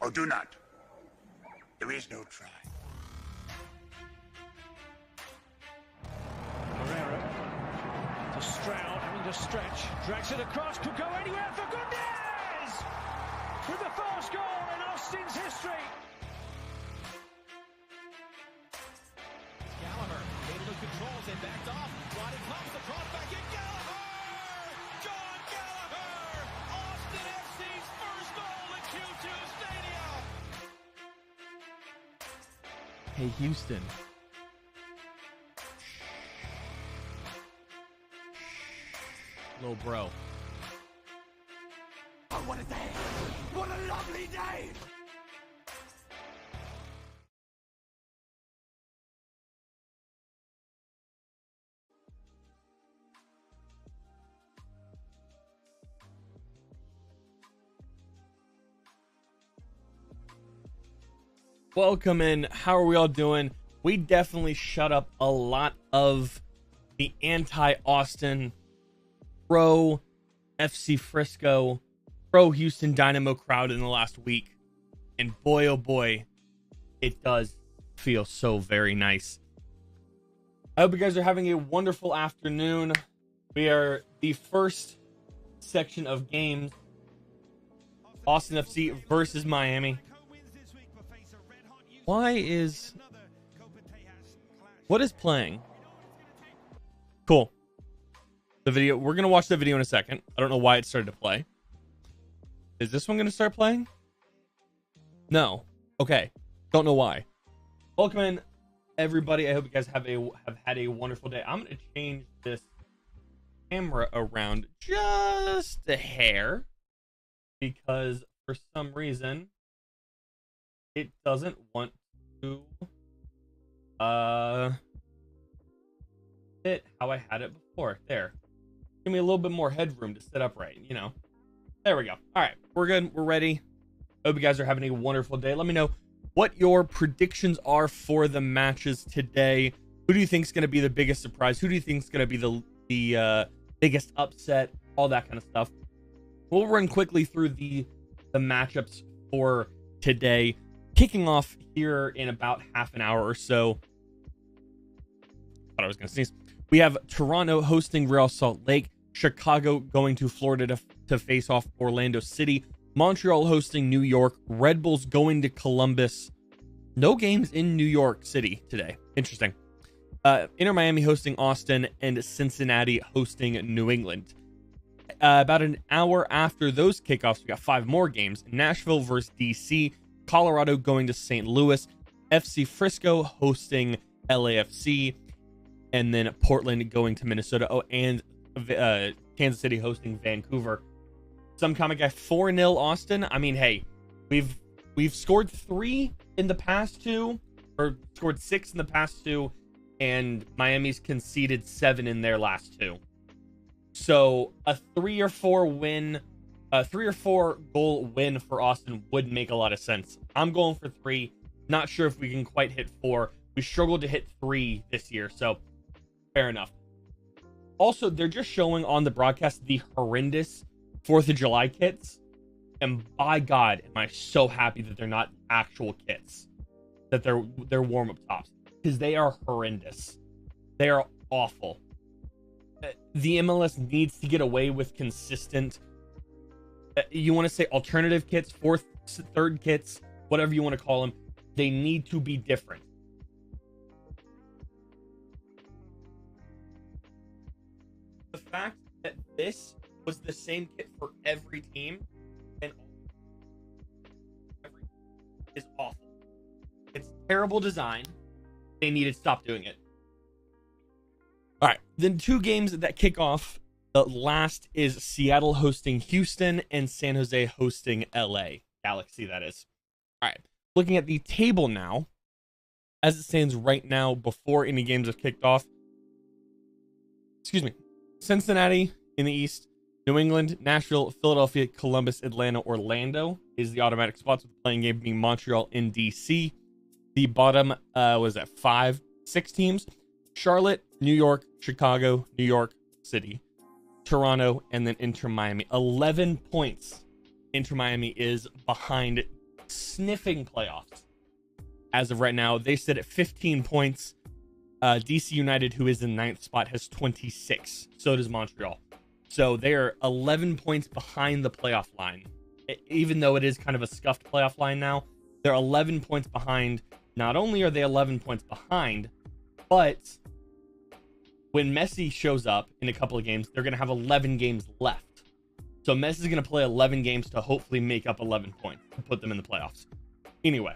or do not. There is no try. Herrera to Stroud, having to stretch, drags it across, could go anywhere for Gundez! With the first goal in Austin's history. Gallagher able to control it, backed off, brought it, pops the cross back in. Gallagher! John Gallagher! Austin FC's first goal at Q2 Stadium! Hey, Houston. Little bro. Oh, what a day! What a lovely day! Welcome in. How are we all doing? We definitely shut up a lot of the anti-Austin, pro-FC Frisco, pro-Houston Dynamo crowd in the last week. And boy, oh boy, it does feel so very nice. I hope you guys are having a wonderful afternoon. We are the first section of games. Austin FC versus Miami. What is playing? Cool. The video, we're going to watch the video in a second. I don't know why it started to play. Is this one going to start playing? No. Okay. Don't know why. Welcome in, everybody. I hope you guys have had a wonderful day. I'm going to change this camera around just a hair because for some reason it doesn't want to fit how I had it before. There. Give me a little bit more headroom to sit upright, you know. There we go. All right, we're good. We're ready. Hope you guys are having a wonderful day. Let me know what your predictions are for the matches today. Who do you think is going to be the biggest surprise? Who do you think is going to be the biggest upset? All that kind of stuff. We'll run quickly through the matchups for today. Kicking off here in about half an hour or so. Thought I was going to sneeze. We have Toronto hosting Real Salt Lake. Chicago going to Florida to face off Orlando City. Montreal hosting New York. Red Bulls going to Columbus. No games in New York City today. Interesting. Inter Miami hosting Austin. And Cincinnati hosting New England. About an hour after those kickoffs, we got 5 more games. Nashville versus DC. Colorado going to St. Louis, FC Frisco hosting LAFC, and then Portland going to Minnesota. Oh, and Kansas City hosting Vancouver. Some comic guy 4-0 Austin. I mean, hey, we've scored 3 in the past 2, or scored 6 in the past 2, and Miami's conceded 7 in their last 2. So a 3 or 4 goal win for Austin would make a lot of sense. I'm going for 3. Not sure if we can quite hit 4. We struggled to hit 3 this year, so fair enough. Also, they're just showing on the broadcast the horrendous 4th of July kits. And by God, am I so happy that they're not actual kits. That they're warm-up tops. Because they are horrendous. They are awful. The MLS needs to get away with consistent... you want to say alternative kits, 4th, 3rd kits, whatever you want to call them. They need to be different. The fact that this was the same kit for every team and is awful. It's terrible design. They need to stop doing it. All right, then 2 games that kick off. The last is Seattle hosting Houston and San Jose hosting LA Galaxy, that is. All right, looking at the table now, as it stands right now before any games have kicked off. Excuse me. Cincinnati in the East, New England, Nashville, Philadelphia, Columbus, Atlanta, Orlando is the automatic spots, with the playing game being Montreal in DC. The bottom was at 6 teams. Charlotte, New York, Chicago, New York City, Toronto, and then Inter Miami. 11 points. Inter Miami is behind sniffing playoffs as of right now. They sit at 15 points. DC United, who is in 9th spot, has 26. So does Montreal. So they are 11 points behind the playoff line. Even though it is kind of a scuffed playoff line now, they're 11 points behind. Not only are they 11 points behind, but when Messi shows up in a couple of games, they're going to have 11 games left. So Messi's going to play 11 games to hopefully make up 11 points to put them in the playoffs. Anyway,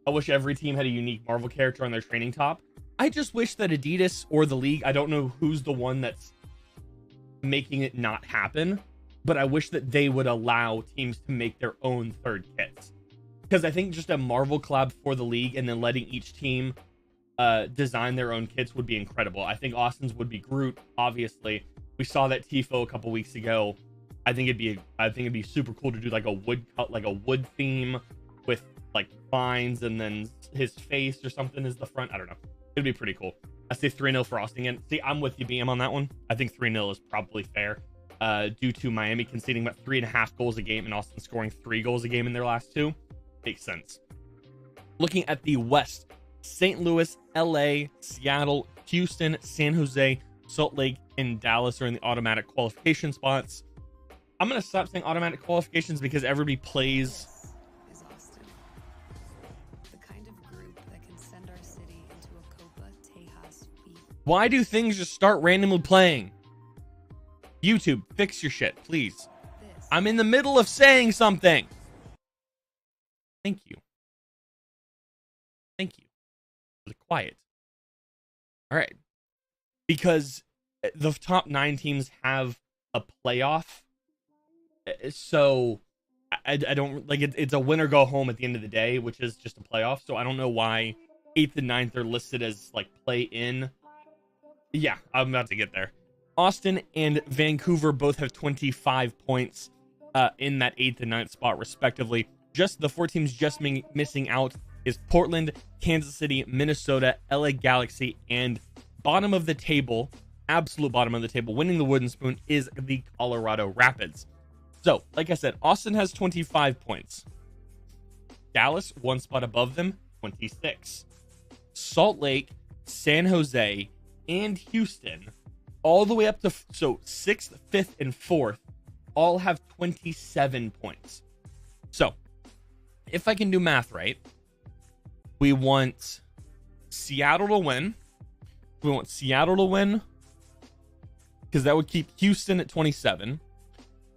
I wish every team had a unique Marvel character on their training top. I just wish that Adidas or the league, I don't know who's the one that's making it not happen, but I wish that they would allow teams to make their own third kits. Because I think just a Marvel collab for the league and then letting each team design their own kits would be incredible. I think Austin's would be Groot, obviously. We saw that Tifo a couple weeks ago. I think it'd be super cool to do like a wood theme with like vines and then his face or something is the front. I don't know. It'd be pretty cool. I say 3-0 for Austin again. See, I'm with you, BM, on that one. I think 3-0 is probably fair due to Miami conceding about 3.5 goals a game and Austin scoring 3 goals a game in their last 2. Makes sense. Looking at the West, St. Louis, LA, Seattle, Houston, San Jose, Salt Lake, and Dallas are in the automatic qualification spots. I'm going to stop saying automatic qualifications because everybody plays. Is Austin the kind of group that can send our city into a Copa Tejas feat? Why do things just start randomly playing? YouTube, fix your shit, please. I'm in the middle of saying something. Thank you. Thank you for the quiet. All right. Because the top 9 teams have a playoff. So I don't like it. It's a win or go home at the end of the day, which is just a playoff. So I don't know why 8th and 9th are listed as like play in. Yeah, I'm about to get there. Austin and Vancouver both have 25 points in that 8th and 9th spot, respectively. Just the 4 teams just missing out is Portland, Kansas City, Minnesota, LA Galaxy, and bottom of the table, absolute bottom of the table, winning the wooden spoon is the Colorado Rapids. So, like I said, Austin has 25 points. Dallas, 1 spot above them, 26. Salt Lake, San Jose, and Houston, all the way up to, so 6th, 5th, and 4th, all have 27 points. So, if I can do math right, we want Seattle to win. We want Seattle to win because that would keep Houston at 27.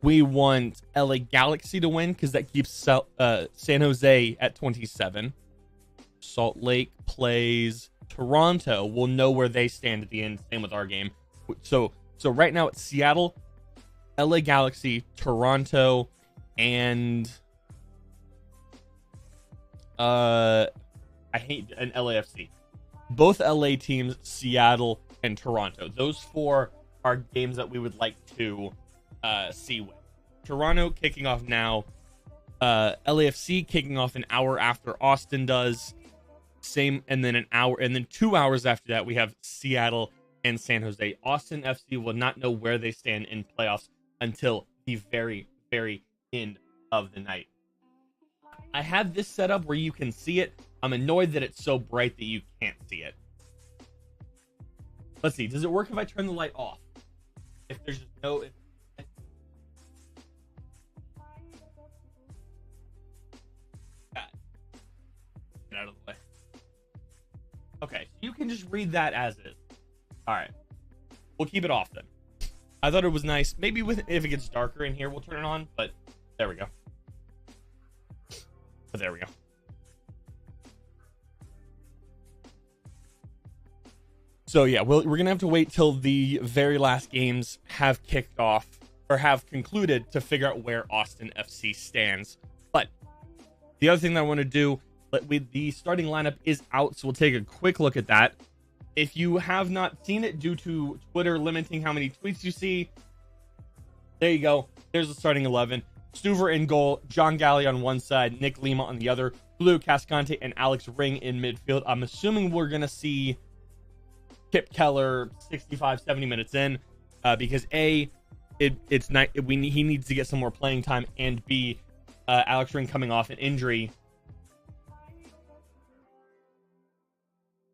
We want LA Galaxy to win because that keeps San Jose at 27. Salt Lake plays Toronto. We'll know where they stand at the end. Same with our game. So right now it's Seattle, LA Galaxy, Toronto, and I hate an LAFC. Both LA teams, Seattle and Toronto. Those 4 are games that we would like to see win. Toronto kicking off now. LAFC kicking off an hour after Austin does. Same, and then an hour, and then 2 hours after that, we have Seattle and San Jose. Austin FC will not know where they stand in playoffs until the very, very end of the night. I have this set up where you can see it. I'm annoyed that it's so bright that you can't see it. Let's see. Does it work if I turn the light off? If there's just no... Get out of the way. Okay, so you can just read that as is. Alright. We'll keep it off then. I thought it was nice. Maybe if it gets darker in here, we'll turn it on. But there we go. But there we go. So yeah, we're going to have to wait till the very last games have kicked off or have concluded to figure out where Austin FC stands. But the other thing that I want to do, the starting lineup is out, so we'll take a quick look at that. If you have not seen it due to Twitter limiting how many tweets you see, there you go. There's the starting 11. Stuver in goal, John Galley on one side, Nick Lima on the other, Blue Cascante and Alex Ring in midfield. I'm assuming we're going to see Kip Keller 65, 70 minutes in because A, he needs to get some more playing time, and B, Alex Ring coming off an injury.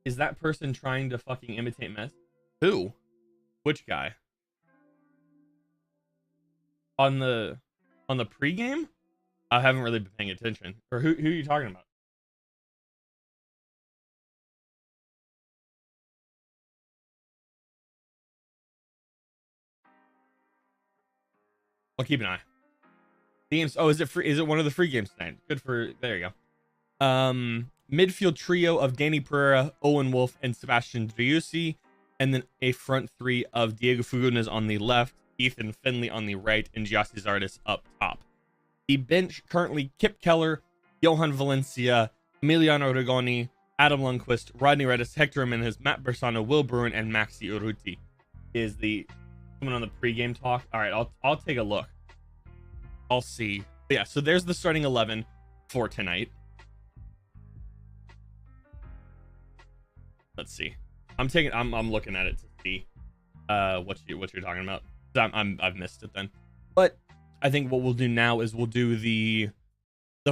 Is that person trying to fucking imitate Messi? Who? Which guy? On the pregame? I haven't really been paying attention. Or who are you talking about? I'll keep an eye. The games. Oh, is it free? Is it one of the free games tonight? Good for. There you go. Midfield trio of Danny Pereira, Owen Wolf, and Sebastian Driussi, and then a front three of Diego Fagundez on the left, Ethan Finley on the right, and Giassi Zardes up top. The bench currently: Kip Keller, Johan Valencia, Emiliano Rigoni, Adam Lundqvist, Rodney Redis, Hector Jimenez, Matt Bersano, Will Bruin, and Maxi Urruti is the coming on the pregame talk. All right, I'll take a look. I'll see. But yeah, so there's the starting 11 for tonight. Let's see. I'm looking at it to see what you're talking about. I've missed it then. But I think what we'll do now is we'll do the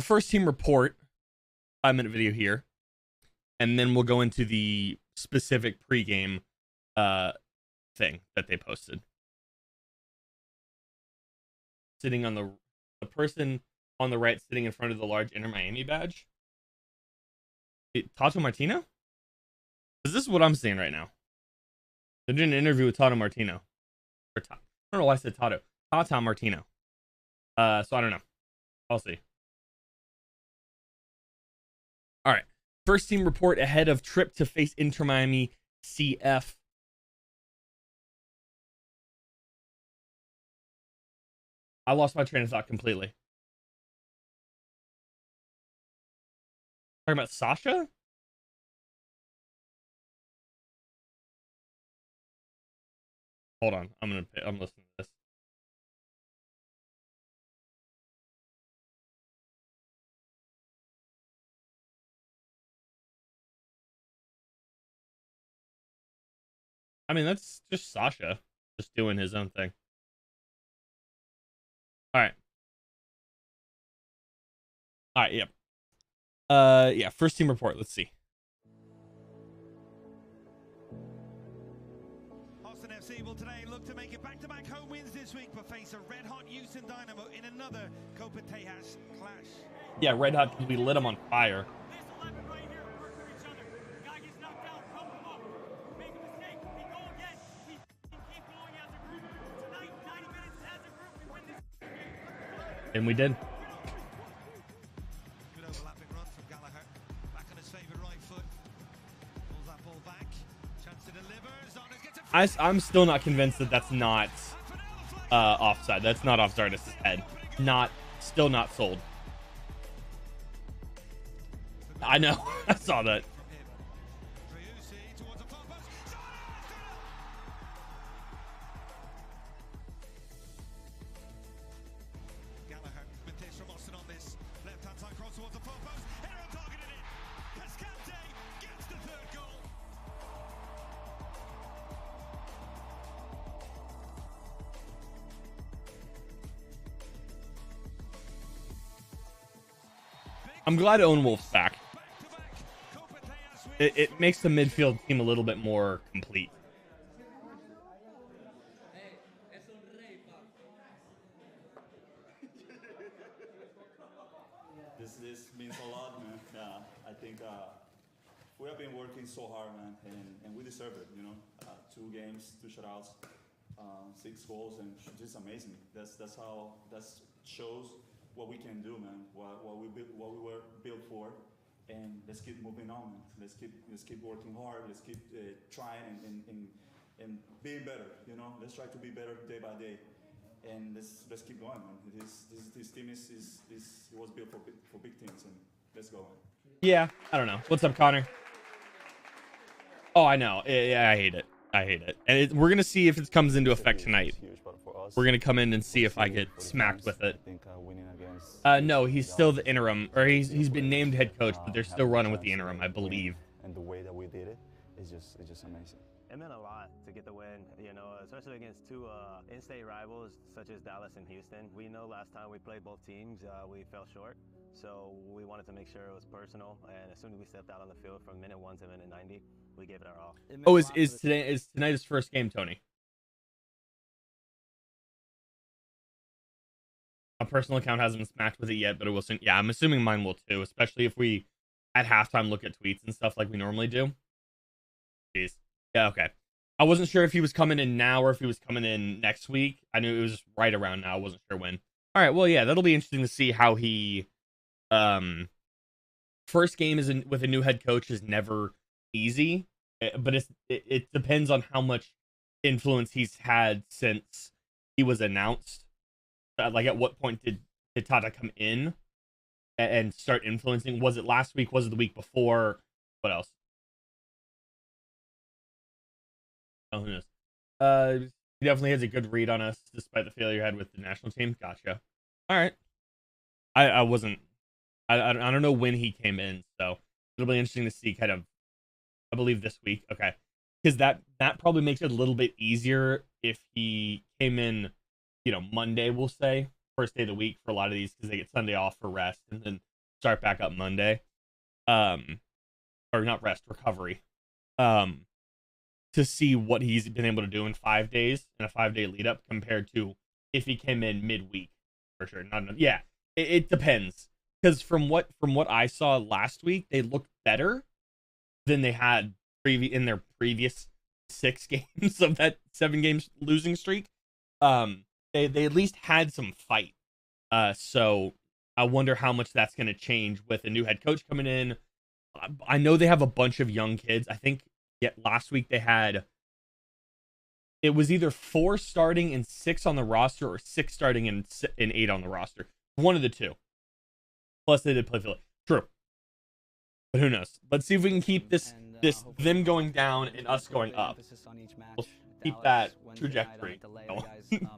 first team report, 5-minute video here, and then we'll go into the specific pregame thing that they posted. Sitting on the person on the right, sitting in front of the large Inter Miami badge. Tato Martino? Is this what I'm seeing right now? They're doing an interview with Tato Martino. I don't know why I said Tato. Tata Martino. So I don't know. I'll see. All right. First team report ahead of trip to face Inter Miami CF. I lost my train of thought completely. Talking about Sasha? Hold on. I'm listening to this. I mean, that's just Sasha just doing his own thing. All right. Yep. Yeah, first team report. Let's see. Austin FC will today look to make it back-to-back home wins this week, but face a red-hot Houston Dynamo in another Copa Tejas clash. Yeah, red hot because we lit them on fire. This 11 right here work for each other. Guy gets knocked out, pump him up. Make a mistake, we go again. We keep going as a group. Tonight, 90 minutes as a group, we win this game. And we did. Good overlapping run from Gallagher. Back on his favorite right foot. Pulls that ball back. Chance to deliver. Zardes gets it. I'm still not convinced that that's not offside. That's not off Zardes' head. Still not sold. I know. I saw that. Gallagher with this from Austin on this. Left-hand side cross towards the far post. Hero targeted it. Cascante gets the third goal. I'm glad Owen Wolf's back. Back-to-back Copa Tejas wins. It makes the midfield team a little bit more complete. This means a lot, man. I think we have been working so hard, man, and we deserve it. 2 games, 2 shutouts, 6 goals, and just amazing. That shows what we can do, man. What we were built for, and let's keep moving on, man. Let's keep working hard. Let's keep trying and being better. Let's try to be better day by day. And let's keep going, man. This team was built for big teams, and let's go, man. Yeah, I don't know. What's up, Connor? Oh, I know. Yeah, I hate it. And we're gonna see if it comes into effect tonight. We're gonna come in and see if I get smacked with it. No, he's still the interim, or he's been named head coach, but they're still running with the interim, I believe. And the way that we did it is just amazing. It meant a lot to get the win, you know, especially against two in-state rivals such as Dallas and Houston. We know last time we played both teams, we fell short. So we wanted to make sure it was personal, and as soon as we stepped out on the field from minute 1 to minute 90, we gave it our all. Oh, is tonight his first game, Tony? A personal account hasn't been smacked with it yet, but it will soon. Yeah, I'm assuming mine will too, especially if we at halftime look at tweets and stuff like we normally do. Jeez. Yeah, okay. I wasn't sure if he was coming in now or if he was coming in next week. I knew it was right around now. I wasn't sure when. All right, well, yeah, that'll be interesting to see how he first game with a new head coach is never easy, but it depends on how much influence he's had since he was announced. Like, at what point did Tata come in and start influencing? Was it last week? Was it the week before? What else? Oh, who knows? He definitely has a good read on us, despite the failure he had with the national team. Gotcha. All right. I wasn't. I don't know when he came in, so it'll be interesting to see. Kind of, I believe this week. Okay, because that probably makes it a little bit easier if he came in, you know, Monday. We'll say first day of the week for a lot of these because they get Sunday off for rest and then start back up Monday. Or not rest, recovery. To see what he's been able to do in 5 days in a 5-day lead up compared to if he came in midweek, for sure. Yeah, it depends, because from what I saw last week, they looked better than they had in their previous 6 games of that 7 games losing streak. They at least had some fight. So I wonder how much that's going to change with a new head coach coming in. I know they have a bunch of young kids. I think last week they had, it was either 4 starting and 6 on the roster, or 6 starting and 8 on the roster. One of the two. Plus they did play Philly. True. But who knows? Let's see if we can keep this them going down and us going up. We'll keep that trajectory.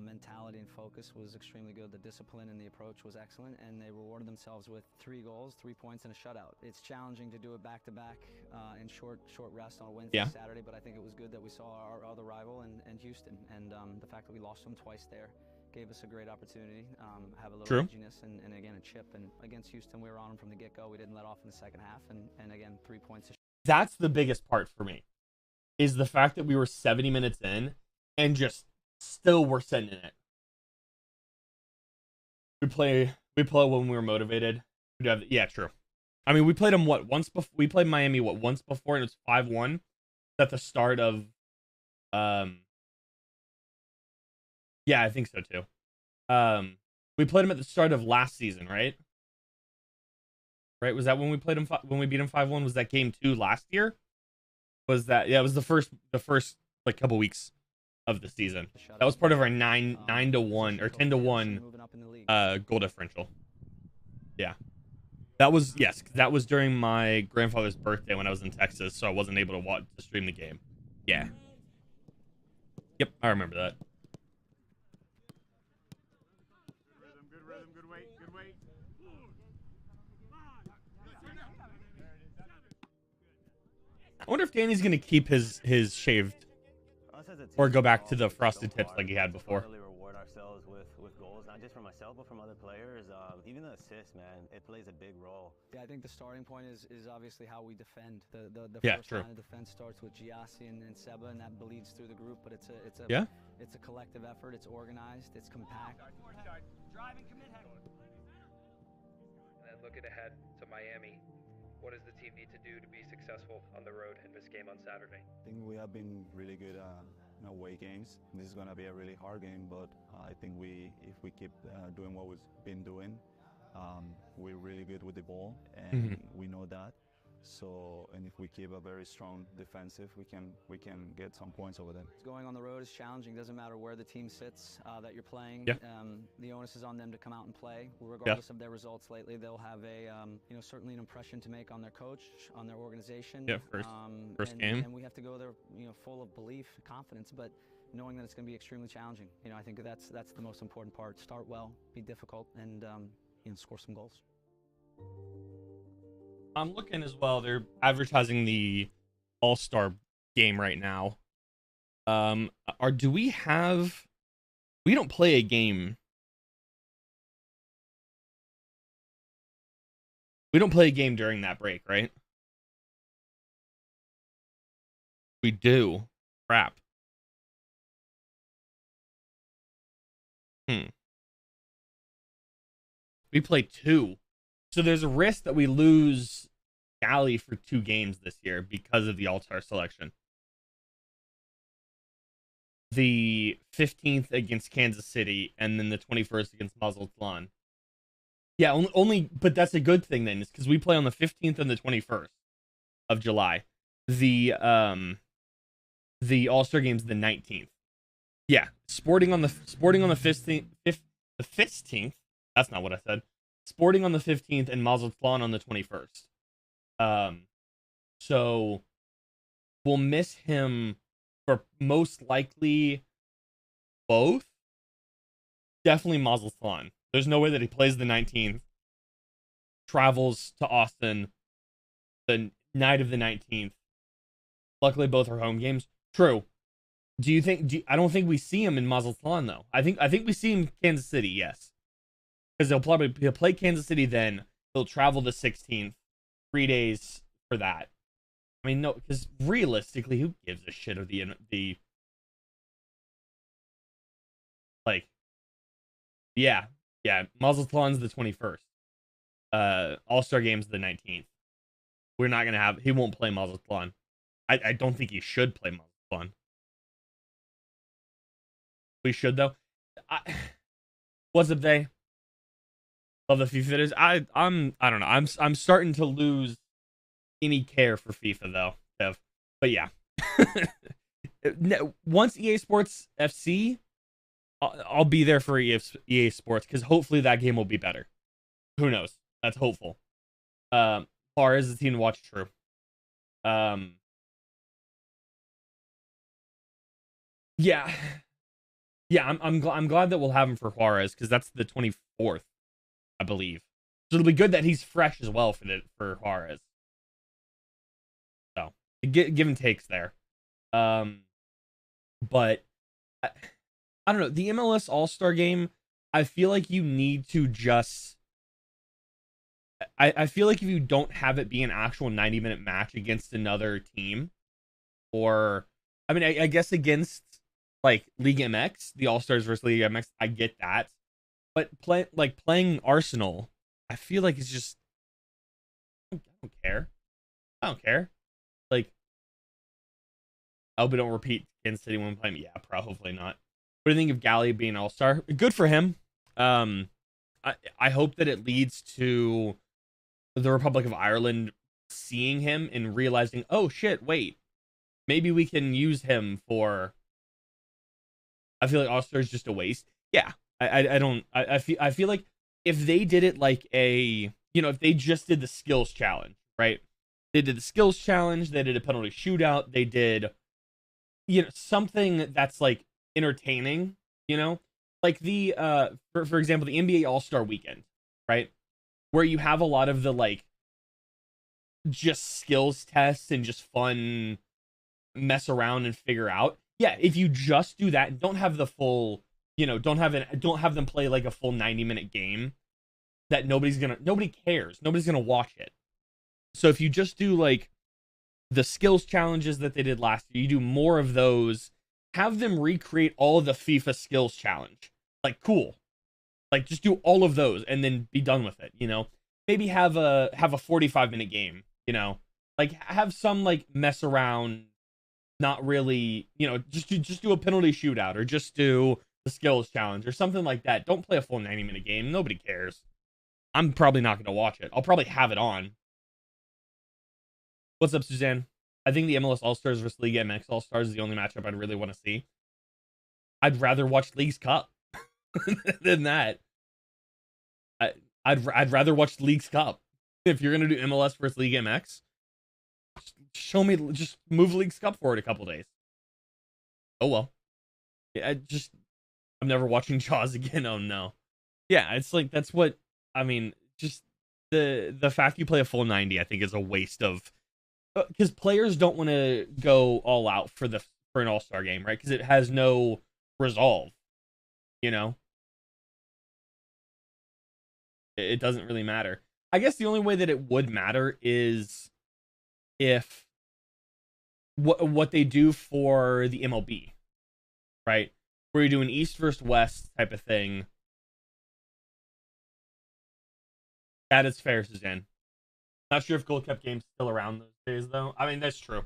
Mentality and focus was extremely good. The discipline and the approach was excellent, and they rewarded themselves with 3 goals, 3 points, and a shutout. It's challenging to do it back-to-back in short rest on a Wednesday, Saturday, but I think it was good that we saw our other rival in Houston, and the fact that we lost them twice there gave us a great opportunity, have a little edginess, and again, a chip. And against Houston, we were on them from the get-go. We didn't let off in the second half, and again, 3 points. That's the biggest part for me, is the fact that we were 70 minutes in and just still were sending it. We play when we were motivated. Yeah, true. I mean, we played them once before. We played Miami once before, and it was 5-1 at the start of yeah, I think so too. We played them at the start of last season, right? Right? Was that when we played them when we beat them 5-1? Was that game 2 last year? Was that? Yeah, it was the first like couple weeks of the season. That was part of our 9-1 or 10-1 goal differential. Yeah. That was during my grandfather's birthday when I was in Texas, so I wasn't able to stream the game. Yeah. Yep, I remember that. Good rhythm, good weight, good weight. I wonder if Danny's gonna keep his shaved, or go back to the frosted tips like he had before. Really reward ourselves with goals, not just from myself, but from other players. Even the assists, man, it plays a big role. Yeah, I think the starting point is obviously how we defend. The first line of defense starts with Giassi and Seba, and that bleeds through the group. But it's a collective effort. It's organized. It's compact. Drive and commit. And then looking ahead to Miami, what does the team need to do to be successful on the road in this game on Saturday? I think we have been really good in away games. This is going to be a really hard game, but I think if we keep doing what we've been doing, we're really good with the ball, and we know that. So, and if we keep a very strong defensive, we can get some points over them. Going on the road is challenging. Doesn't matter where the team sits that you're playing. Yeah. The onus is on them to come out and play, regardless of their results lately. They'll have a certainly an impression to make on their coach, on their organization. Yeah, first game. And we have to go there, full of belief, confidence, but knowing that it's going to be extremely challenging. I think that's the most important part. Start well, be difficult, and score some goals. I'm looking as well. They're advertising the All-Star game right now. Do we have? We don't play a game. We don't play a game during that break, right? We do. Crap. We play 2. So there's a risk that we lose Galley for 2 games this year because of the All-Star selection. The 15th against Kansas City and then the 21st against Mazatlan. Yeah, only, but that's a good thing then, is because we play on the 15th and the 21st of July. The All-Star game's the 19th. Yeah, Sporting on the 15th. The 15th. That's not what I said. Sporting on the 15th and Mazatlan on the 21st. So we'll miss him for most likely both. Definitely Mazatlan. There's no way that he plays the 19th, travels to Austin the night of the 19th. Luckily, both are home games. True. Do you think? I don't think we see him in Mazatlan though. I think we see him in Kansas City. Yes, because he'll play Kansas City. Then he'll travel the 16th, 3 days for that. I mean, no, because realistically, who gives a shit of the like? Yeah. Mazatlan's the 21st. All-Star game's the 19th. We're not gonna have. He won't play Mazatlan. I don't think he should play Mazatlan. We should though. What's up, they? Love the FIFA videos. I don't know. I'm starting to lose any care for FIFA though, Kev. But yeah. Once EA Sports FC, I'll be there for EA Sports because hopefully that game will be better. Who knows? That's hopeful. Juarez is the team to watch. True. Yeah. I'm glad that we'll have him for Juarez because that's the 24th, I believe. So it'll be good that he's fresh as well for Juarez. So give and takes there. But I don't know, the MLS All-Star game, I feel like you need to just I feel like if you don't have it be an actual 90-minute match against another team, or I mean I guess against like League MX, the All-Stars versus League MX, I get that. But playing Arsenal, I feel like it's just I don't care. I don't care. Like, I hope we don't repeat Kansas City when we play. Yeah, probably not. What do you think of Galley being an All-Star? Good for him. I hope that it leads to the Republic of Ireland seeing him and realizing, oh shit, wait, maybe we can use him for. I feel like All-Star is just a waste. Yeah, I feel like if they did it like if they just did the skills challenge, right? They did the skills challenge, they did a penalty shootout, they did, something that's like entertaining, like the for example, the NBA All-Star Weekend, right? Where you have a lot of the like just skills tests and just fun mess around and figure out. Yeah, if you just do that and don't have the full, don't have them play like a full 90-minute game that nobody cares. Nobody's gonna watch it. So if you just do like the skills challenges that they did last year, you do more of those, have them recreate all of the FIFA skills challenge. Like, cool. Like, just do all of those and then be done with it, Maybe have a 45-minute game, Like, have some, like, mess around, not really, just do a penalty shootout or just do the skills challenge or something like that. Don't play a full 90-minute game. Nobody cares. I'm probably not going to watch it. I'll probably have it on. What's up, Suzanne? I think the MLS All-Stars versus League MX All-Stars is the only matchup I'd really want to see. I'd rather watch League's Cup than that. I'd rather watch League's Cup. If you're going to do MLS versus League MX, show me, just move League's Cup forward a couple days. Oh, well. Yeah, I'm never watching Jaws again. Oh, no. Yeah, it's like, that's what, I mean, just the fact you play a full 90, I think is a waste of, because players don't want to go all out for for an All-Star game, right? Because it has no resolve, you know? It doesn't really matter. I guess the only way that it would matter is if what they do for the MLB, right? Where you do an East versus West type of thing. That is fair, Suzanne. Not sure if Gold Cup game's still around those days, though. I mean, that's true.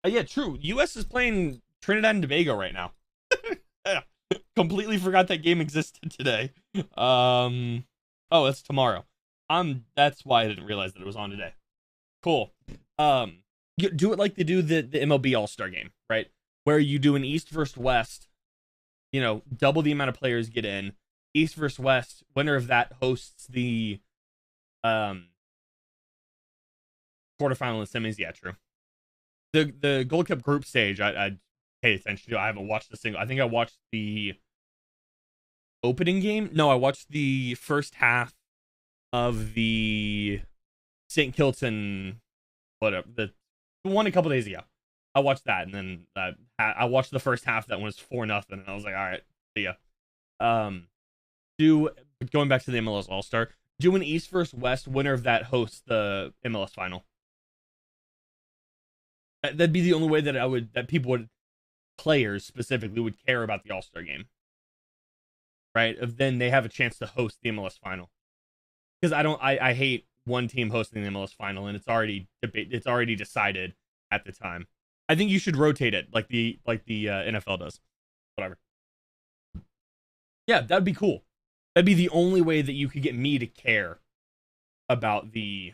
Yeah, true. U.S. is playing Trinidad and Tobago right now. Completely forgot that game existed today. Oh, it's tomorrow. That's why I didn't realize that it was on today. Cool. You do it like they do the MLB All-Star game, right? Where you do an East versus West, you know, double the amount of players get in. East versus West, winner of that hosts the quarterfinal and semis. Yeah, true. The Gold Cup group stage, I pay attention to. I haven't watched a single. I think I watched the opening game. No, I watched the first half of the St. Kilts and whatever, the one a couple days ago. I watched that, and then I watched the first half. That one was 4-0, and I was like, all right, see ya. Going back to the MLS All-Star, do an East versus West, winner of that hosts the MLS final. That'd be the only way that people would, players specifically, would care about the All-Star game, right? Then they have a chance to host the MLS final. Because I hate one team hosting the MLS final, and it's already decided at the time. I think you should rotate it like the NFL does. Whatever. Yeah, that'd be cool. That'd be the only way that you could get me to care about the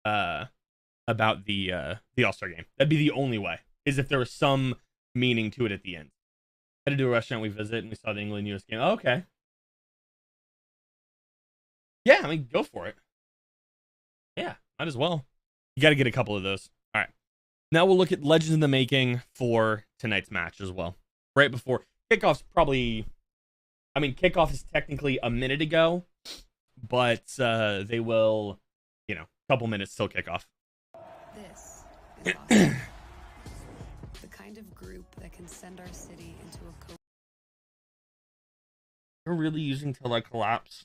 All-Star game. That'd be the only way, is if there was some meaning to it at the end. Had to do a restaurant we visit, and we saw the England-US game. Oh, okay. Yeah, I mean, go for it. Yeah, might as well. You got to get a couple of those. All right. Now we'll look at Legends in the Making for tonight's match as well. Right before kickoff's probably... I mean, kickoff is technically a minute ago, but they will, you know, a couple minutes till kickoff. This is awesome. The kind of group that can send our city into a You're really using Till I Collapse.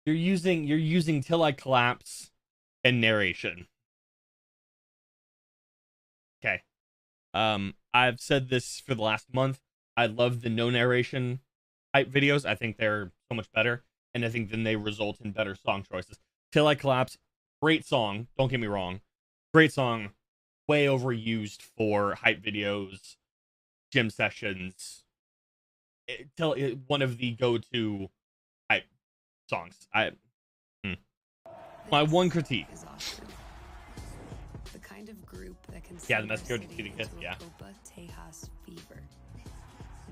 You're using Till I Collapse and narration. Okay. I've said this for the last month. I love the no narration type videos. I think they're so much better, and I think then they result in better song choices. Till I Collapse, great song. Don't get me wrong, great song. Way overused for hype videos, gym sessions. One of the go-to hype songs. My one critique. awesome. The kind of group that can Yeah, send the our Mexico city defeating into Kiss, a yeah. Copa Tejas fever.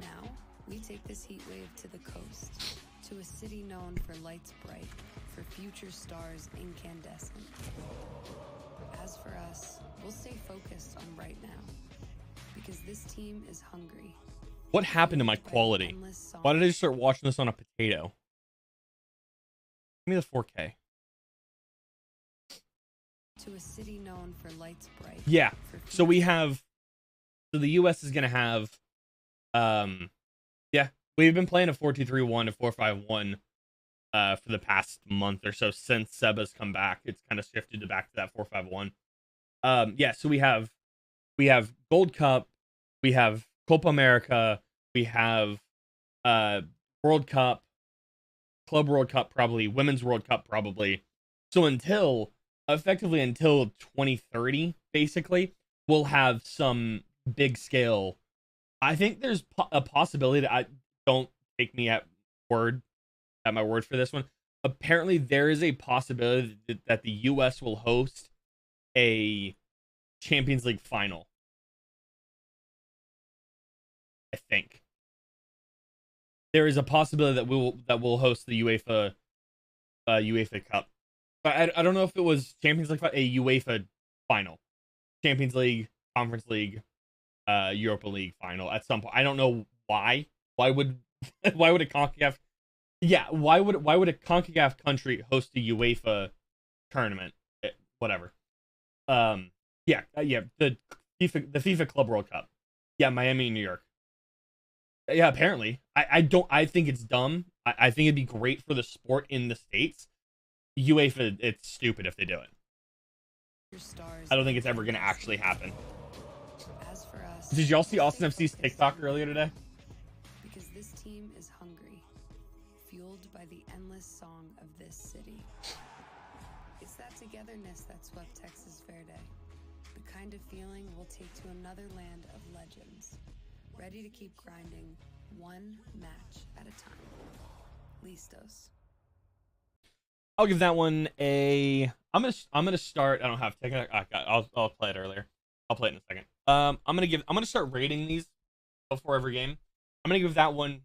Now, we take this heat wave to the coast, to a city known for lights bright, for future stars incandescent. As for us, we'll stay focused on right now, because this team is hungry. What happened to my quality? Why did I start watching this on a potato? Give me the 4K. To a city known for lights bright. Yeah. for So we future- have. So the U.S. is gonna have. Yeah, we've been playing a 4-2-3-1, a 4-5-1, for the past month or so since Seba's come back. It's kind of shifted back to that 4-5-1. Yeah. So we have Gold Cup, we have Copa America, we have World Cup, Club World Cup probably, Women's World Cup probably. So effectively until 2030, basically, we'll have some big scale. I think there's a possibility that don't take me at my word for this one. Apparently, there is a possibility that the U.S. will host a Champions League final. I think there is a possibility that we'll host the UEFA Cup. But I don't know if it was Champions League, a UEFA final, Champions League, Conference League, Europa League final at some point. I don't know why. Why would a CONCACAF Yeah, why would a CONCACAF country host a UEFA tournament? Whatever. Yeah, the FIFA Club World Cup. Yeah, Miami and New York. Yeah, apparently. I think it's dumb. I think it'd be great for the sport in the States. UEFA, it's stupid if they do it. I don't think it's ever going to actually happen. As for us, Did y'all see Austin FC's TikTok earlier today? because this team is hungry, fueled by the endless song of this city. It's that togetherness that swept Texas Verde, the kind of feeling we'll take to another land of legends, ready to keep grinding one match at a time. Listos. I'll give that one a. I'm gonna start. I don't have TikTok. I'll play it earlier. I'll play it in a second. I'm gonna start rating these before every game. I'm gonna give that one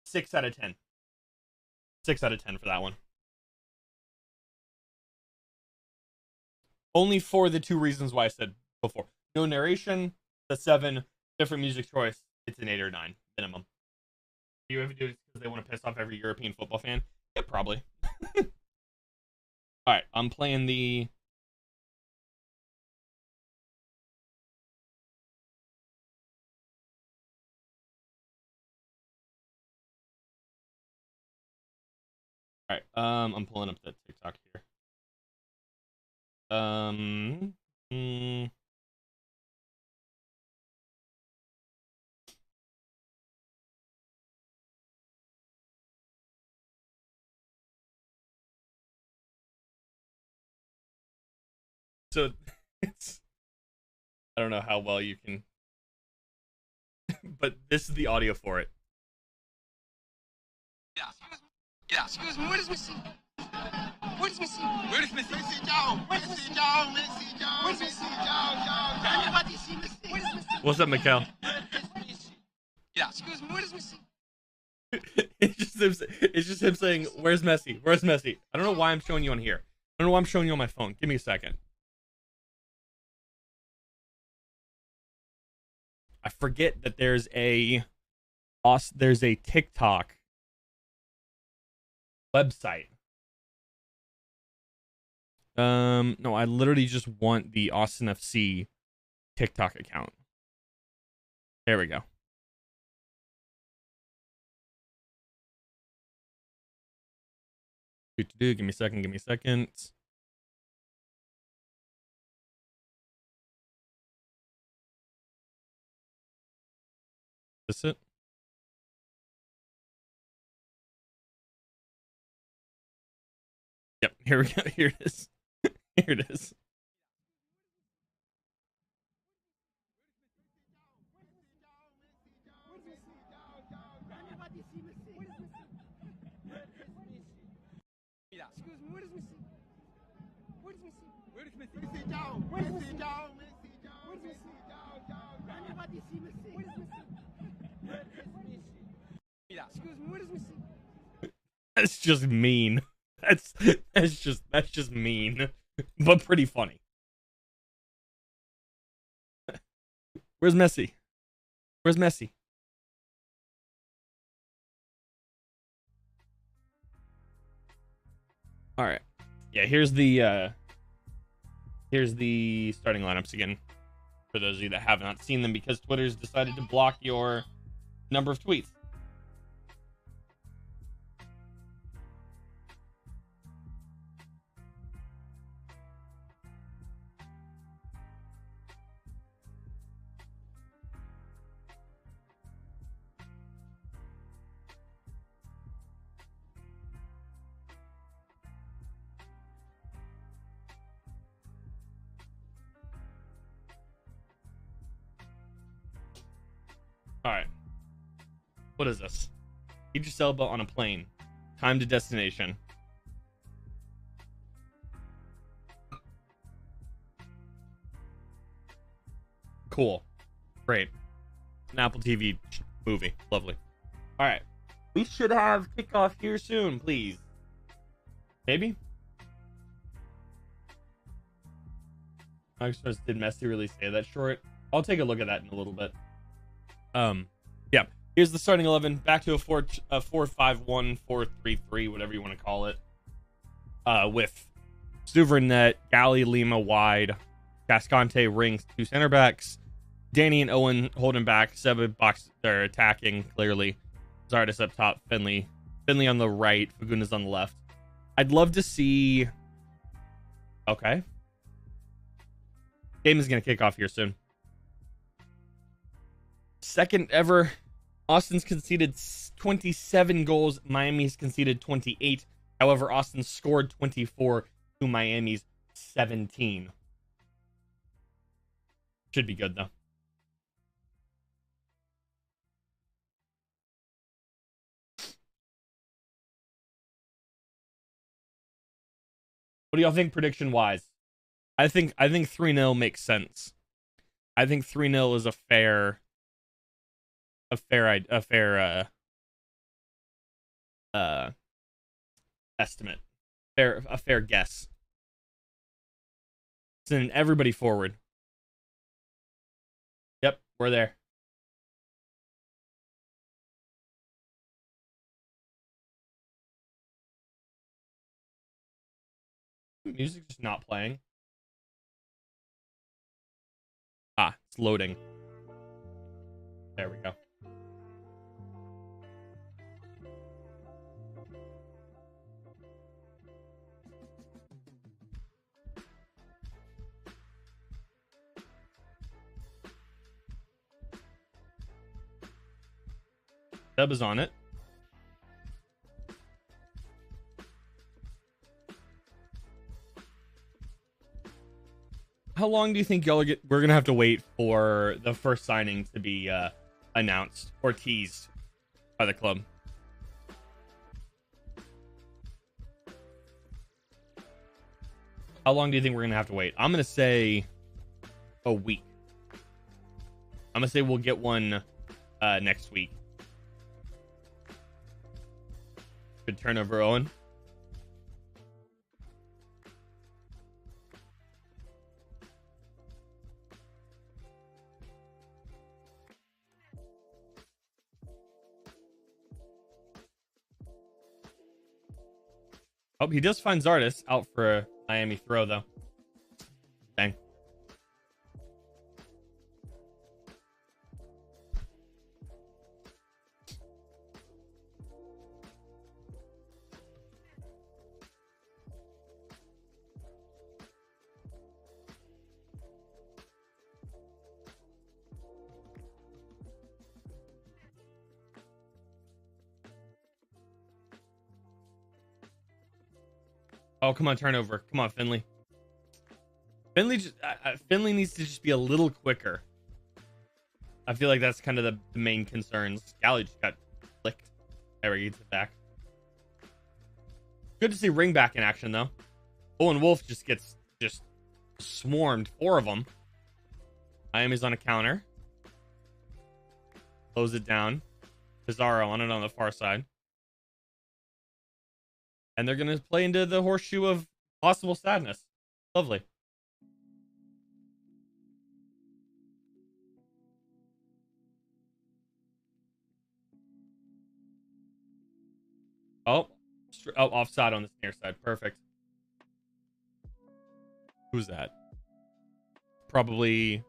6 out of 10. 6 out of 10 for that one. Only for the 2 reasons why I said before. No narration. The 7. Different music choice. It's an 8 or 9 minimum. Do you ever do it because they want to piss off every European football fan? Yeah, probably. All right, I'm playing the. All right, I'm pulling up the TikTok here. So it's. I don't know how well you can. But this is the audio for it. Yeah, excuse me, where is Messi? Where is Messi? Where is Messi? Messi down! Messi down! Messi down! Where's Messi down? Everybody see Messi? Where is Messi? What's up, Mikhail? Yeah, excuse me, where is Messi? It's just him saying, "Where's Messi? Where's Messi?" I don't know why I'm showing you on here. I don't know why I'm showing you on my phone. Give me a second. I forget that there's a TikTok website. No, I literally just want the Austin FC TikTok account. There we go. Give me a second. Give me a second. Is this it? Yep, here we go. Here it is. Here it is. Yeah, excuse me, where is Messi? Where is Messi? Where is Messi? Messi down! Where is Messi down? Messi down! Where is Messi down? Everybody see Messi? Where is Messi? Where is Messi? Yeah, excuse me, where is Messi? That's just mean. That's just mean, but pretty funny. Where's Messi? Where's Messi? All right. Yeah, here's the starting lineups again for those of you that have not seen them because Twitter's decided to block your number of tweets. All right. What is this? Idris Elba on a plane. Time to destination. Cool. Great. An Apple TV movie. Lovely. All right. We should have kickoff here soon, please. Maybe? I suppose, did Messi really say that short? I'll take a look at that in a little bit. Yeah. Here's the starting 11. Back to a 4-5-1, 4-3-3, whatever you want to call it. With Suver net, Gally, Lima wide, Gascante rings, 2 center backs, Danny and Owen holding back, Seba box, they're attacking clearly. Zardes up top, Finley on the right, Fagundes on the left. I'd love to see. Okay. Game is going to kick off here soon. Second ever. Austin's conceded 27 goals. Miami's conceded 28. However, Austin scored 24 to Miami's 17. Should be good, though. What do y'all think prediction-wise? I think 3-0 makes sense. I think 3-0 is a fair estimate. A fair guess. Sending everybody forward. Yep, we're there. Music's just not playing. Ah, it's loading. There we go. Dub is on it. How long do you think we're gonna have to wait for the first signing to be announced or teased by the club? How long do you think we're gonna have to wait? I'm gonna say a week. I'm gonna say we'll get one next week. Good turnover, Owen. Oh, he does find Zardes out for a Miami throw, though. Dang. Oh, come on, turnover. Come on, Finley. Finley needs to just be a little quicker. I feel like that's kind of the main concerns. Gally just got flicked. There he gets it back. Good to see Ring back in action, though. Owen Wolf just gets swarmed. 4 of them. Miami's on a counter. Close it down. Pizarro on it on the far side. And they're going to play into the horseshoe of possible sadness. Lovely. Oh, offside on the near side. Perfect. Who's that? Probably...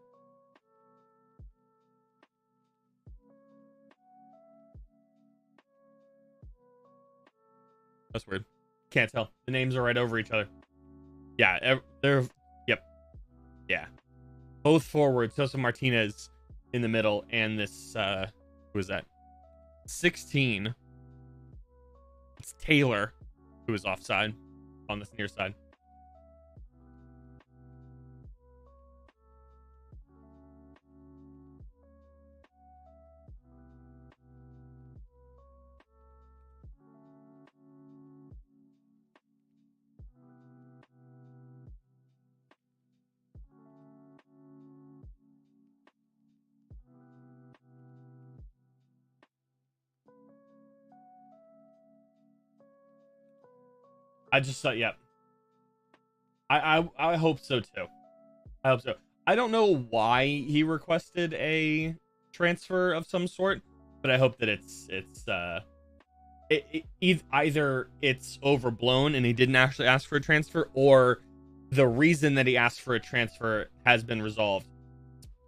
That's weird. Can't tell. The names are right over each other. Yeah, they're... Yep. Yeah. Both forwards. Sosa Martinez in the middle. And this... who is that? 16. It's Taylor, who is offside on this near side. I just thought, yep. I hope so too. I hope so. I don't know why he requested a transfer of some sort. but I hope that either it's overblown and he didn't actually ask for a transfer, or the reason that he asked for a transfer has been resolved.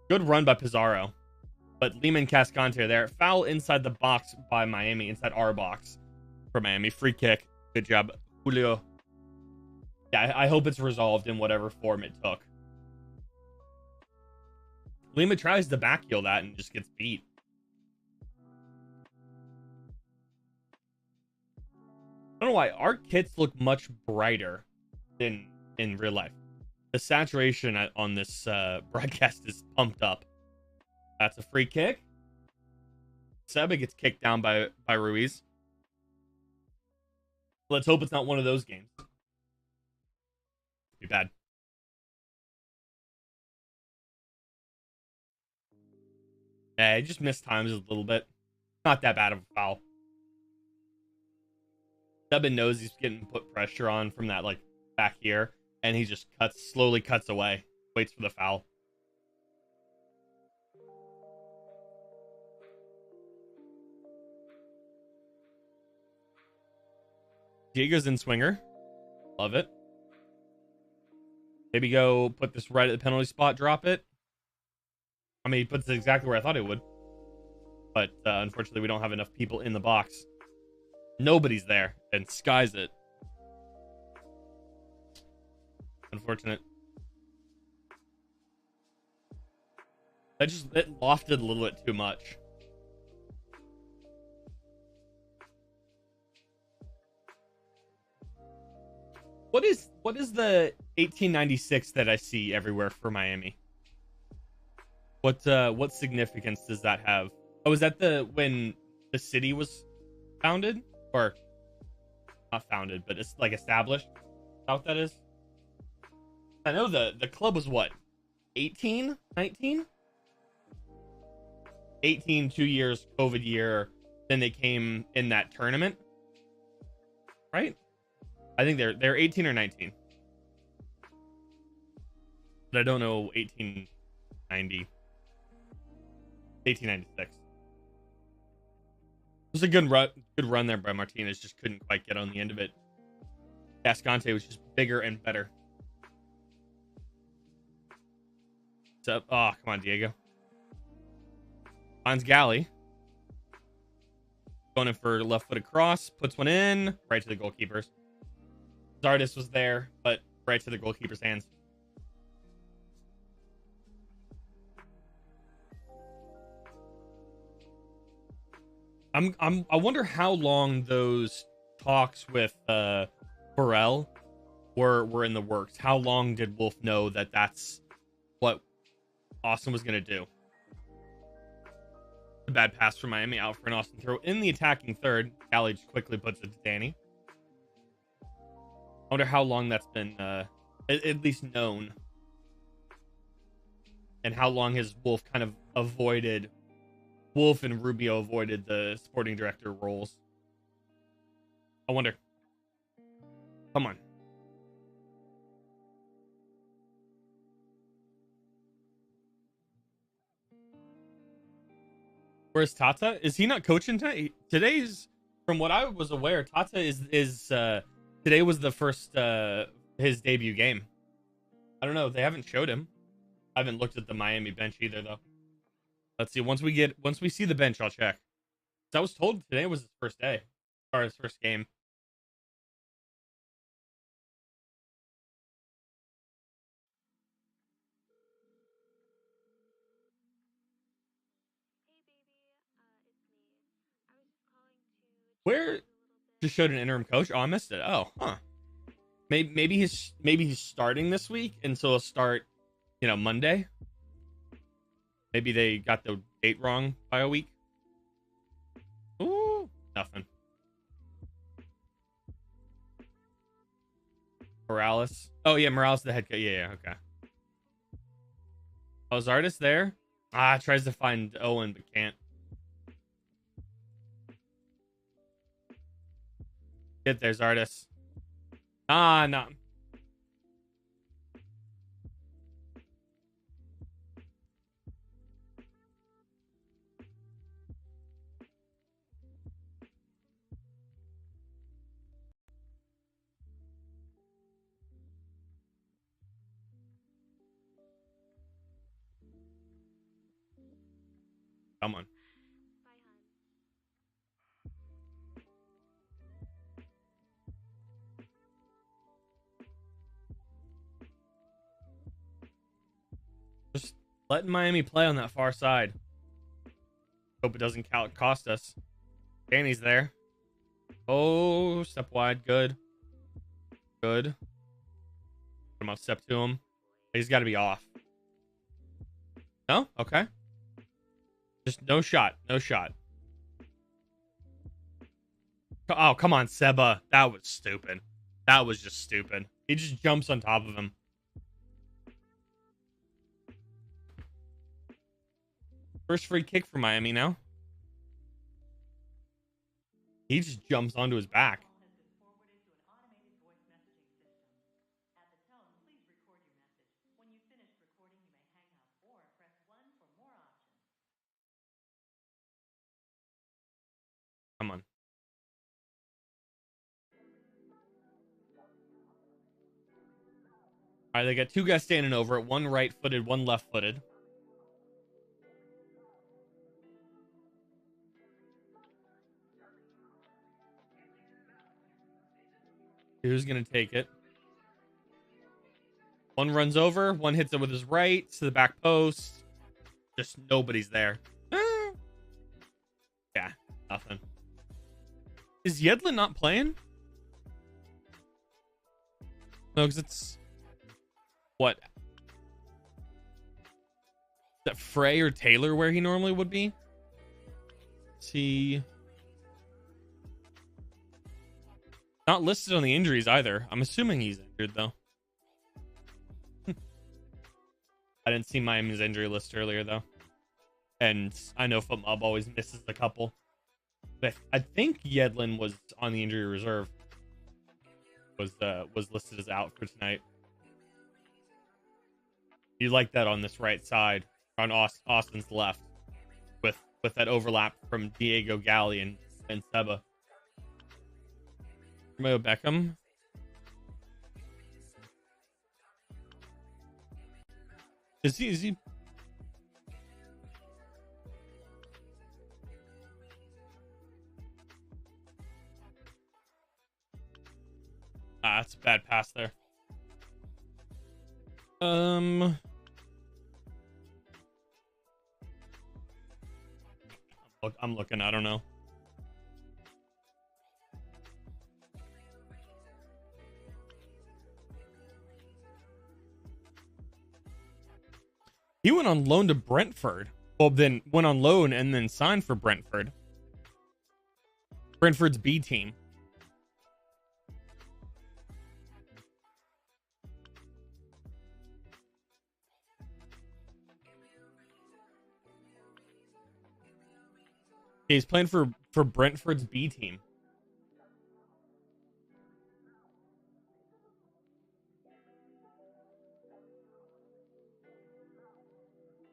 Good run by Pizarro, but Lehman Cascante there. Foul inside the box by Miami, inside our box for Miami. Free kick. Good job, Julio. Yeah, I hope it's resolved in whatever form it took. Lima tries to back heel that and just gets beat. I don't know why. Our kits look much brighter than in real life. The saturation on this broadcast is pumped up. That's a free kick. Seba gets kicked down by Ruiz. Let's hope it's not one of those games. Be bad. Yeah, he just missed times a little bit. Not that bad of a foul. Seba knows he's getting put pressure on from that like back here, and he just slowly cuts away, waits for the foul. Diego's in swinger. Love it. Maybe go put this right at the penalty spot, drop it. I mean, he puts it exactly where I thought he would. But unfortunately, we don't have enough people in the box. Nobody's there, and skies it. Unfortunate. It lofted a little bit too much. What is the 1896 that I see everywhere for Miami? What significance does that have? Oh, is that when the city was founded? Or not founded, but it's like established? Is that what that is? I know the club was what? 18? 19? 18, 2 years, COVID year. Then they came in that tournament. Right? I think they're 18 or 19. But I don't know 1890. 1896. It was a good run there by Martinez. Just couldn't quite get on the end of it. Cascante was just bigger and better. What's up? Oh, come on, Diego. Finds Galley. Going in for left-footed cross. Puts one in. Right to the goalkeepers. Zardis was there, but right to the goalkeeper's hands. I wonder how long those talks with Burrell were in the works. How long did Wolf know that that's what Austin was going to do? A bad pass from Miami, out for an Austin throw in the attacking third. Galley just quickly puts it to Danny. I wonder how long that's been at least known, and how long has Wolf kind of avoided. Wolf and Rubio avoided the sporting director roles. I wonder. Come on. Where's Tata? Is he not coaching today? Today's, from what I was aware, Tata is today was the first his debut game. I don't know. They haven't showed him. I haven't looked at the Miami bench either, though. Let's see. Once we see the bench, I'll check. So I was told today was his first day, or his first game. Where just showed an interim coach? Oh, I missed it. Oh, huh. Maybe he's starting this week, and so he'll start, Monday. Maybe they got the date wrong by a week. Ooh, nothing. Morales. Oh yeah, Morales the head coach. Yeah, okay. Oh, is Artist there? Tries to find Owen but can't. Get there's Artist. No. Come on. Just letting Miami play on that far side. Hope it doesn't cost us. Danny's there. Oh, step wide. Good. Good. Put him on step to him. He's got to be off. No? Okay. Just no shot. No shot. Oh, come on, Seba. That was stupid. That was just stupid. He just jumps on top of him. First free kick for Miami now. He just jumps onto his back. Come on. All right, they got two guys standing over it. One right-footed, one left-footed. Who's going to take it? One runs over. One hits it with his right to the back post. Just nobody's there. Yeah, nothing. Is Yedlin not playing? No, because it's... What? Is that Frey or Taylor where he normally would be? Is he... Not listed on the injuries either. I'm assuming he's injured, though. I didn't see Miami's injury list earlier, though. And I know FootMob always misses a couple. But I think Yedlin was on the injury reserve. Was listed as out for tonight. You like that on this right side, on Austin's left, with that overlap from Diego Galli and Seba. Romeo Beckham. Is he? That's a bad pass there. Look, I'm looking. I don't know. He went on loan to Brentford. Well, then went on loan and then signed for Brentford. Brentford's B team. He's playing for Brentford's B team.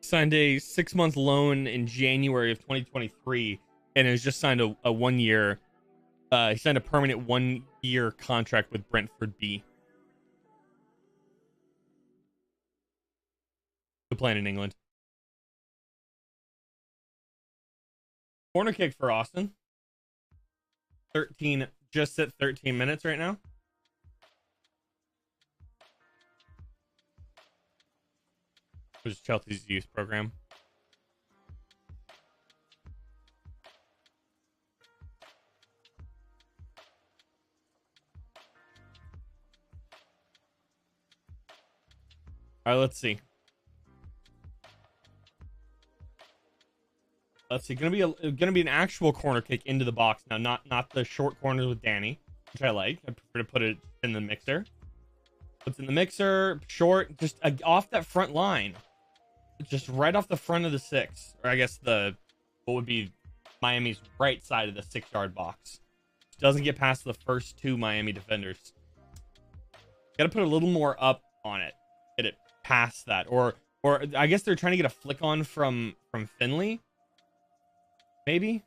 Signed a 6-month loan in January of 2023 and has just signed a 1-year. He signed a permanent 1-year contract with Brentford B. They're playing in England. Corner kick for Austin. 13, just at 13 minutes right now. Which is Chelsea's youth program. All right, let's see. Let's see. Gonna be an actual corner kick into the box now, not the short corners with Danny, which I like. I prefer to put it in the mixer. It's in the mixer, short, just off that front line, just right off the front of the 6, or I guess what would be Miami's right side of the 6-yard box. Doesn't get past the first 2 Miami defenders. Got to put a little more up on it, get it past that, or I guess they're trying to get a flick on from Finley. Maybe.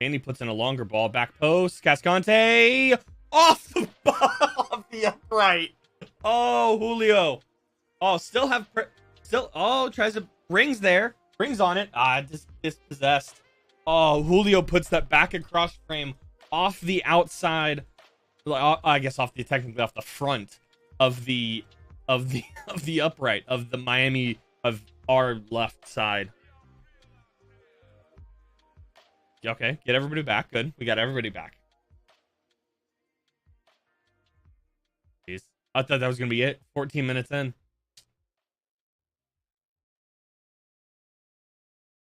Andy puts in a longer ball. Back post. Cascante. Off the upright. Oh, Julio. Oh, tries to rings there. Rings on it. Dispossessed. Oh, Julio puts that back across frame off the outside. I guess technically off the front of the upright of the Miami of our left side. Okay, get everybody back. Good. We got everybody back. Jeez. I thought that was going to be it. 14 minutes in.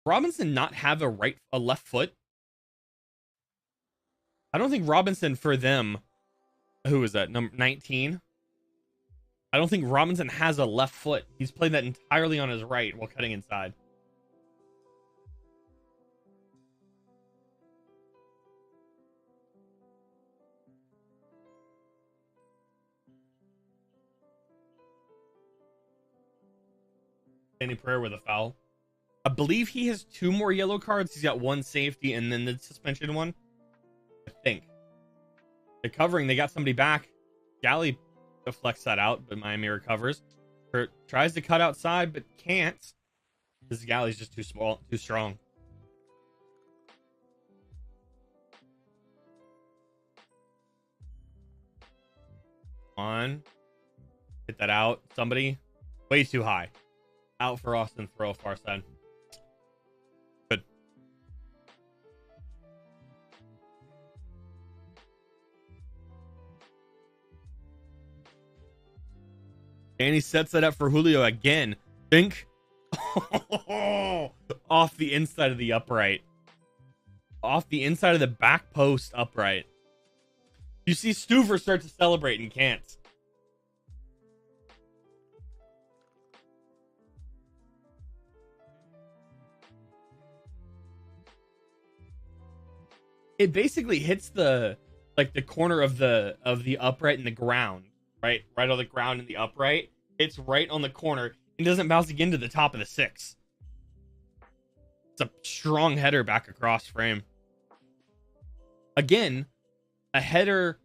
Robinson not have a left foot? I don't think Robinson for them. Who is that? Number 19? I don't think Robinson has a left foot. He's played that entirely on his right while cutting inside. Danny Prayer with a foul. I believe he has 2 more yellow cards. He's got 1 safety and then the suspension one. I think. They're covering. They got somebody back. Galley deflects that out, but Miami recovers. Kurt tries to cut outside, but can't. This Galley's just too small, too strong. On. Hit that out. Somebody. Way too high. Out for Austin. Throw far side. Good. And he sets that up for Julio again. Think. Off the inside of the upright. Off the inside of the back post upright. You see Stuver start to celebrate and can't. It basically hits the corner of the upright and the ground, right on the ground and the upright. It's right on the corner and doesn't bounce again to the top of the 6. It's a strong header back across frame. Again, a header,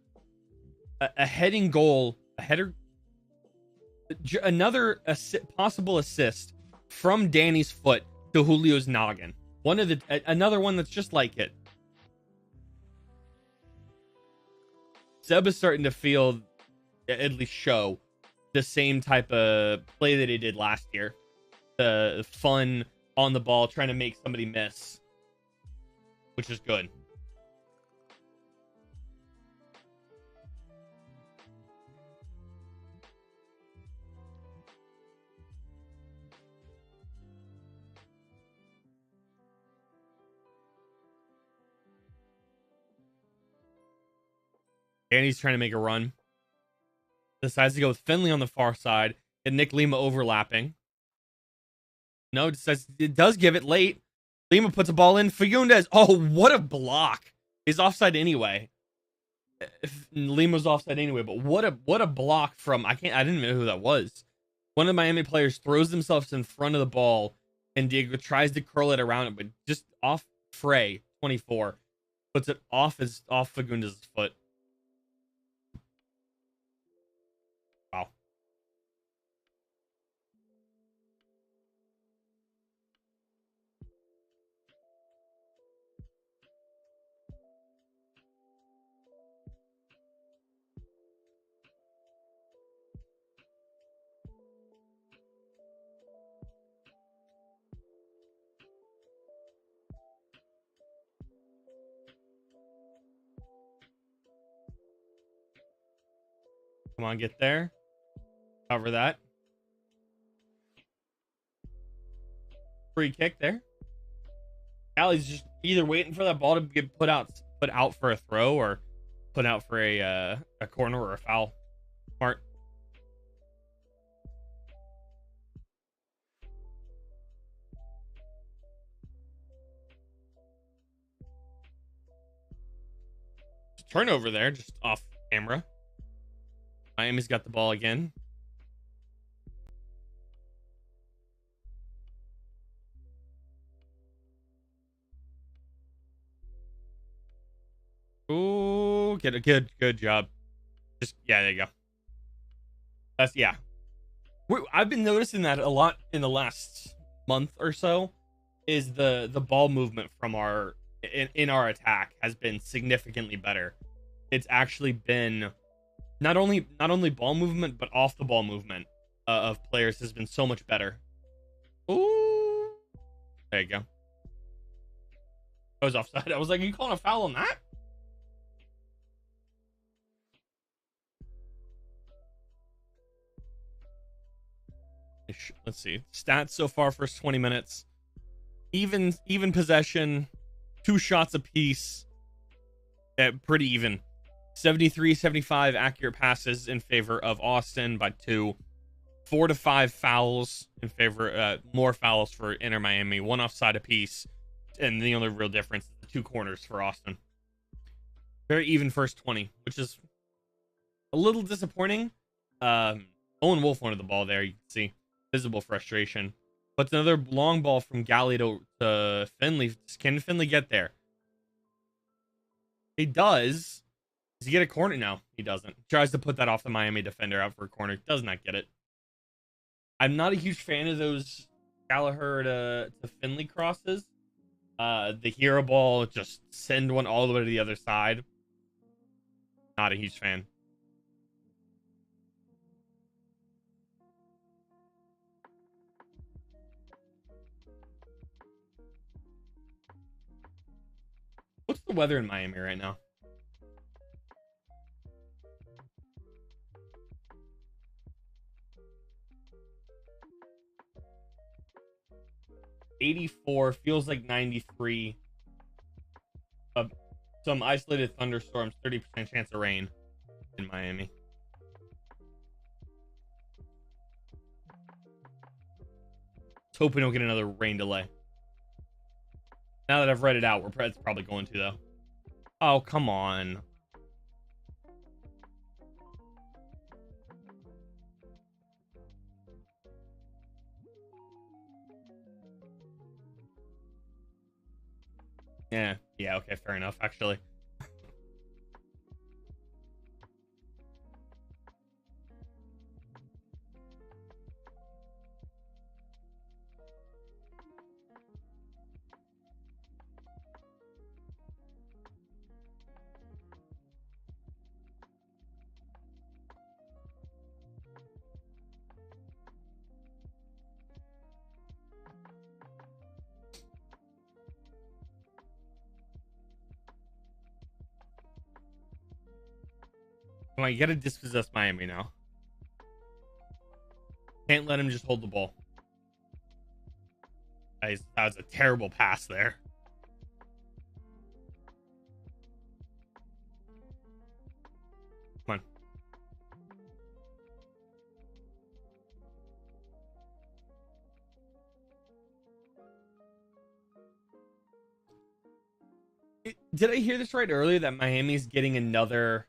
a heading goal, a header, another possible assist from Danny's foot to Julio's noggin. Another one that's just like it. Seb is starting to feel, at least show, the same type of play that he did last year. The fun on the ball, trying to make somebody miss, which is good. Danny's trying to make a run. Decides to go with Finley on the far side and Nick Lima overlapping. No, it does give it late. Lima puts a ball in. Fagundes. Oh, what a block. He's offside anyway. Lima's offside anyway, but what a block from I didn't know who that was. One of the Miami players throws themselves in front of the ball and Diego tries to curl it around it, but just off Frey, 24. Puts it off Fagundes' foot. Wow. Come on, get there. Cover that. Free kick there. Allie's just either waiting for that ball to get put out for a throw or put out for a corner or a foul. Smart. Turnover there, just off camera. Miami's got the ball again. Ooh, get a good job. Just there you go. I've been noticing that a lot in the last month or so. is the ball movement from our in our attack has been significantly better. It's actually been not only ball movement, but off the ball movement of players has been so much better. Ooh, there you go. I was offside. I was like, "Are you calling a foul on that?" Let's see stats so far. First 20 minutes, even possession, 2 shots apiece. Pretty even. 73-75 accurate passes in favor of Austin by 2. 4 to 5 fouls in favor, more fouls for Inter Miami. 1 offside apiece, and the only real difference is the 2 corners for Austin. Very even first 20, which is a little disappointing. Owen Wolf wanted the ball there. You can see visible frustration. But another long ball from Galley to Finley. Can Finley get there? He does. Does he get a corner? No, he doesn't. Tries to put that off the Miami defender out for a corner. Does not get it. I'm not a huge fan of those Gallagher to Finley crosses. The hero ball, just send one all the way to the other side. Not a huge fan. What's the weather in Miami right now? '84 feels like 93. Some isolated thunderstorms, 30% chance of rain in Miami. Let's hope we don't get another rain delay. Now that I've read it out, it's probably going to, though. Oh, come on. Yeah, okay, fair enough, actually. Come on, you gotta dispossess Miami now. Can't let him just hold the ball. That was a terrible pass there. Come on. Did I hear this right earlier that Miami's getting another...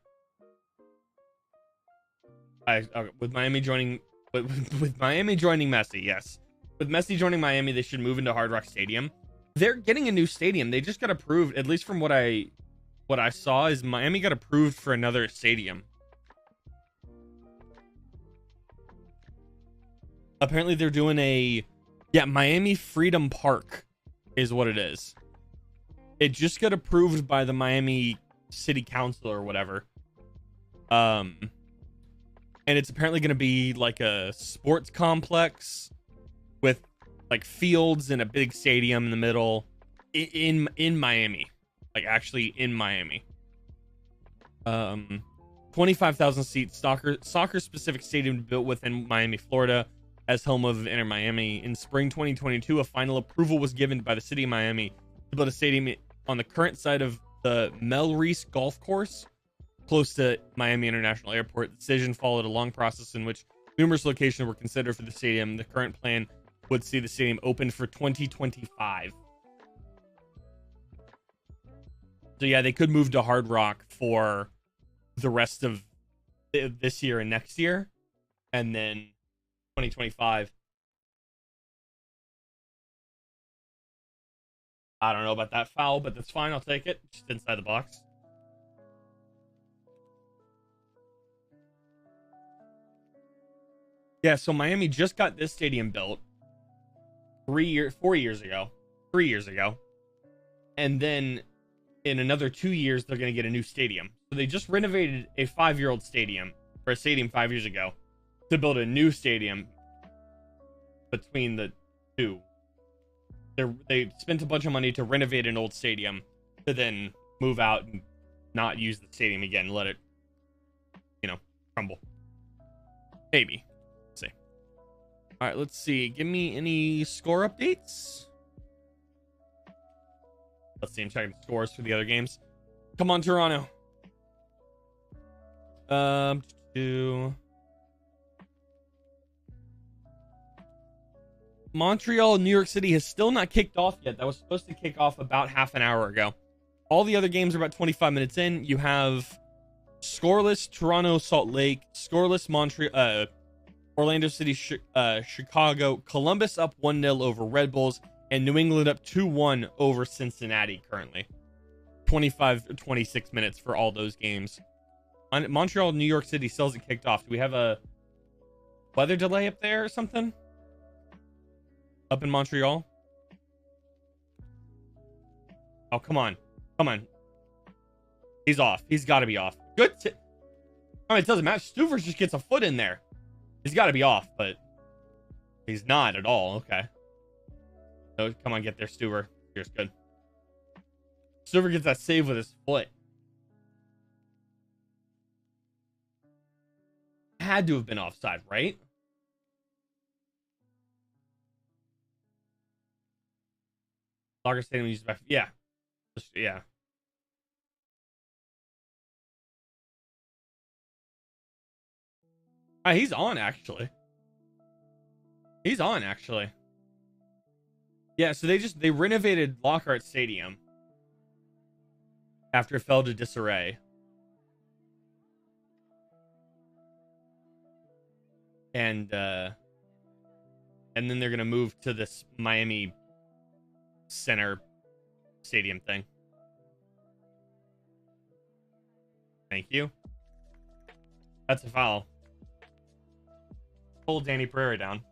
with Miami joining Messi, yes. With Messi joining Miami, they should move into Hard Rock Stadium. They're getting a new stadium. They just got approved, at least from what I saw, is Miami got approved for another stadium. Apparently they're doing Miami Freedom Park is what it is. It just got approved by the Miami City Council or whatever. And it's apparently going to be like a sports complex with like fields and a big stadium in the middle in Miami, like actually in Miami. 25,000 seat soccer specific stadium built within Miami, Florida, as home of Inter Miami. In spring 2022, a final approval was given by the city of Miami to build a stadium on the current site of the Mel Reese Golf Course, close to Miami International Airport. The decision followed a long process in which numerous locations were considered for the stadium. The current plan would see the stadium open for 2025. So yeah, they could move to Hard Rock for the rest of this year and next year, and then 2025. I don't know about that foul, but that's fine. I'll take it. Just inside the box. Yeah, so Miami just got this stadium built 4 years ago. 3 years ago. And then in another 2 years, they're going to get a new stadium. So they just renovated a 5-year-old stadium, or a stadium 5 years ago, to build a new stadium between the two. They spent a bunch of money to renovate an old stadium to then move out and not use the stadium again, let it, crumble. Maybe. Let's see. All right, let's see. Give me any score updates. Let's see. I'm checking scores for the other games. Come on, Toronto. Montreal and New York City has still not kicked off yet. That was supposed to kick off about half an hour ago. All the other games are about 25 minutes in. You have scoreless Toronto, Salt Lake, scoreless Montreal, Orlando City, Chicago, Columbus up 1-0 over Red Bulls, and New England up 2-1 over Cincinnati currently. 25-26 minutes for all those games. Montreal, New York City still hasn't kicked off. Do we have a weather delay up there or something? Up in Montreal? Oh, come on. Come on. He's off. He's got to be off. Good. It doesn't matter. Stuvers just gets a foot in there. He's got to be off, but he's not at all. Okay. No, come on, get there, Stuver. Here's good. Stuver gets that save with his foot. Had to have been offside, right? Lager Stadium used by... Yeah. Yeah. He's on, actually. He's on, actually. Yeah, so they renovated Lockhart Stadium after it fell to disarray. And then they're gonna move to this Miami Center Stadium thing. Thank you. That's a foul. Pull Danny Pereira down.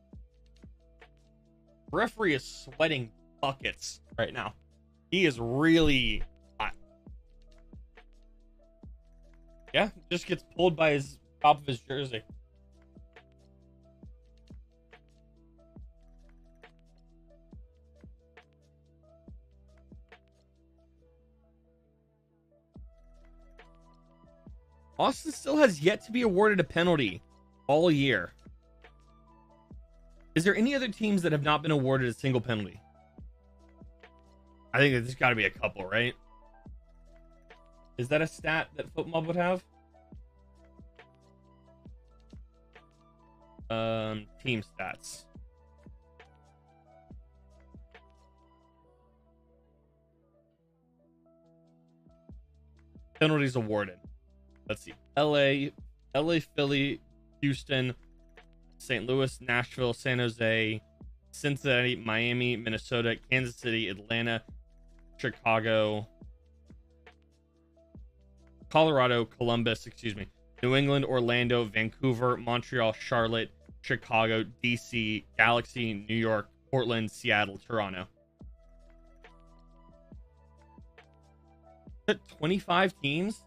Referee is sweating buckets right now. He is really hot. Yeah, just gets pulled by his top of his jersey. Austin still has yet to be awarded a penalty all year. Is there any other teams that have not been awarded a single penalty? I think there's got to be a couple, right? Is that a stat that Footmob would have? Team stats. Penalties awarded. Let's see. LA, Philly, Houston, St. Louis, Nashville, San Jose, Cincinnati, Miami, Minnesota, Kansas City, Atlanta, Chicago, Colorado, Columbus, New England, Orlando, Vancouver, Montreal, Charlotte, Chicago, DC, Galaxy, New York, Portland, Seattle, Toronto. 25 teams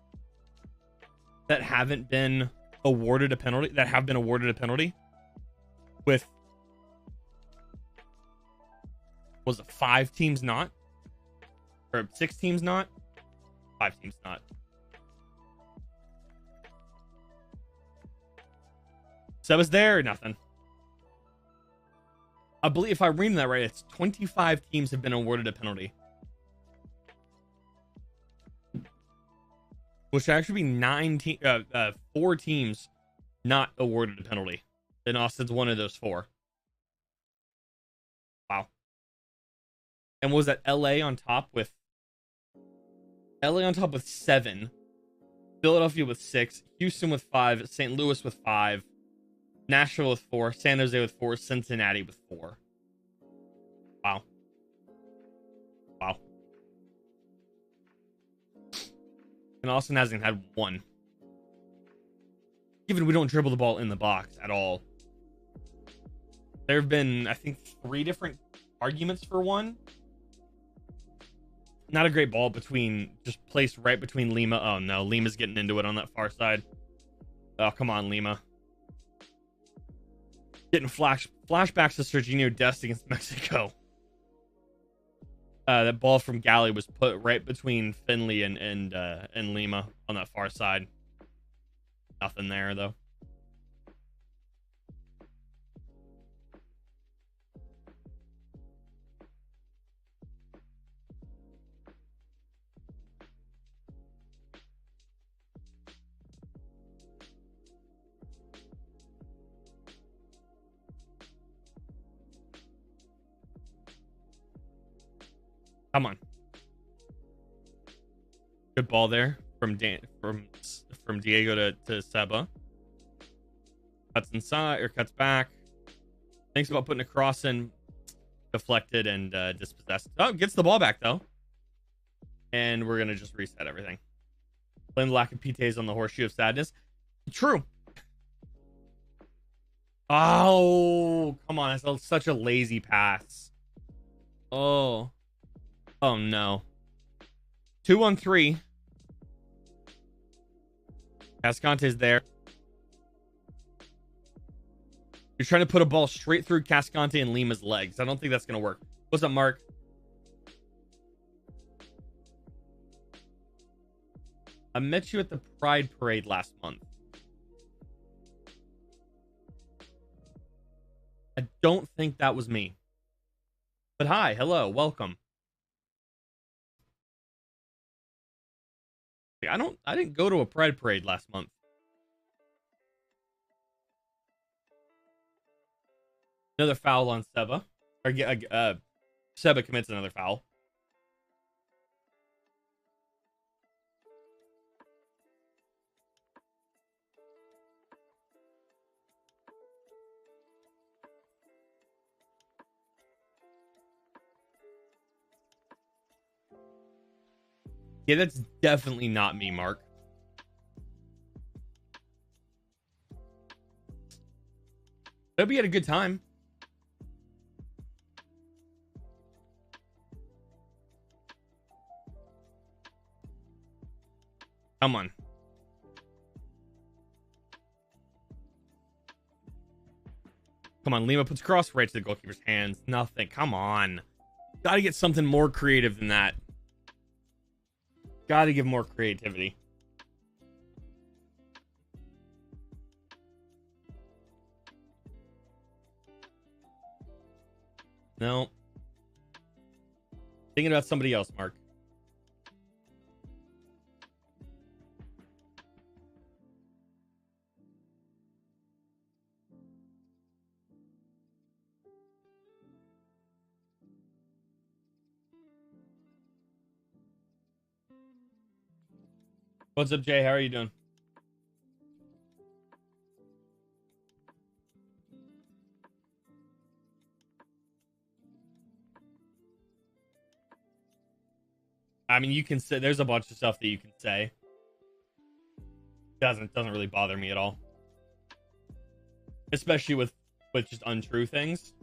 that haven't been awarded a penalty, that have been awarded a penalty with, was it 5 teams not? Or 6 teams not? 5 teams not. So is there nothing? I believe, if I'm reading that right, it's 25 teams have been awarded a penalty. Which should actually be 4 teams not awarded a penalty. And Austin's one of those 4. Wow. And was that LA on top with 7, Philadelphia with 6, Houston with 5, St. Louis with 5, Nashville with 4, San Jose with 4, Cincinnati with 4. Wow. Wow. And Austin hasn't had 1. Given we don't dribble the ball in the box at all. There have been, I think, 3 different arguments for 1. Not a great ball just placed right between Lima. Oh no, Lima's getting into it on that far side. Oh, come on, Lima. Getting flashbacks to Serginho Dest against Mexico. That ball from Galley was put right between Finley and Lima on that far side. Nothing there though. Come on. Good ball there from Diego to Seba. Cuts inside or cuts back. Thinks about putting a cross in. Deflected and dispossessed. Oh, gets the ball back though. And we're gonna just reset everything. Blame the lack of PTAs on the horseshoe of sadness. True. Oh, come on. That's such a lazy pass. Oh. Oh no. 2-on-3. Cascante's there. You're trying to put a ball straight through Cascante and Lima's legs. I don't think that's going to work. What's up, Mark? I met you at the Pride Parade last month. I don't think that was me. But hi, hello, welcome. I didn't go to a Pride Parade last month. Another foul on Seba. Or Seba commits another foul. Yeah, that's definitely not me, Mark. Hope you had a good time. Come on. Come on, Lima puts cross right to the goalkeeper's hands. Nothing. Come on. Gotta get something more creative than that. Gotta give more creativity. No. Thinking about somebody else, Mark. What's up, Jay? How are you doing? I mean, you can say there's a bunch of stuff that you can say. Doesn't really bother me at all. Especially with just untrue things.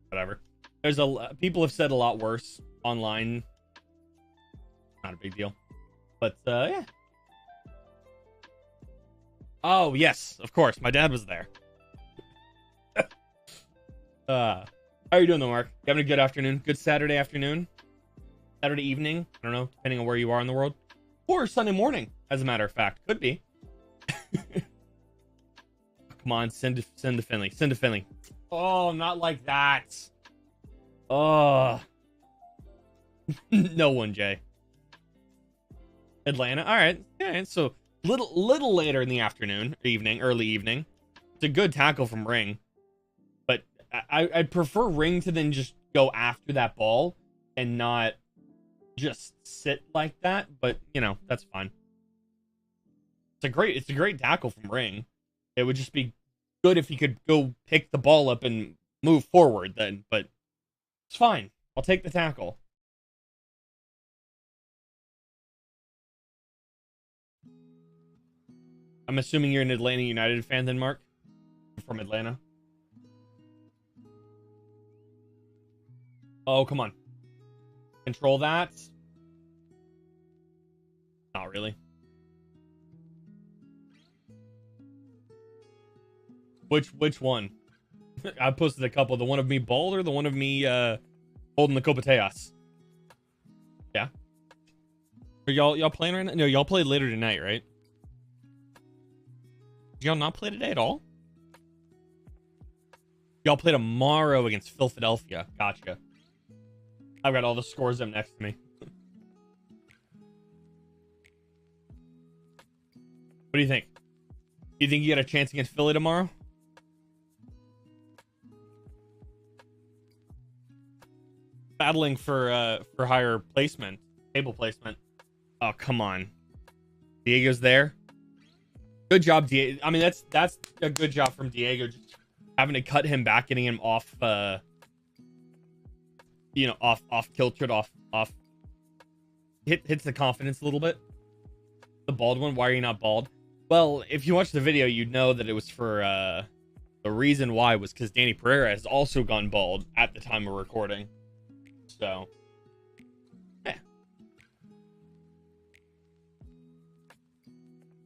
Whatever. There's people have said a lot worse online. Not a big deal. But yeah. Oh, yes, of course. My dad was there. How are you doing though, Mark? You having a good afternoon? Good Saturday afternoon? Saturday evening? I don't know, depending on where you are in the world. Or Sunday morning, as a matter of fact. Could be. Come on, send to Finley. Send to Finley. Oh, not like that. Oh. No one, Jay. Atlanta. All right. Yeah, so little later in the afternoon, early evening. It's a good tackle from Ring. But I'd prefer Ring to then just go after that ball and not just sit like that. But, you know, that's fine. It's a great tackle from Ring. It would just be good if he could go pick the ball up and move forward then. But it's fine. I'll take the tackle. I'm assuming you're an Atlanta United fan then, Mark? From Atlanta? Oh, come on. Control that. Not really. Which one? I posted a couple. The one of me bald or the one of me holding the Copa Tejas? Yeah. Are y'all playing right now? No, y'all play later tonight, right? Did y'all not play today at all? Y'all play tomorrow against Philadelphia. Gotcha. I've got all the scores up next to me. What do you think? Do you think you got a chance against Philly tomorrow? Battling for higher placement, table placement. Oh, come on. Diego's there. Good job, Diego. I mean, that's a good job from Diego. Just having to cut him back, getting him off, off kiltered, off. Hits the confidence a little bit. The bald one. Why are you not bald? Well, if you watch the video, you'd know that it was for the reason why was because Danny Pereira has also gone bald at the time of recording. So, yeah.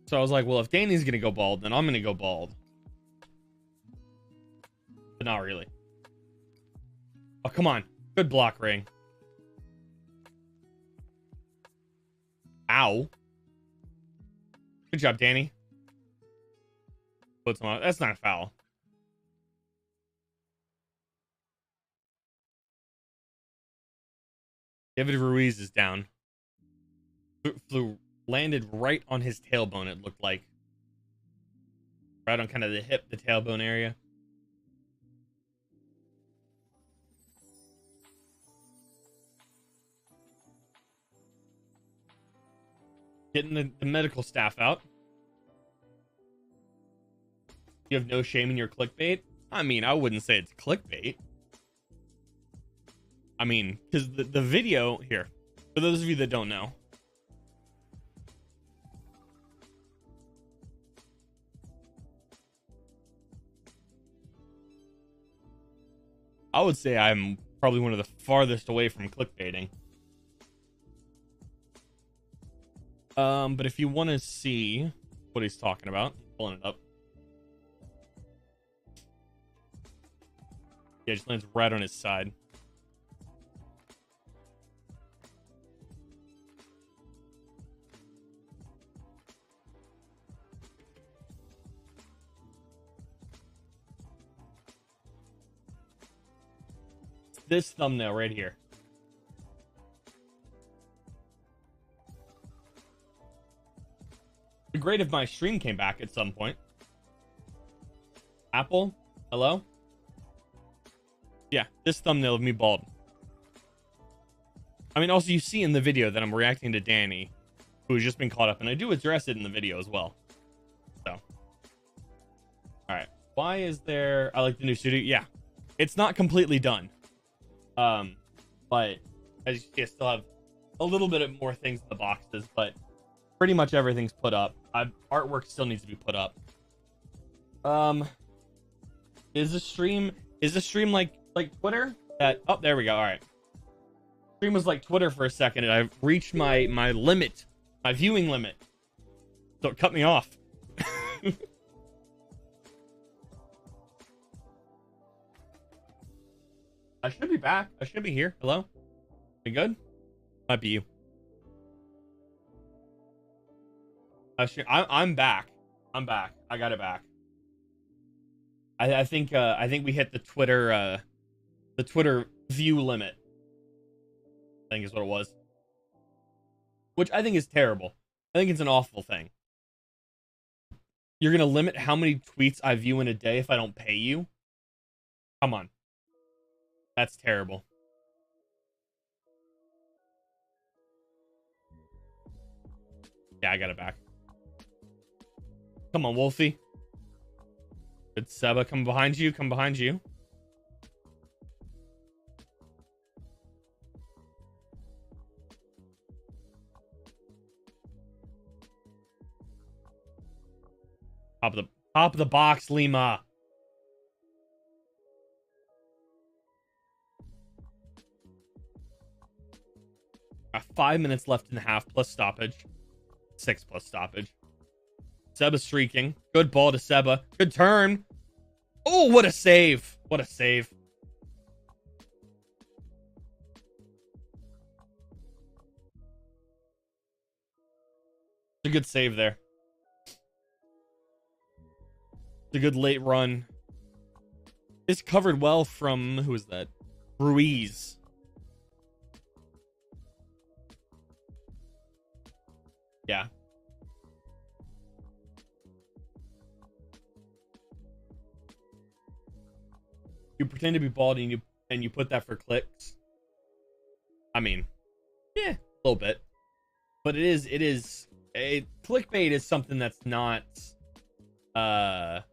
So I was like, well, if Danny's gonna go bald, then I'm gonna go bald. But not really. Oh, come on. Good block, Ring. Ow. Good job, Danny. Puts him on. That's not a foul. David Ruiz is down. Landed right on his tailbone, it looked like. Right on kind of the hip, the tailbone area. Getting the medical staff out. You have no shame in your clickbait? I mean, I wouldn't say it's clickbait. I mean, because the video here, for those of you that don't know, I would say I'm probably one of the farthest away from clickbaiting. But if you want to see what he's talking about, pulling it up. Yeah, just lands right on his side. This thumbnail right here. It'd be great if my stream came back at some point. Apple, hello? Yeah, this thumbnail of me bald. I mean, also you see in the video that I'm reacting to Danny, who has just been caught up, and I do address it in the video as well. So, all right. Why is there? I like the new studio. Yeah, it's not completely done. But as you see, I still have a little bit of more things in the boxes, but pretty much everything's put up. Artwork still needs to be put up. Is the stream like Twitter? Oh, there we go. All right. Stream was like Twitter for a second, and I've reached my limit, my viewing limit. So it cut me off. I should be back. I should be here. Hello? We good? Might be you. I'm back. I'm back. I got it back. I think we hit the Twitter view limit. I think is what it was. Which I think is terrible. I think it's an awful thing. You're gonna limit how many tweets I view in a day if I don't pay you? Come on. That's terrible. Yeah, I got it back. Come on, Wolfie. Good Seba, come behind you. Come behind you. Top of the box, Lima. Got 5 minutes left in the half plus stoppage. 6+ stoppage. Seba streaking. Good ball to Seba. Good turn. Oh, what a save. What a save. It's a good save there. It's a good late run. It's covered well from, who is that? Ruiz. Yeah. You pretend to be bald and you put that for clicks. I mean, yeah, a little bit. But it is clickbait is something that's not that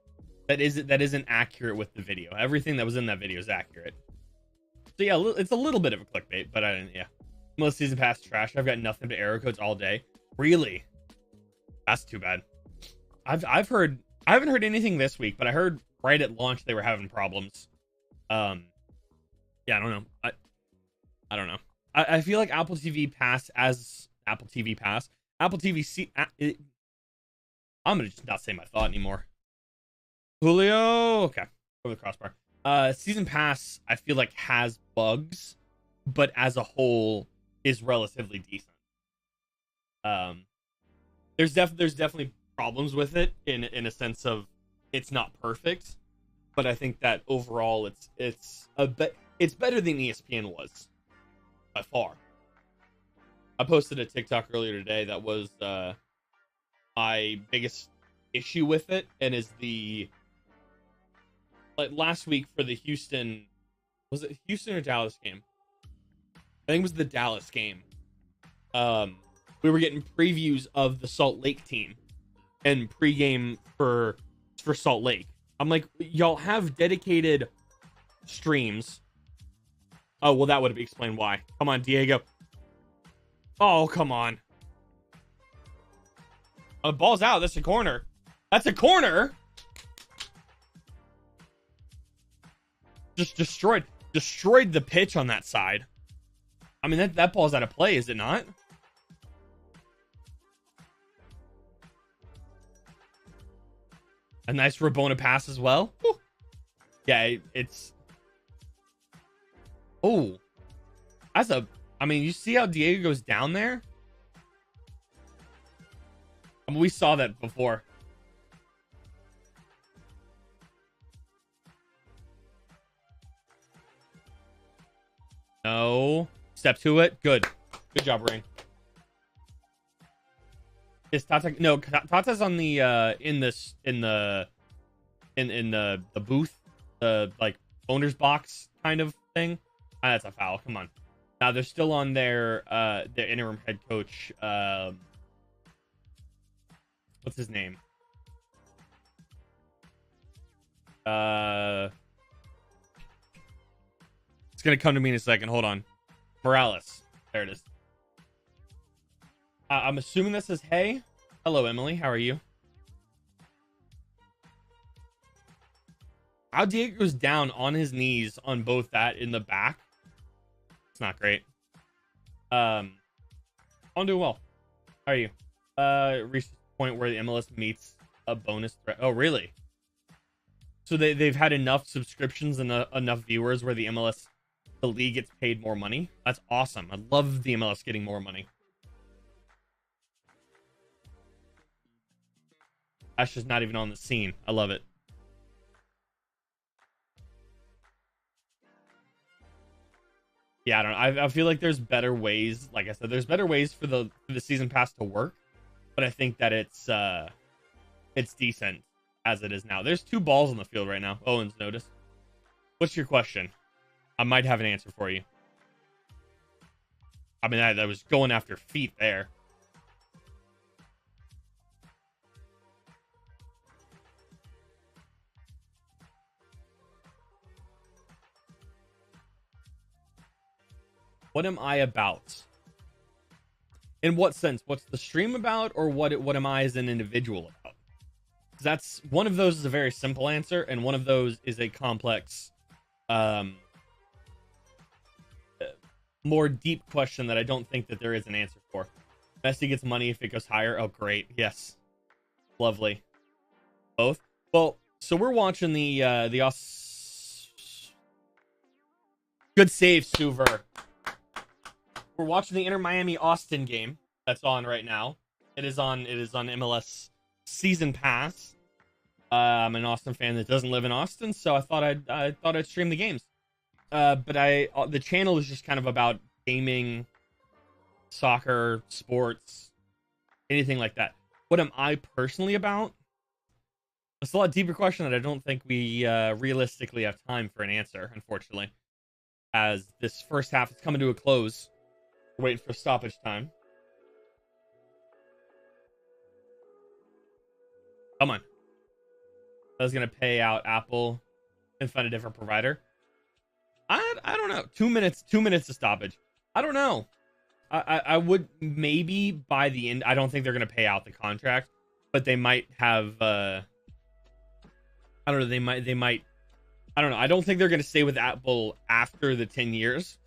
isn't accurate with the video. Everything that was in that video is accurate. So yeah, it's a little bit of a clickbait, but yeah. Most season pass trash. I've got nothing but arrow codes all day. Really? That's too bad. I haven't heard anything this week, but I heard right at launch they were having problems. Yeah, I don't know. I don't know. I feel like Apple TV Pass I'm gonna just not say my thought anymore. Julio, okay, over the crossbar. Season Pass, I feel like has bugs, but as a whole is relatively decent. There's definitely problems with it in a sense of it's not perfect, but I think that overall it's better than ESPN was by far. I posted a TikTok earlier today that was my biggest issue with it, and is like last week for the Houston, was it Houston or Dallas game? I think it was the Dallas game. We were getting previews of the Salt Lake team and pregame for Salt Lake. I'm like, y'all have dedicated streams. Oh, well, that would have explained why. Come on, Diego. Oh, come on. Oh, ball's out. That's a corner. That's a corner. Just destroyed the pitch on that side. I mean, that ball's out of play, is it not? A nice Rabona pass as well. Whew. Yeah, it's... Oh. I mean, you see how Diego goes down there? I mean, we saw that before. No. Step to it. Good. Good job, Ring. Is Tata? No, Tata's on the in the booth, the like owner's box kind of thing. That's a foul. Come on. Now they're still on their interim head coach. What's his name? It's gonna come to me in a second. Hold on. Morales. There it is. I'm assuming this is hey. Hello, Emily. How are you? How Diego goes down on his knees on both that in the back. It's not great. I'm doing well. How are you? Reached the point where the MLS meets a bonus threat. Oh, really? So they've had enough subscriptions and enough viewers where the league gets paid more money. That's awesome. I love the MLS getting more money. That's just not even on the scene. I love it. Yeah, I don't know. I feel like there's better ways. Like I said, there's better ways for the season pass to work, but I think that it's decent as it is now. There's 2 balls on the field right now. Owen's noticed. What's your question? I might have an answer for you. I mean, I was going after feet there. What am I about? In what sense? What's the stream about, or what am I as an individual about? That's one of those is a very simple answer, and one of those is a complex, more deep question that I don't think that there is an answer for. Messi gets money if it goes higher. Oh, great. Yes. Lovely. Both. Well, so we're watching the good save, Suver. We're watching the Inter Miami Austin game that's on right now. It is on MLS Season Pass. I'm an Austin fan that doesn't live in Austin, so I thought I'd stream the games. But the channel is just kind of about gaming, soccer, sports, anything like that. What am I personally about? It's a lot deeper question that I don't think we realistically have time for an answer, unfortunately. As this first half is coming to a close. We're waiting for stoppage time. Come on. I was going to pay out Apple and find a different provider. I don't know. 2 minutes of stoppage. I don't know. I would maybe by the end. I don't think they're going to pay out the contract, but they might have. I don't know. They might. I don't know. I don't think they're going to stay with Apple after the 10 years.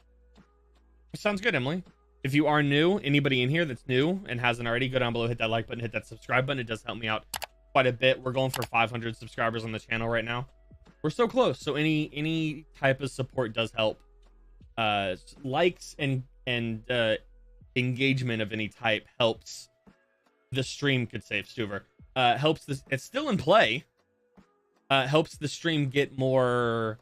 Sounds good, Emily. If you are new, anybody in here that's new and hasn't already, go down below, hit that like button, hit that subscribe button. It does help me out quite a bit. We're going for 500 subscribers on the channel right now. We're so close. So any type of support does help. Likes and engagement of any type helps the stream. Could save Stuver. Helps this. It's still in play. Helps the stream get more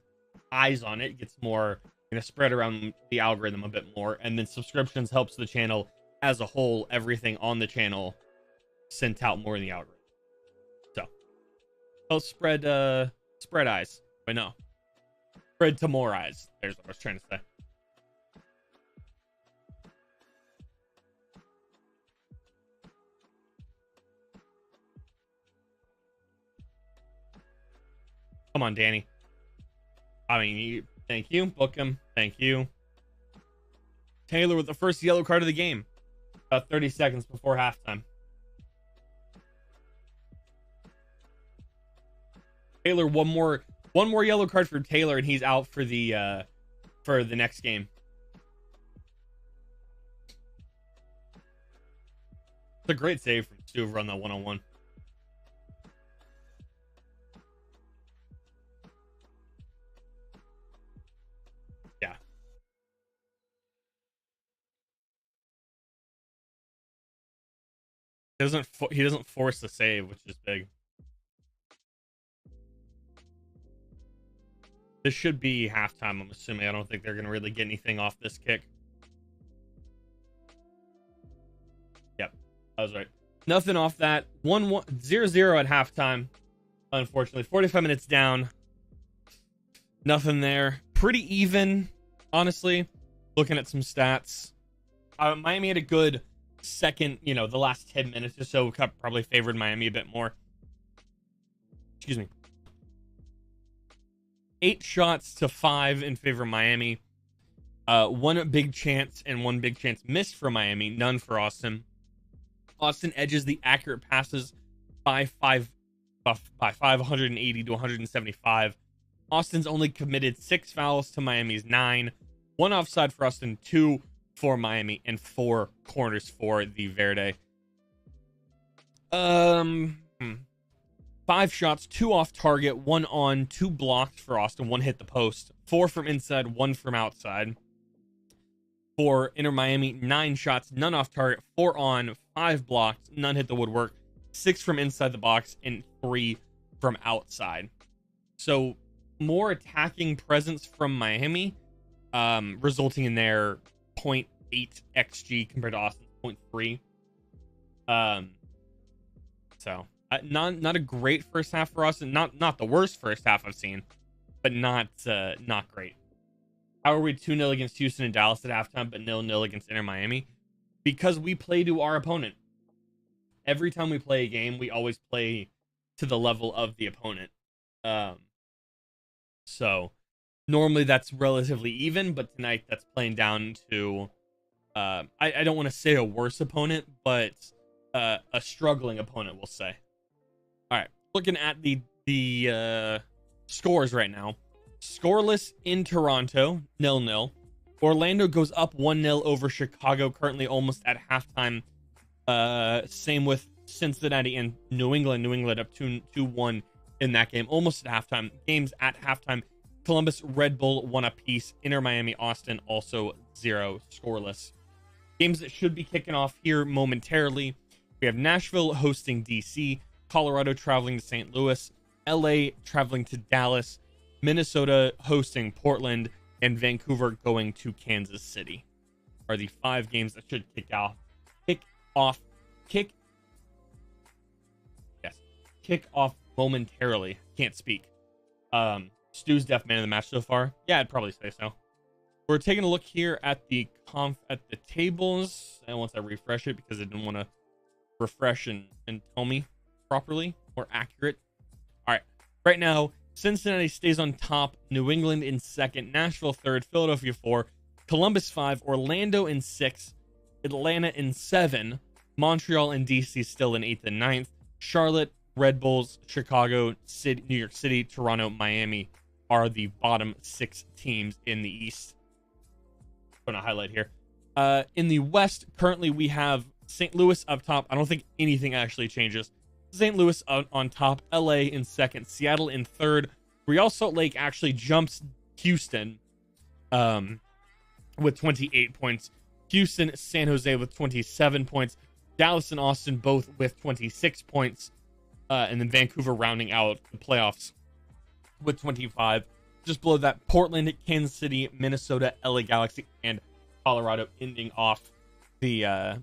eyes on it. Gets more spread around the algorithm a bit more, and then subscriptions helps the channel as a whole. Everything on the channel sent out more in the algorithm. So helps spread eyes. Wait, no. Spread to more eyes. There's what I was trying to say. Come on, Danny. I mean, thank you. Book him. Thank you. Taylor with the first yellow card of the game. About 30 seconds before halftime. Taylor, one more yellow card for Taylor, and he's out for the next game. It's a great save from Stuver on that one-on-one. Yeah. He doesn't force the save, which is big. This should be halftime, I'm assuming. I don't think they're going to really get anything off this kick. Yep, I was right. Nothing off that. 1-1, 0-0 at halftime. Unfortunately, 45 minutes down. Nothing there. Pretty even, honestly. Looking at some stats. Miami had a good second, the last 10 minutes or so. Probably favored Miami a bit more. Excuse me. 8 shots to 5 in favor of Miami. One big chance and one big chance missed for Miami. None for Austin. Austin edges the accurate passes by 180 to 175. Austin's only committed 6 fouls to Miami's 9. 1 offside for Austin, 2 for Miami, and 4 corners for the Verde. 5 shots, 2 off target, 1 on, 2 blocked for Austin, 1 hit the post, 4 from inside, 1 from outside. For Inter Miami, 9 shots, none off target, 4 on, 5 blocked, none hit the woodwork, 6 from inside the box, and 3 from outside. So more attacking presence from Miami, resulting in their 0.8 XG compared to Austin's 0.3. So not a great first half for Austin. Not the worst first half I've seen, but not great. How are we 2-0 against Houston and Dallas at halftime, but 0-0 against Inter Miami? Because we play to our opponent. Every time we play a game, we always play to the level of the opponent. So normally that's relatively even, but tonight that's playing down to I don't want to say a worse opponent, but a struggling opponent, we'll say. All right, looking at the scores right now. Scoreless in Toronto, 0-0. Orlando goes up 1-0 over Chicago, currently almost at halftime, Same with Cincinnati and New England. New England up 2-1 in that game, almost at halftime. Games at halftime: Columbus, Red Bull 1 apiece. Inter Miami, Austin also 0 scoreless. Games that should be kicking off here momentarily. We have Nashville hosting DC, Colorado traveling to St. Louis, LA traveling to Dallas, Minnesota hosting Portland, and Vancouver going to Kansas City. Are the 5 games that should kick off momentarily. Can't speak. Stu's def man of the match so far. Yeah, I'd probably say so. We're taking a look here at the tables, and once I refresh it, because I didn't want to refresh and tell me properly or accurate. All right, right now Cincinnati stays on top, New England in second, Nashville third, Philadelphia 4, Columbus 5, Orlando in 6, Atlanta in 7, Montreal and DC still in 8th and 9th, Charlotte, Red Bulls, Chicago, New York City, Toronto, Miami are the bottom 6 teams in the East. I'm going to highlight here. In the West, currently we have St. Louis up top. I don't think anything actually changes. St. Louis on top, LA in second, Seattle in third. Real Salt Lake actually jumps Houston with 28 points. Houston, San Jose with 27 points. Dallas and Austin both with 26 points. And then Vancouver rounding out the playoffs with 25. Just below that, Portland, Kansas City, Minnesota, LA Galaxy, and Colorado ending off the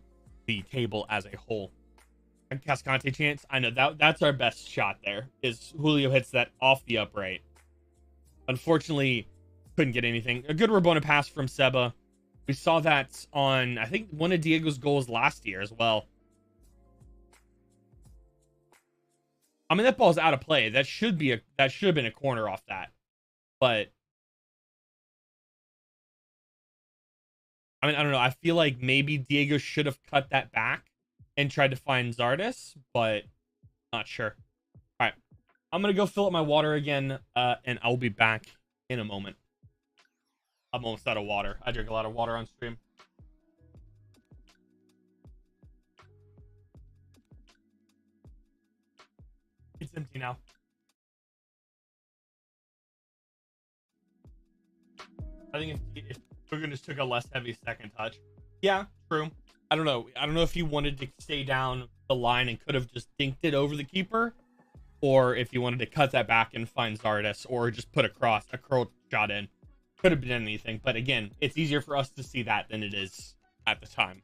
table as a whole. And Cascante chance, I know that's our best shot there, is Julio hits that off the upright. Unfortunately, couldn't get anything. A good Rabona pass from Seba. We saw that on, I think, one of Diego's goals last year as well. I mean, that ball's out of play. That should have been a corner off that. But I mean, I don't know. I feel like maybe Diego should have cut that back and tried to find Zardes, but not sure. All right, I'm gonna go fill up my water again, and I'll be back in a moment. I'm almost out of water. I drink a lot of water on stream. It's empty now. I think if Dugan just took a less heavy second touch. Yeah, true. I don't know. I don't know if he wanted to stay down the line and could have just dinked it over the keeper, or if he wanted to cut that back and find Zardes, or just put a curl shot in. Could have been anything, but again, it's easier for us to see that than it is at the time.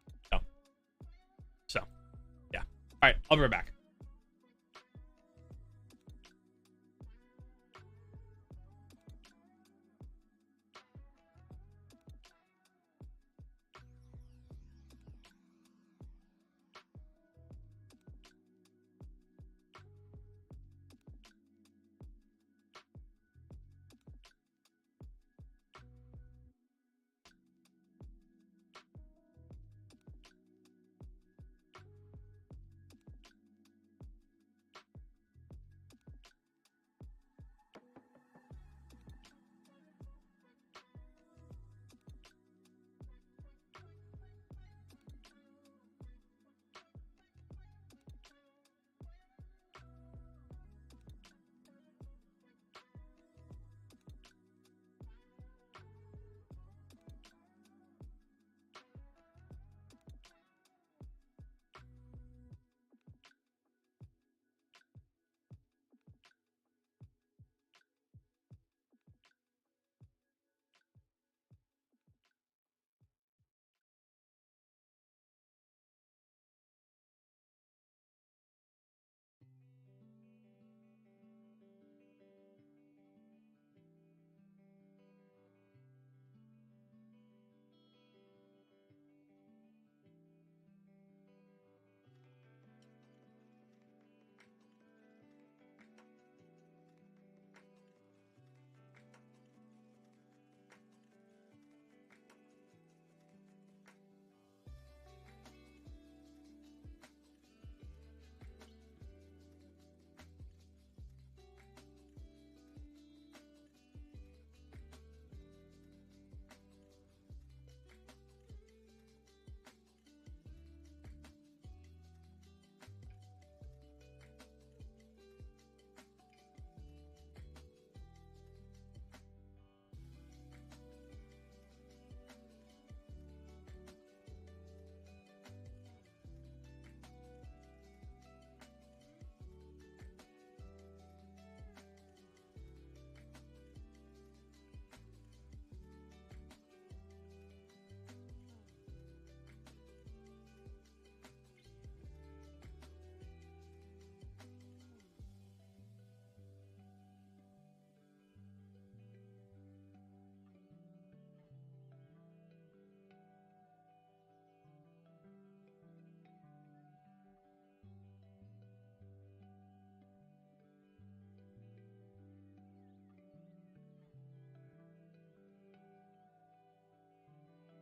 So yeah. All right, I'll be right back.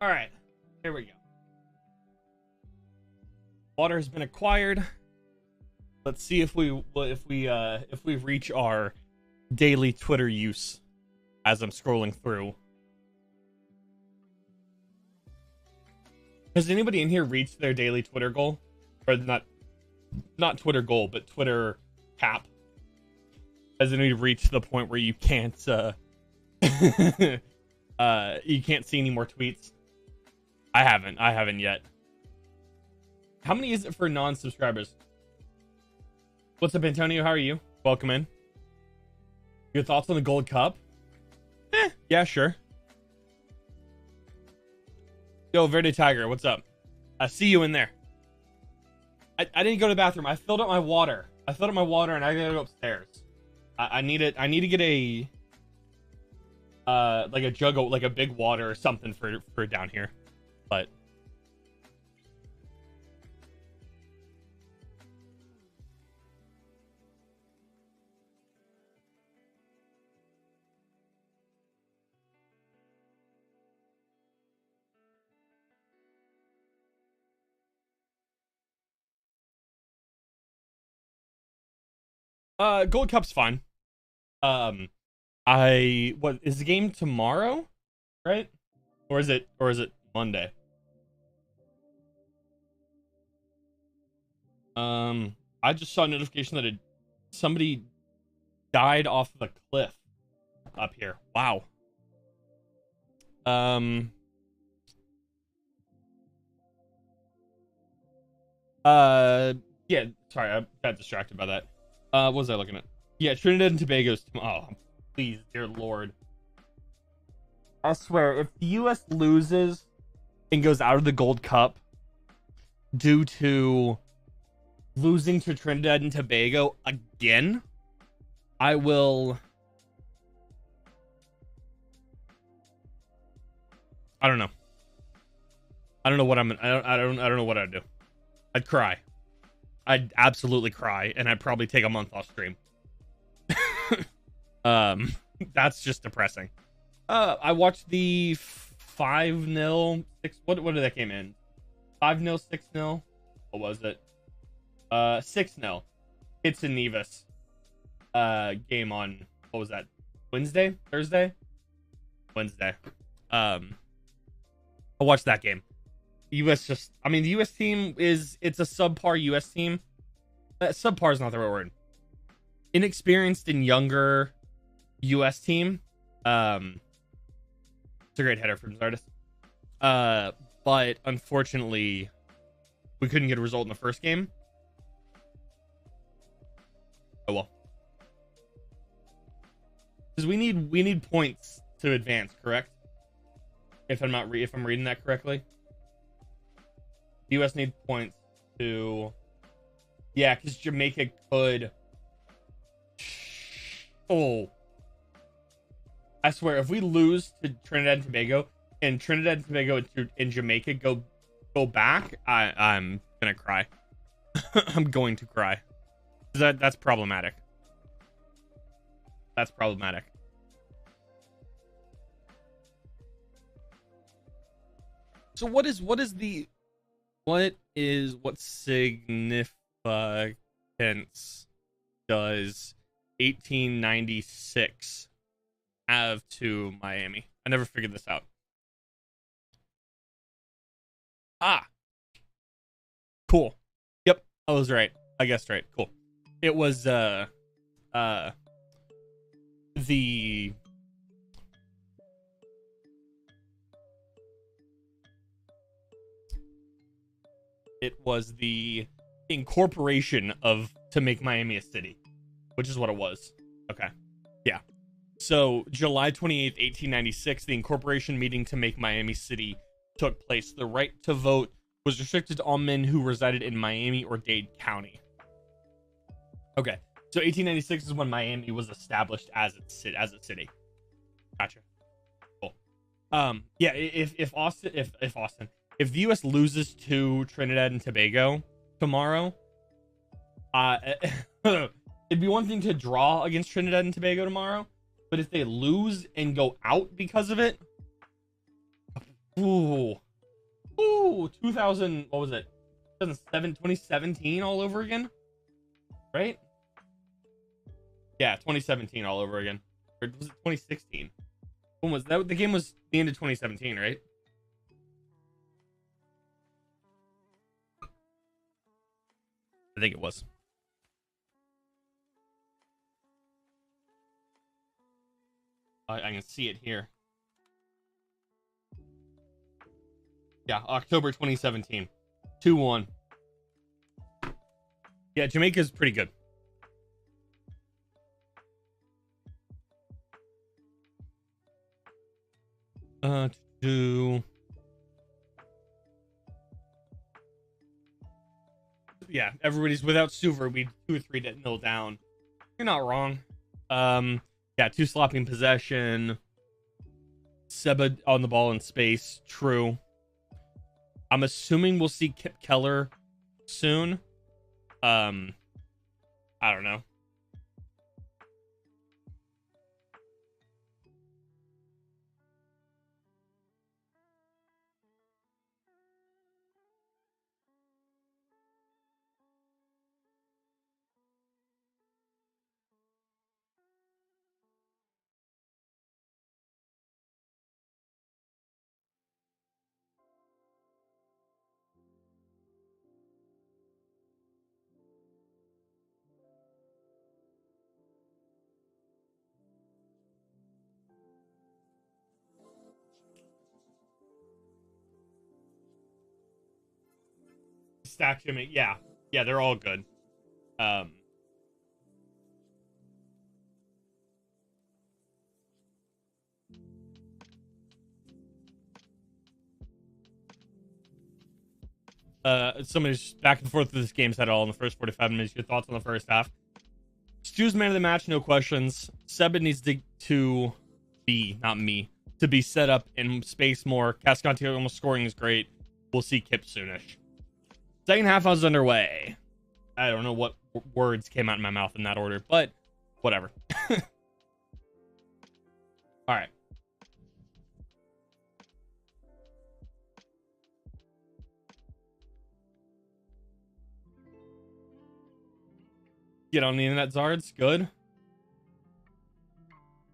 All right, here we go. Water has been acquired. Let's see if we reach our daily Twitter use as I'm scrolling through. Has anybody in here reached their daily Twitter goal? Or not Twitter goal, but Twitter cap? Has anybody reached the point where you can't you can't see any more tweets? I haven't yet. How many is it for non-subscribers? What's up, Antonio? How are you? Welcome in. Your thoughts on the Gold Cup? Yeah, sure. Yo, Verde Tiger, what's up? I see you in there. I didn't go to the bathroom. I filled up my water. And I gotta go upstairs. I need to get a like a jug of like a big water or something for down here. But Gold Cup's fine. What is the game tomorrow, right? Or is it Monday? I just saw a notification that somebody died off the cliff up here. Wow. Yeah, sorry, I got distracted by that. What was I looking at? Yeah, Trinidad and Tobago's. Oh, please, dear Lord. I swear, if the U.S. loses and goes out of the Gold Cup due to losing to Trinidad and Tobago again, I will. I don't know. I don't know what I'm. I don't know what I'd do. I'd cry. I'd absolutely cry, and I'd probably take a month off stream. That's just depressing. I watched the 5-0, 6. What did that game in? 5-0, 6-0. What was it? 6-0. It's a Nevis. Game on, what was that? Wednesday? Thursday? Wednesday. I watched that game. The U.S. team it's a subpar U.S. team. Subpar is not the right word. Inexperienced and younger U.S. team. It's a great header from Zardis. But unfortunately, we couldn't get a result in the first game. Oh well. Because we need points to advance, correct? If I'm reading that correctly. The U.S. need points to... Yeah, because Jamaica could... Oh. I swear, if we lose to Trinidad and Tobago, and Trinidad and Tobago and Jamaica go back, I'm gonna cry. I'm going to cry. That's problematic. That's problematic. So what significance does 1896 have to Miami? I never figured this out. Cool. Yep, I was right. I guessed right. Cool. It was the incorporation to make Miami a city, which is what it was. Okay. Yeah. So July 28th, 1896, the incorporation meeting to make Miami city took place. The right to vote was restricted to all men who resided in Miami or Dade County. Okay. So 1896 is when Miami was established as a city. Gotcha. Cool. Yeah, if the U.S. loses to Trinidad and Tobago tomorrow, it'd be one thing to draw against Trinidad and Tobago tomorrow, but if they lose and go out because of it, Ooh. 2000, what was it? 2017 all over again? Right? Yeah, 2017 all over again. Or was it 2016? When was that? The game was the end of 2017, right? I think it was. I can see it here. Yeah, October 2017. 2-1. Yeah, Jamaica's pretty good. Yeah, everybody's without Suver. We 2 or 3-0 down. You're not wrong. Yeah, 2 slopping possession. Seba on the ball in space. True. I'm assuming we'll see Kip Keller soon. I don't know. Stack Jimmy. Yeah. Yeah, they're all good. Somebody's back and forth with this game set all in the first 45 minutes. Your thoughts on the first half? Stu's man of the match, no questions. Seba needs to be, not me, to be set up in space more. Casconti almost scoring is great. We'll see Kip soonish. Second half was underway. I don't know what words came out in my mouth in that order, but whatever. All right. Get on the internet, Zards. Good.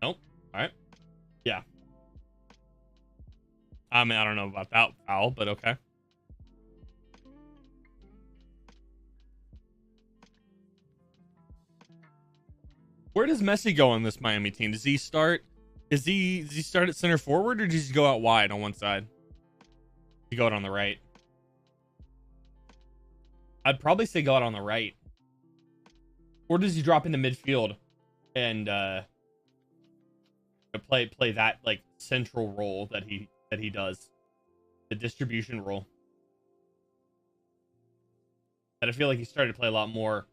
Nope. All right. Yeah. I mean, I don't know about that foul, but okay. Where does Messi go on this Miami team? Does he start? Does he start at center forward, or does he go out wide on one side? He go out on the right. I'd probably say go out on the right. Or does he drop into midfield and play that like central role that he does, the distribution role that I feel like he started to play a lot more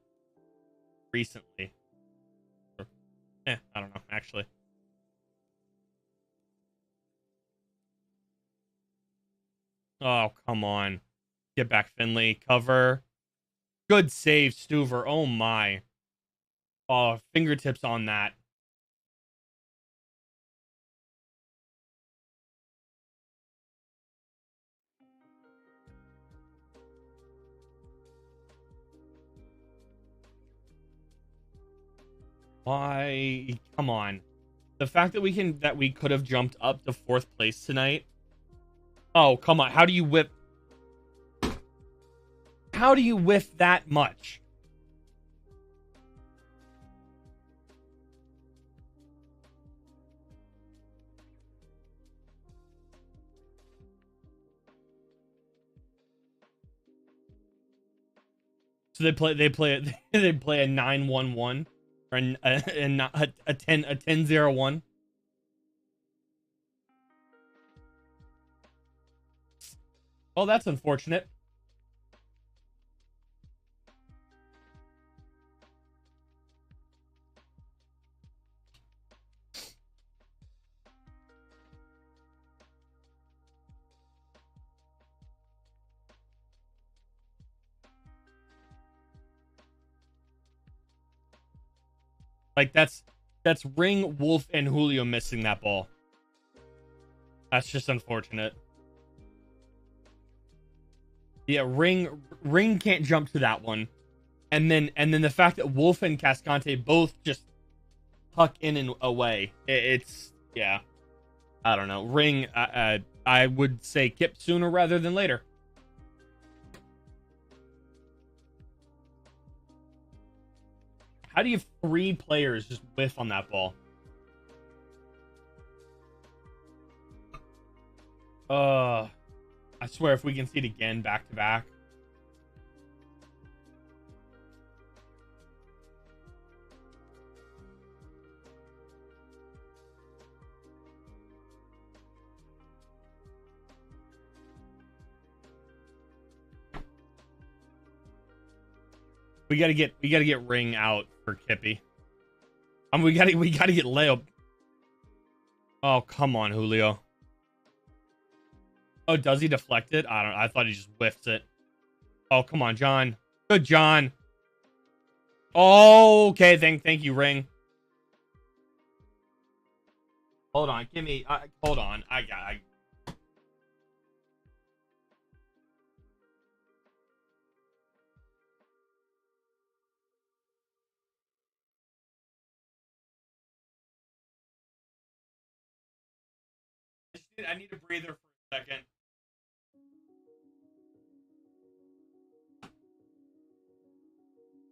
recently. I don't know actually. Oh, come on. Get back, Finley. Cover. Good save, Stuver. Oh my. Oh, fingertips on that. Why? Come on. The fact that we could have jumped up to 4th place tonight. Oh, come on. How do you whip? How do you whiff that much? So they play a 9-1-1 or a 10-0-1. Well, that's unfortunate. Like that's Ring, Wolf, and Julio missing that ball. That's just unfortunate. Yeah, Ring can't jump to that one. And then the fact that Wolf and Cascante both just tuck in and away. It's yeah. I don't know. Ring, I would say Kip sooner rather than later. How do you have 3 players just whiff on that ball? I swear if we can see it again back to back. We gotta get Ring out for Kippy. We gotta get Leo. Oh, come on, Julio. Oh, does he deflect it? I don't know. I thought he just whiffed it. Oh, come on, John. Good, John. Oh, okay. Thank you, Ring. Hold on. Give me. Hold on. I need a breather for a second.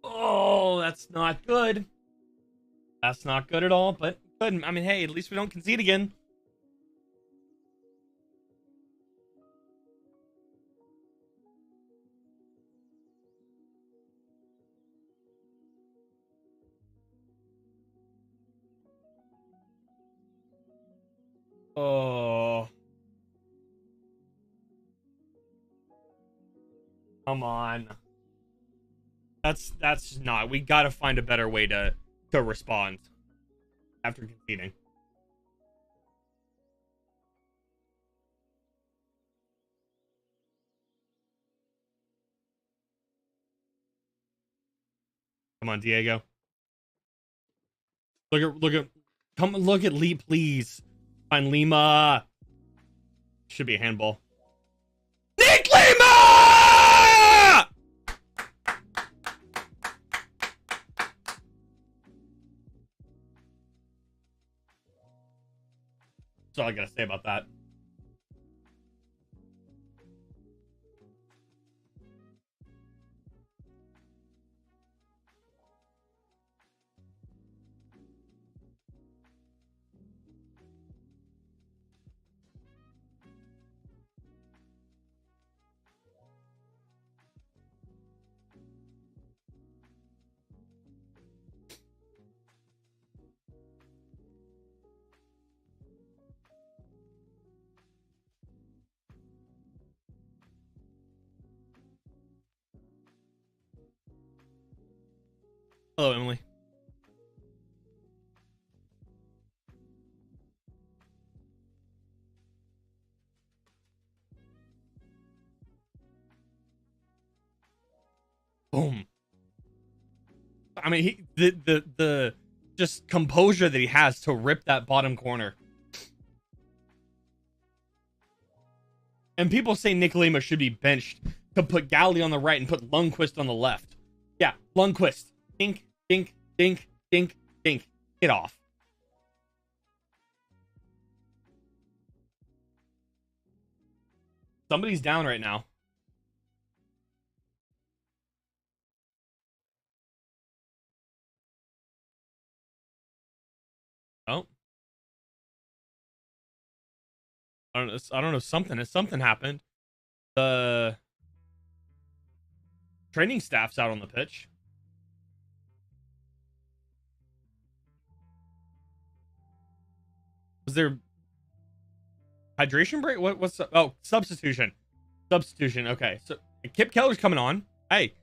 Oh, that's not good. That's not good at all, but good. I mean, hey, at least we don't concede again. Oh. Come on. That's not. We got to find a better way to respond after conceding. Come on, Diego. Come look at Lee, please. Find Lima. Should be a handball. Nick Lima! That's all I gotta say about that. Hello, Emily. Boom. I mean, the just composure that he has to rip that bottom corner. And people say Nick Lima should be benched to put Galley on the right and put Lundqvist on the left. Yeah, Lundqvist. Dink, dink, dink, dink, dink. Get off. Somebody's down right now. Oh. I don't know. Something happened. The training staff's out on the pitch. Was there hydration break? What's oh, substitution. Substitution. Okay. So Kip Keller's coming on. Hey,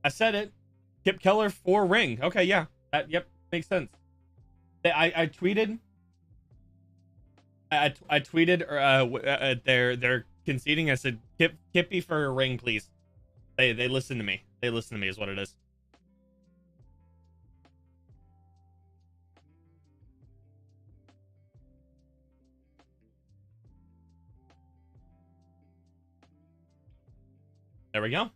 I said it. Kip Keller for Ring. Okay, yeah. Yep, makes sense. I tweeted I tweeted they're conceding. I said Kippy for a Ring, please. They listen to me. They listen to me is what it is. There we we go.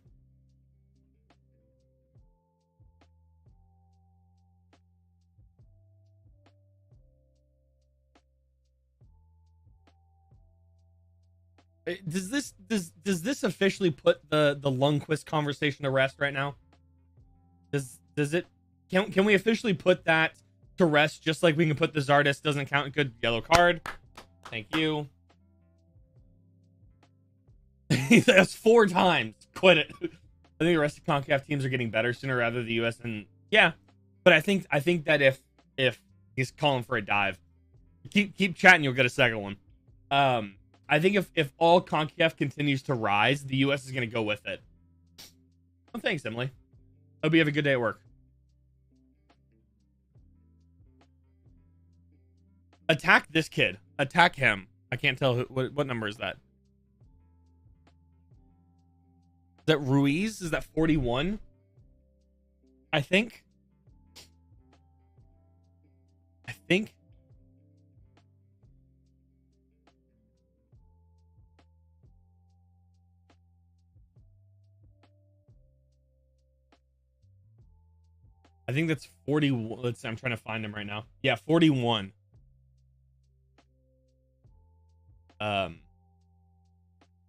Does this officially put the Lundqvist conversation to rest right now? Does it can we officially put that to rest, just like we can put the Zardes doesn't count? Good yellow card. Thank you. That's 4 times. Quit it. I think the rest of CONCACAF teams are getting better sooner rather than the US, and yeah. But I think that if he's calling for a dive, keep chatting, you'll get a second one. I think if all CONCACAF continues to rise, the US is going to go with it. Well, thanks, Emily. Hope you have a good day at work. Attack this kid. Attack him. I can't tell what number is that. Is that Ruiz? Is that 41? I think. I think that's 41. Let's see, I'm trying to find him right now. Yeah, 41.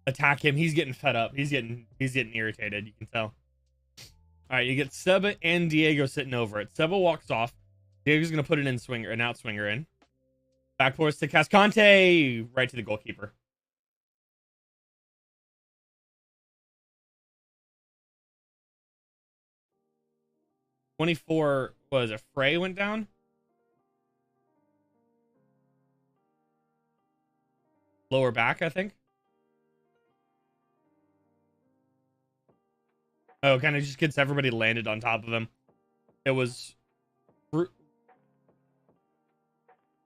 Attack him. He's getting fed up. He's getting irritated. You can tell. All right, you get Seba and Diego sitting over it. Seba walks off. Diego's gonna put an out swinger in. Back force to Cascante, right to the goalkeeper. $24 was a Frey went down. Lower back, I think. Oh, kind of just gets everybody landed on top of him. It was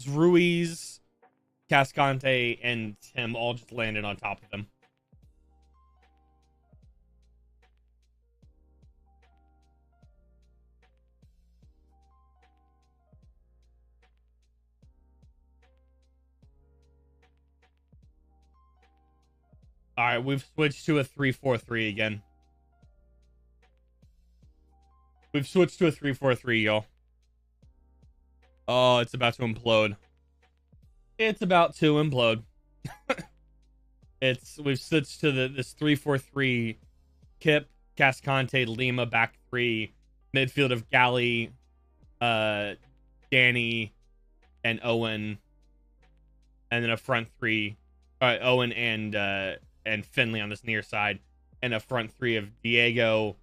Ruiz, Cascante, and Tim all just landed on top of him. All right, we've switched to a 3-4-3 again. We've switched to a 3-4-3, y'all. Oh, it's about to implode. It's about to implode. We've switched to this 3-4-3. Kip, Cascante, Lima, back 3. Midfield of Galley, Danny, and Owen. And then a front 3. Owen and Finley on this near side. And a front 3 of Diego,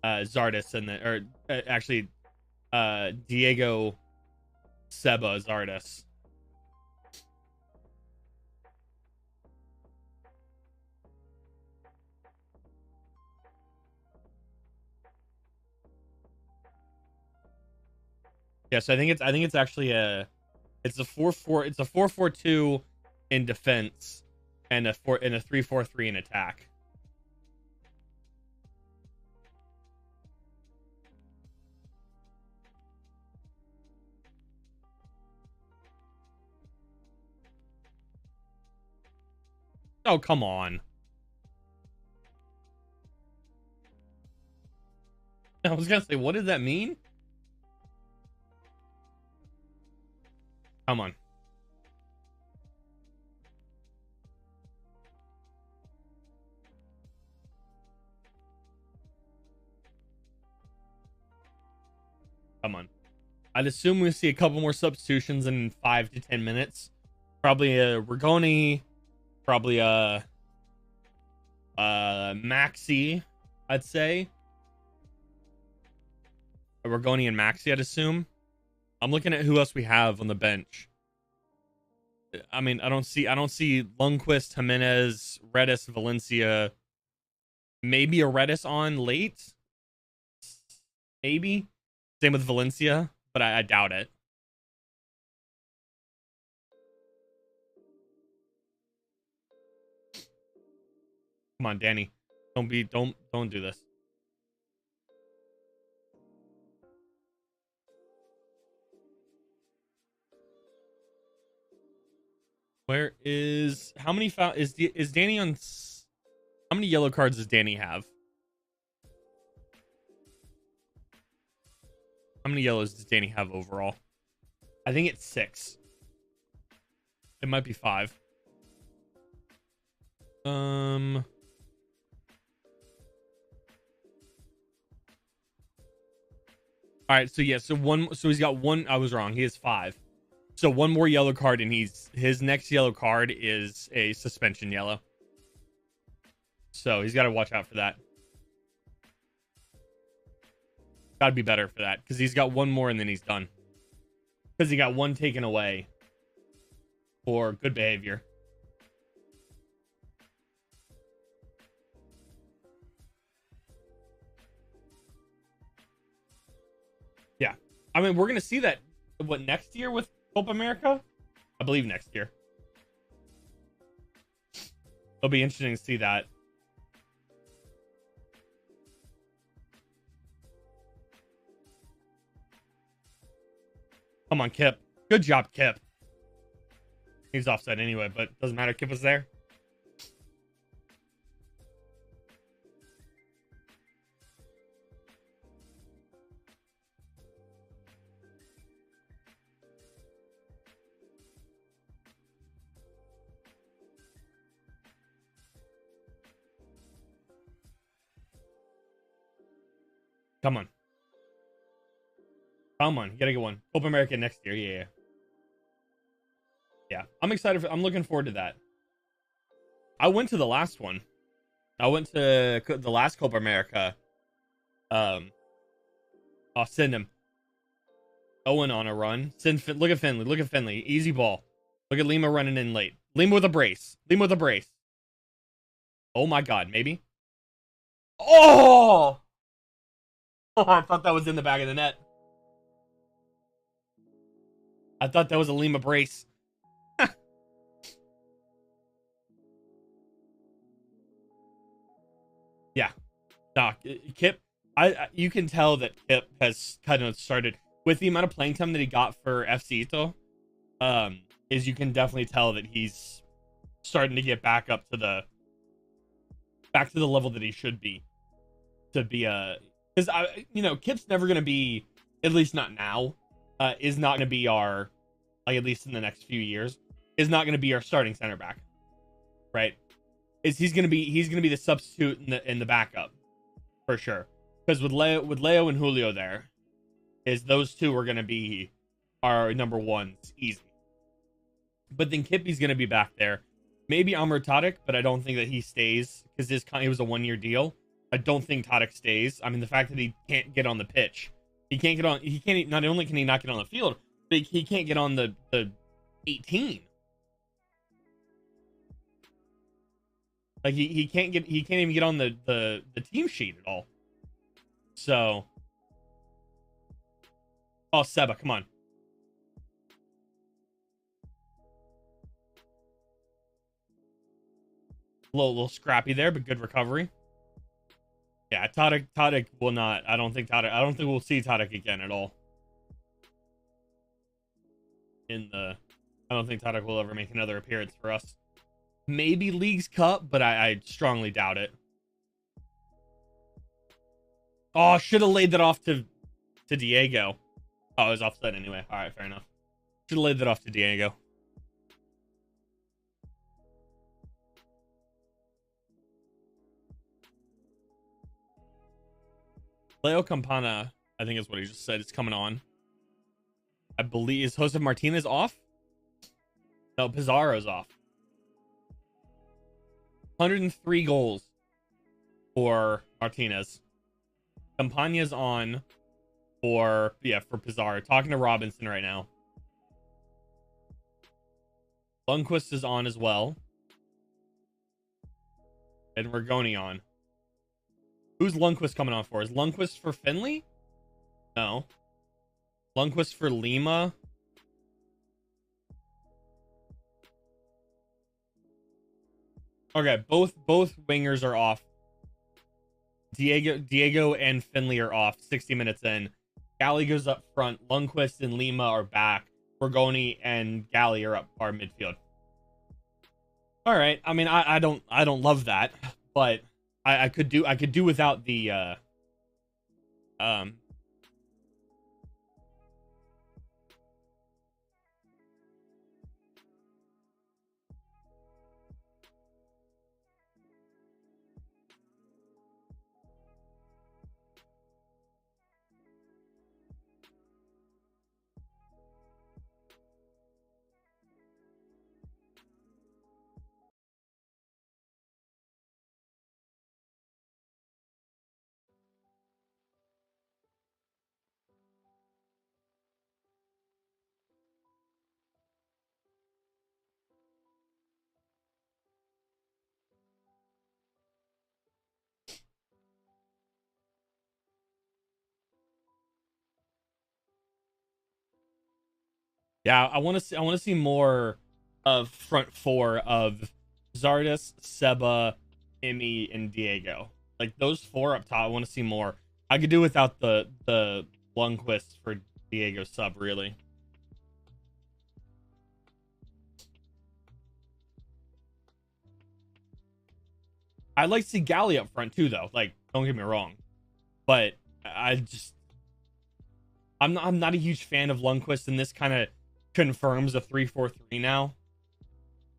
Zardes, and Diego, Seba, Zardes. Yeah, so I think it's actually a 4-4-2 in defense and a 3-4-3 in attack. Oh, come on. I was gonna say, what does that mean? Come on. Come on. I'd assume we'll see a couple more substitutions in 5 to 10 minutes. Probably a Rigoni. Probably a Maxi, I'd say. A Rigoni and Maxi, I'd assume. I'm looking at who else we have on the bench. I mean, I don't see Lundqvist, Jimenez, Redis, Valencia. Maybe a Redis on late. Maybe. Same with Valencia, but I doubt it. Come on, Danny. Don't do this. Where is how many foul is Danny on? How many yellow cards does Danny have? How many yellows does Danny have overall? I think it's 6. It might be 5. All right, so yeah, so he's got one. I was wrong. He has 5. So one more yellow card, and his next yellow card is a suspension yellow. So he's got to watch out for that. Got to be better for that because he's got one more and then he's done. Because he got one taken away for good behavior. Yeah. I mean, we're going to see that, what, next year with Copa America? I believe next year. It'll be interesting to see that. Come on, Kip. Good job, Kip. He's offside anyway, but doesn't matter. Kip was there. Come on. Come on. You gotta get one. Copa America next year. Yeah. Yeah. I'm excited. I'm looking forward to that. I went to the last one. I went to the last Copa America. I'll send him. Owen on a run. Look at Finley. Look at Finley. Easy ball. Look at Lima running in late. Lima with a brace. Lima with a brace. Oh my God. Maybe. Oh! I thought that was in the back of the net. I thought that was a Lima brace. Yeah. Doc, Kip, you can tell that Kip has kind of started with the amount of playing time that he got for FC Ito. Is you can definitely tell that he's starting to get back up to the level that he should be to be because Kip's never going to be, at least not now, is not going to be our, like, at least in the next few years, is not going to be our starting center back, right? He's going to be the substitute in the backup for sure. Because with Leo and Julio there, is those two are going to be our number ones easy. But then Kippy's going to be back there. Maybe Amr Tadic, but I don't think that he stays because it was a 1-year deal. I don't think Tadic stays. I mean, the fact that he can't get on the pitch, not only can he not get on the field, but he can't get on the 18. Like he can't even get on the team sheet at all. So, oh, Seba, come on. A little scrappy there, but good recovery. Yeah, Tadic will not. I don't think we'll see Tadic again at all. I don't think Tadic will ever make another appearance for us. Maybe League's Cup, but I strongly doubt it. Oh, should have laid that off to Diego. Oh, it was offside anyway. All right, fair enough. Should have laid that off to Diego. Leo Campana, I think is what he just said. It's coming on. I believe, is Jose Martinez off? No, Pizarro's off. 103 goals for Martinez. Campana's on for Pizarro. Talking to Robinson right now. Lundqvist is on as well. And Rigoni on. Who's Lundqvist coming on for? Is Lundqvist for Finley? No. Lundqvist for Lima. Okay, both wingers are off. Diego and Finley are off. 60 minutes in. Galley goes up front. Lundqvist and Lima are back. Rigoni and Galley are midfield. All right. I mean, I don't love that, but I could do without the um yeah, I want to see more of front four of Zardes, Seba, Imi, and Diego. Like those four up top, I want to see more. I could do without the Lundqvist for Diego sub, really. I'd like to see Galley up front too, though. Like, don't get me wrong, but I'm not a huge fan of Lundqvist, and this kind of confirms a 3-4-3 now,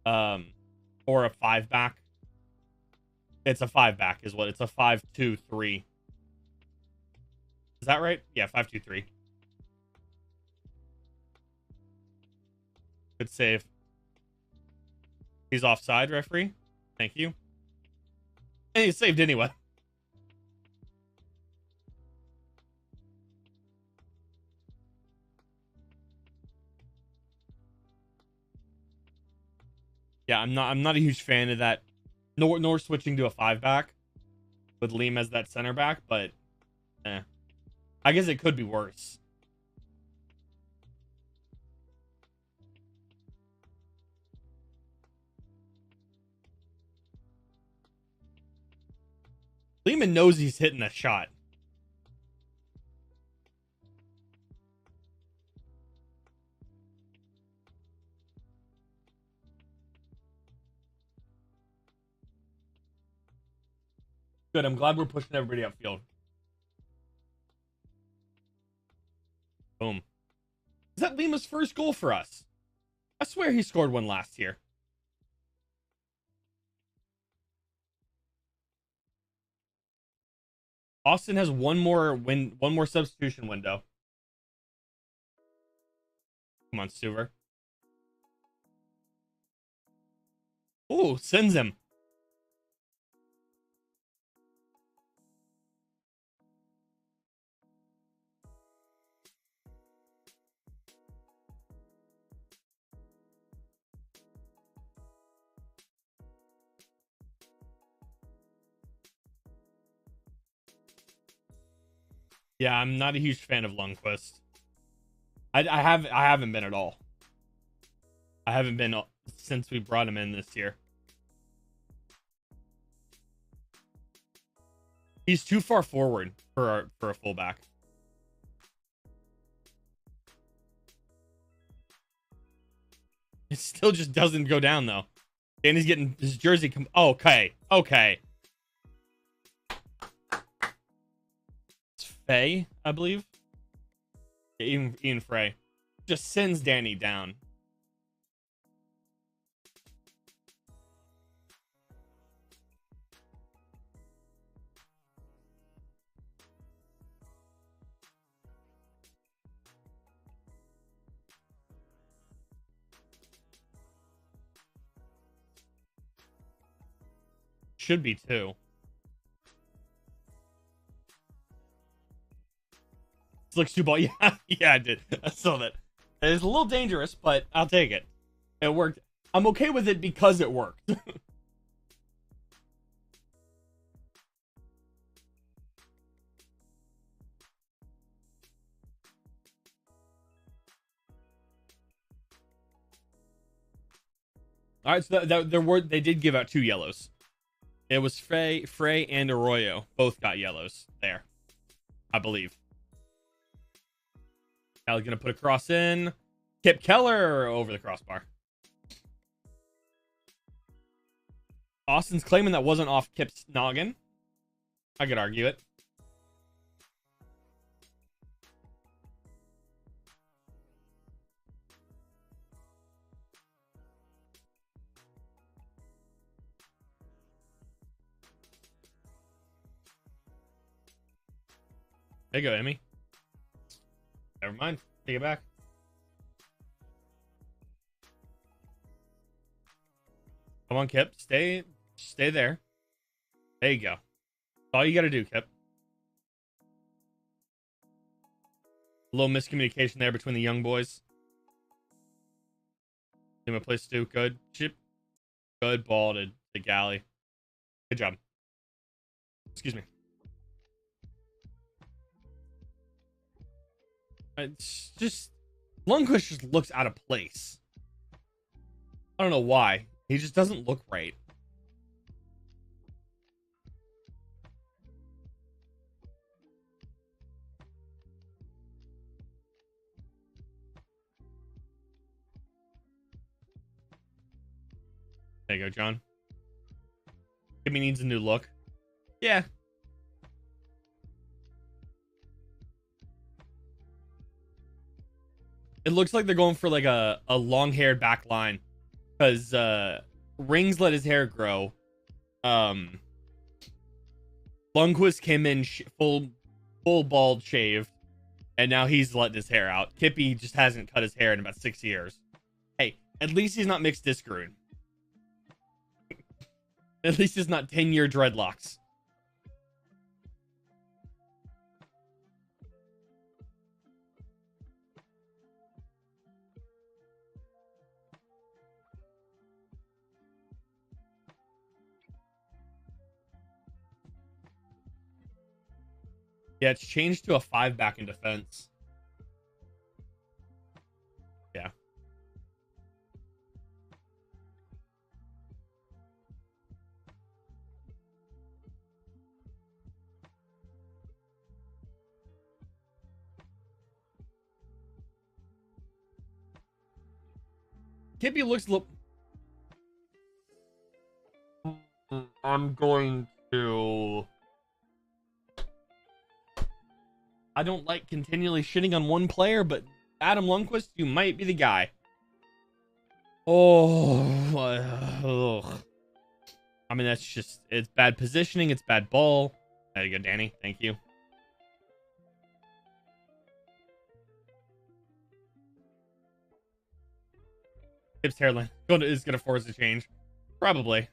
or a 5-back. It's a 5-back, is what it's a 5-2-3. Is that right? Yeah, 5-2-3. Good save. He's offside, referee. Thank you. And he saved anyway. Yeah, I'm not a huge fan of that. Nor switching to a 5-back with Liam as that center back, but I guess it could be worse. Lehman knows he's hitting a shot. Good, I'm glad we're pushing everybody upfield. Boom. Is that Lima's first goal for us? I swear he scored one last year. Austin has one more substitution window. Come on, Stuver. Oh, sends him. Yeah, I'm not a huge fan of Lundqvist. I haven't been at all. I haven't been since we brought him in this year. He's too far forward for a fullback. It still just doesn't go down though. Danny's getting his jersey. Okay. It's Faye, I believe. Yeah, Ian Frey just sends Danny down. Should be too. It's like Stu Ball. Yeah, I did. I saw that. It is a little dangerous, but I'll take it. It worked. I'm okay with it because it worked. All right, so they did give out 2 yellows. It was Frey and Arroyo both got yellows there, I believe. Kelly's gonna put a cross in. Kip Keller over the crossbar. Austin's claiming that wasn't off Kip's noggin. I could argue it. There you go, Emmy. Never mind. Take it back. Come on, Kip. Stay there. There you go. That's all you got to do, Kip. A little miscommunication there between the young boys. Team of place two. Good. Chip. Good ball to Galley. Good job. Excuse me. It's just Lundqvist just looks out of place. I don't know why. He just doesn't look right. There you go, John. Kimmy needs a new look. Yeah. It looks like they're going for like a long-haired back line. Because Rings let his hair grow. Lundqvist came in full bald shaved. And now he's letting his hair out. Kippy just hasn't cut his hair in about 6 years. Hey, at least he's not mixed disc-screwed. At least it's not 10-year dreadlocks. Yeah, it's changed to a 5 back in defense. Yeah. Kippy looks I'm going to... I don't like continually shitting on one player, but Adam Lundqvist, you might be the guy. Oh, ugh. I mean, that's just, it's bad positioning, it's bad ball. There you go, Danny. Thank you. Kip's hairline is going to force a change. Probably.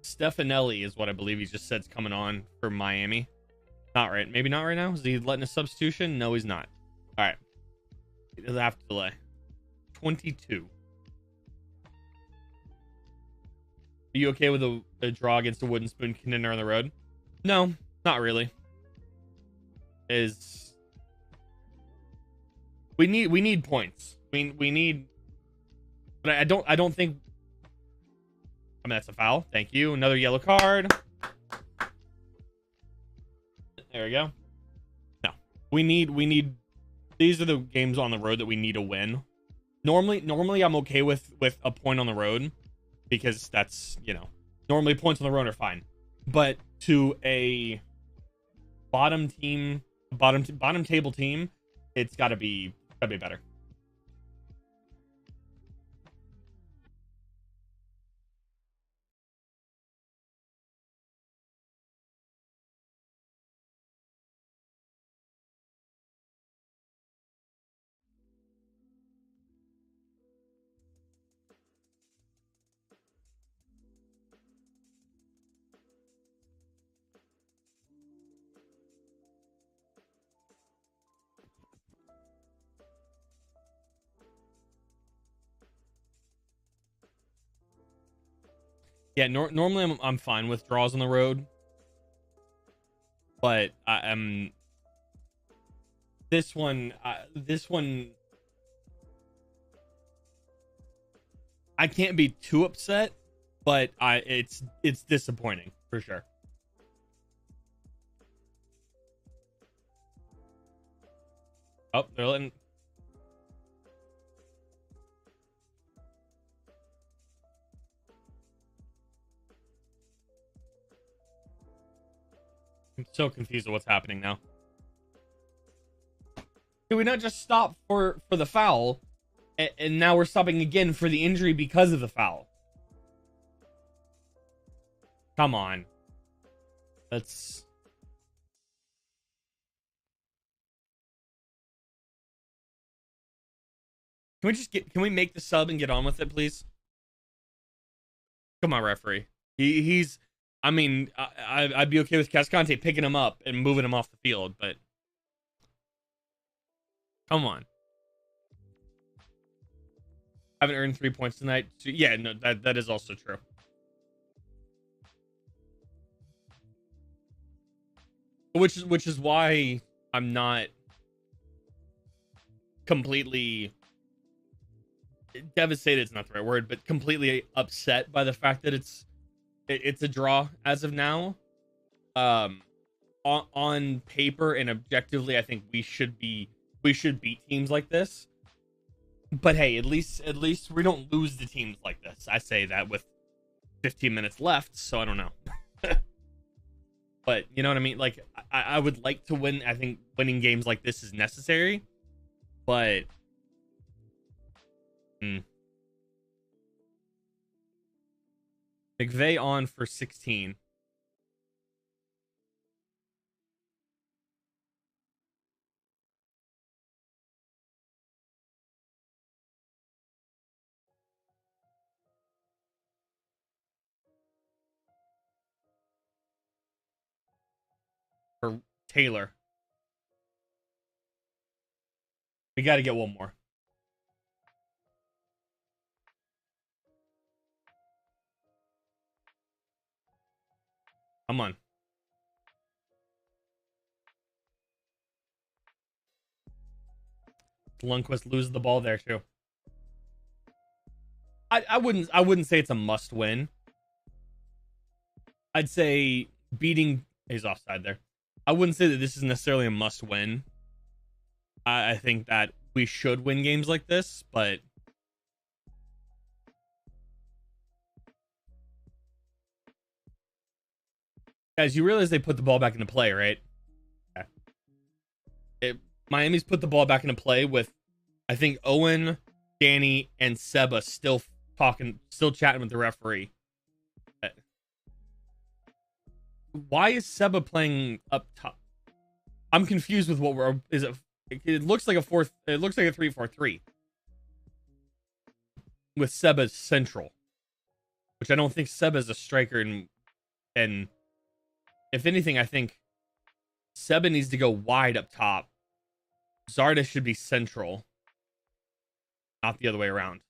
Stefanelli is what I believe he just said's coming on for Miami. Not right. Maybe not right now. Is he letting a substitution? No, he's not. All right. He'll have to delay. 22. Are you okay with a draw against a wooden spoon contender on the road? No, not really. We need points. We need, but I don't think. I mean, that's a foul. Thank you. Another yellow card. There we go. No, we need. These are the games on the road that we need to win. Normally I'm okay with a point on the road because that's, you know, normally points on the road are fine. But to a bottom table team, it's gotta be better. Yeah, normally I'm fine with draws on the road, but this one I can't be too upset, but it's disappointing for sure. Oh, they're letting. I'm so confused with what's happening now. Can we not just stop for the foul, and now we're stopping again for the injury because of the foul? Come on. That's... Can we make the sub and get on with it, please? Come on, referee. He's... I mean, I'd be okay with Cascante picking him up and moving him off the field, but... Come on. Haven't earned 3 points tonight. So yeah, no, that is also true. Which is why I'm not completely devastated. It's not the right word, but completely upset by the fact that it's a draw as of now. On paper and objectively, I think we should beat teams like this. But hey, at least we don't lose the teams like this. I say that with 15 minutes left, so I don't know. But you know what I mean? Like, I would like to win. I think winning games like this is necessary. But McVay on for 16. For Taylor. We got to get one more. Come on. Lundqvist loses the ball there too. I wouldn't say it's a must win. I'd say beating... He's offside there. I wouldn't say that this is necessarily a must win. I think that we should win games like this, but guys, you realize they put the ball back into play, right? Yeah. Miami's put the ball back into play with, I think, Owen, Danny, and Seba still chatting with the referee. Why is Seba playing up top? I'm confused with what we're... Is it... It looks like a 3-4-3 with Seba central, which I don't think Seba is a striker, and if anything, I think Seba needs to go wide up top. Zardes should be central, not the other way around.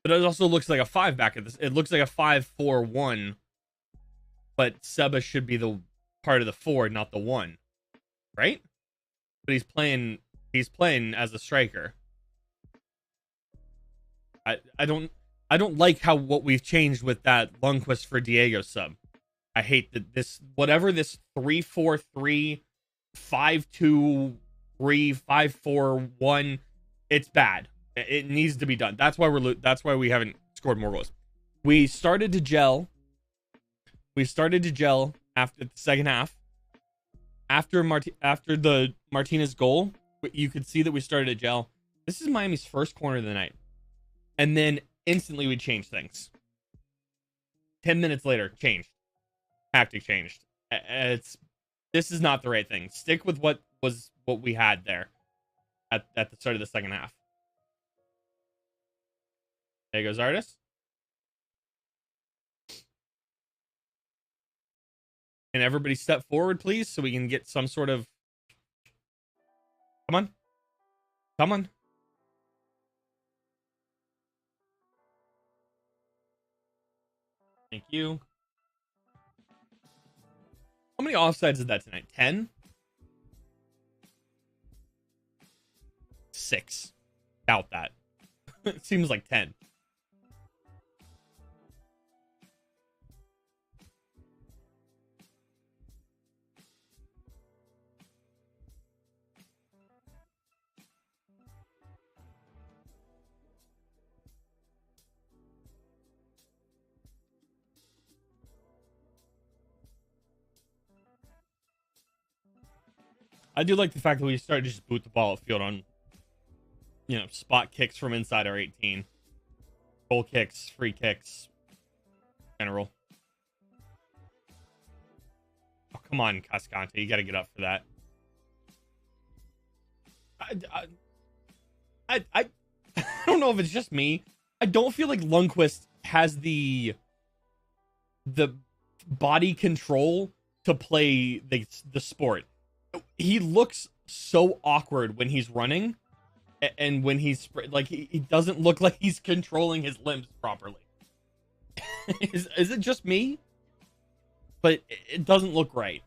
But it also looks like a 5 back at this. It looks like a 5-4-1, but Seba should be the part of the 4, not the 1. Right? But he's playing as a striker. I don't like what we've changed with that Lundqvist for Diego sub. I hate that this 3-4-3, 5-2-3, 5-4-1, it's bad. It needs to be done. That's why we haven't scored more goals. We started to gel after the second half. After the Martinez goal, you could see that we started to gel. This is Miami's first corner of the night. And then instantly we changed things. 10 minutes later, changed. Tactic changed. This is not the right thing. Stick with what we had there at the start of the second half. There goes Zardes. Can everybody step forward, please, so we can get some sort of... Come on. Come on. Thank you. How many offsides is that tonight? 10? 6. Doubt that. It seems like 10. I do like the fact that we started to just boot the ball upfield on, you know, spot kicks from inside our 18. Goal kicks, free kicks, general. Oh, come on, Cascante. You got to get up for that. I don't know if it's just me. I don't feel like Lundqvist has the body control to play the sport. He looks so awkward when he's running, and when he's like he doesn't look like he's controlling his limbs properly. is it just me? But it doesn't look right.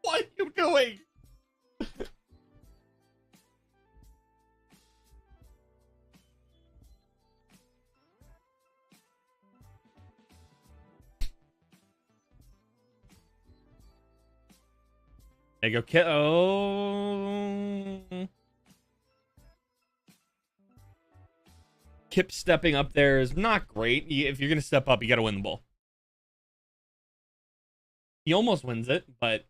What are you doing? There you go. Oh. Kip stepping up there is not great. If you're going to step up, you got to win the ball. He almost wins it, but...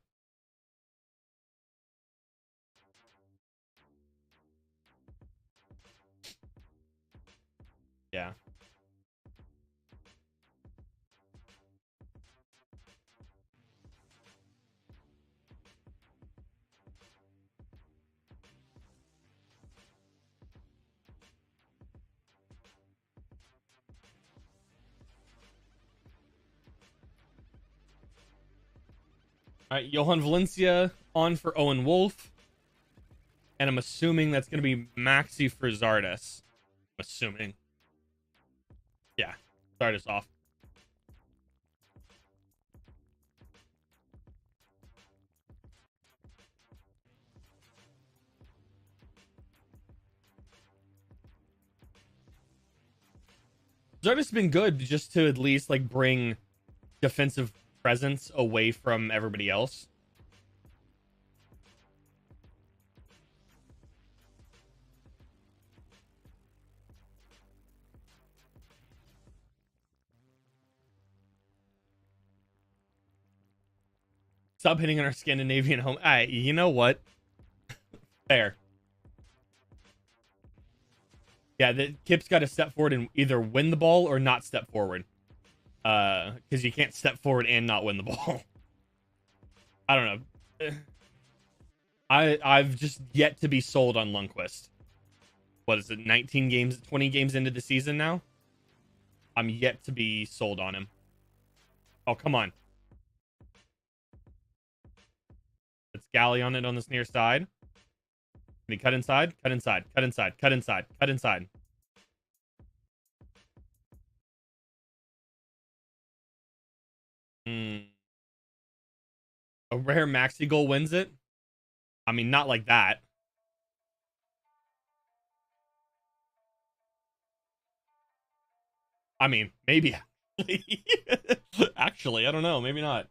yeah. All right, Johan Valencia on for Owen Wolf. And I'm assuming that's going to be Maxi for Zardes. I'm assuming. Yeah, Zardes off. Zardes has been good just to at least like bring defensive presence away from everybody else. Stop hitting on our Scandinavian home. You know what? Fair. Yeah, the Kip's got to step forward and either win the ball or not step forward. Because you can't step forward and not win the ball. I don't know. I've just yet to be sold on Lundqvist. What is it, 19 games, 20 games into the season now? I'm yet to be sold on him. Oh, come on. It's Galley on it on this near side. Can he cut inside? Cut inside. Cut inside. Cut inside. Cut inside. A rare Maxi goal wins it? I mean, not like that. I mean, maybe. Actually, I don't know. Maybe not.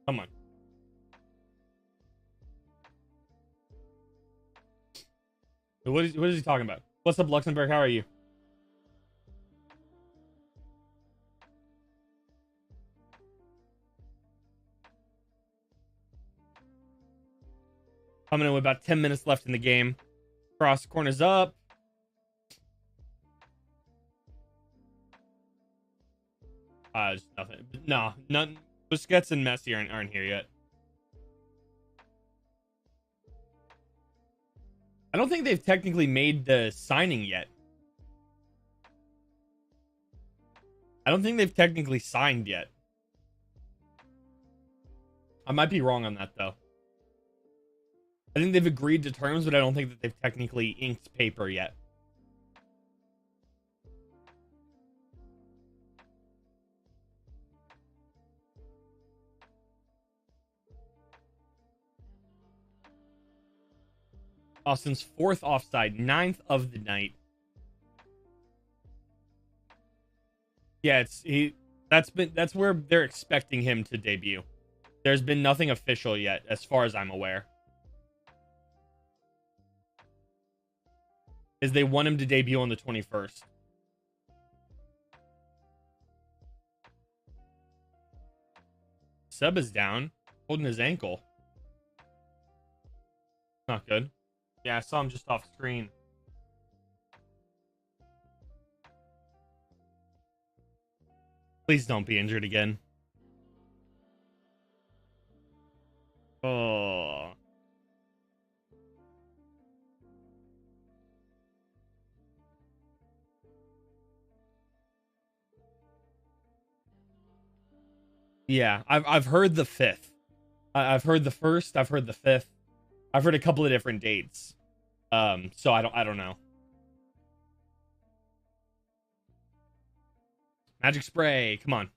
Come on. What is he talking about? What's up, Luxembourg? How are you? Coming in with about 10 minutes left in the game. Cross corners up. Just nothing. No, none. Busquets and Messi aren't here yet. I don't think they've technically made the signing yet. I don't think they've technically signed yet. I might be wrong on that, though. I think they've agreed to terms, but I don't think that they've technically inked paper yet. Austin's 4th offside, 9th of the night. Yeah, that's where they're expecting him to debut. There's been nothing official yet, as far as I'm aware. Is they want him to debut on the 21st. Seb is down, holding his ankle. Not good. Yeah, I saw him just off screen. Please don't be injured again. Oh. Yeah, I've heard the 5th. I've heard the 1st. I've heard the 5th. I've heard a couple of different dates. So I don't know. Magic spray, come on.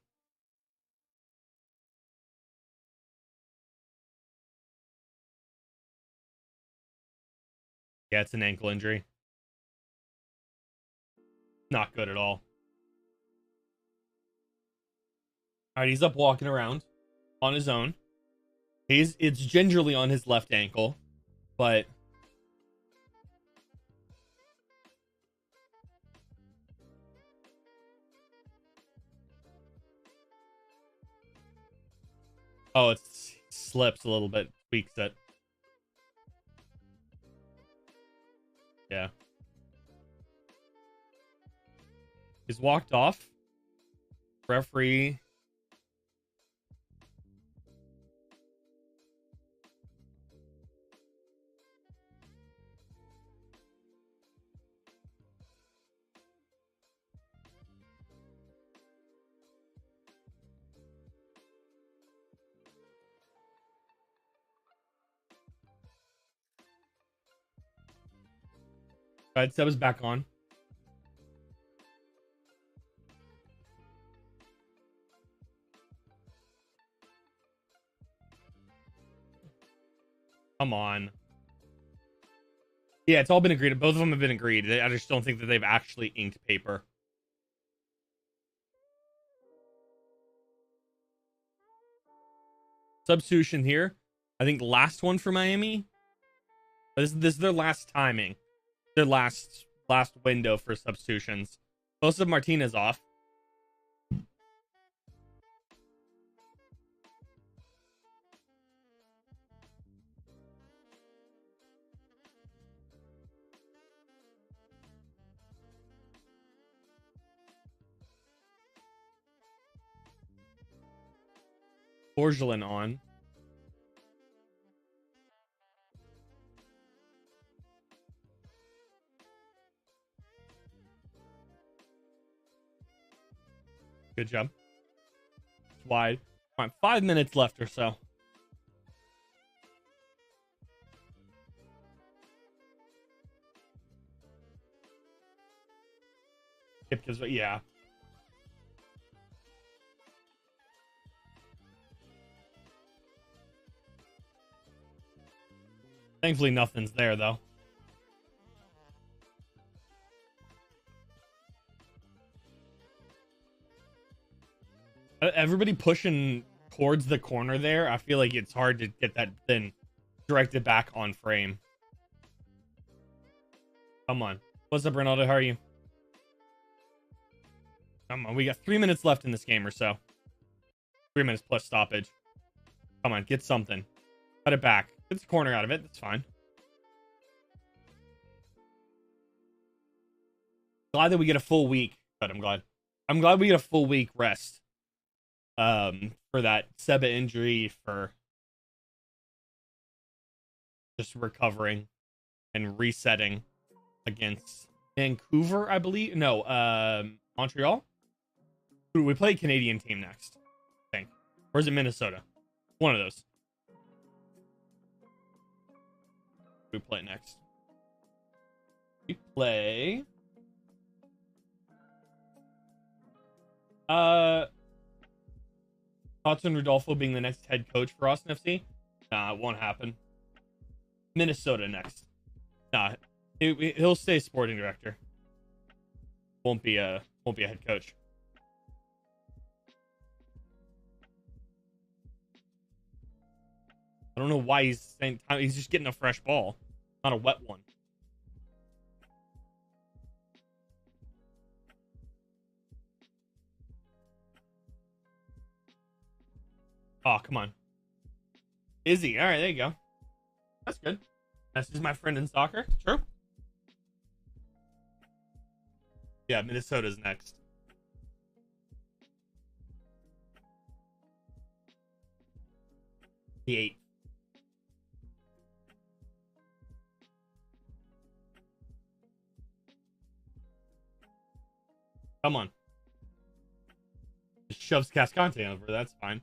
Yeah, it's an ankle injury. Not good at all. All right, he's up walking around on his own. It's gingerly on his left ankle, but oh, it slips a little bit, tweaks it. Yeah. He's walked off. Referee. All right, Seb is back on. Come on. Yeah, it's all been agreed. Both of them have been agreed. I just don't think that they've actually inked paper. Substitution here. I think last one for Miami. This is their last timing. Their last window for substitutions. Joseph Martinez off. Borgelin on. Good job. It's wide. All right, 5 minutes left or so. Yeah. Thankfully, nothing's there, though. Everybody pushing towards the corner there. I feel like it's hard to get that then directed back on frame. Come on. What's up, Ronaldo? How are you? Come on. We got 3 minutes left in this game or so. 3 minutes plus stoppage. Come on. Get something. Cut it back. Get the corner out of it. That's fine. Glad that we get a full week. But I'm glad we get a full week rest. For that Seba injury, for just recovering and resetting against Vancouver, I believe. No, Montreal. We play a Canadian team next, I think. Or is it Minnesota? One of those. We play next. We play thoughts on Rodolfo being the next head coach for Austin FC? Nah, it won't happen. Minnesota next. Nah, he'll stay sporting director. Won't be a head coach. I don't know why he's saying he's just getting a fresh ball, not a wet one. Oh, come on. Izzy. All right, there you go. That's good. Messi's my friend in soccer. True. Yeah, Minnesota's next. The 8th. Come on. Just shoves Cascante over. That's fine.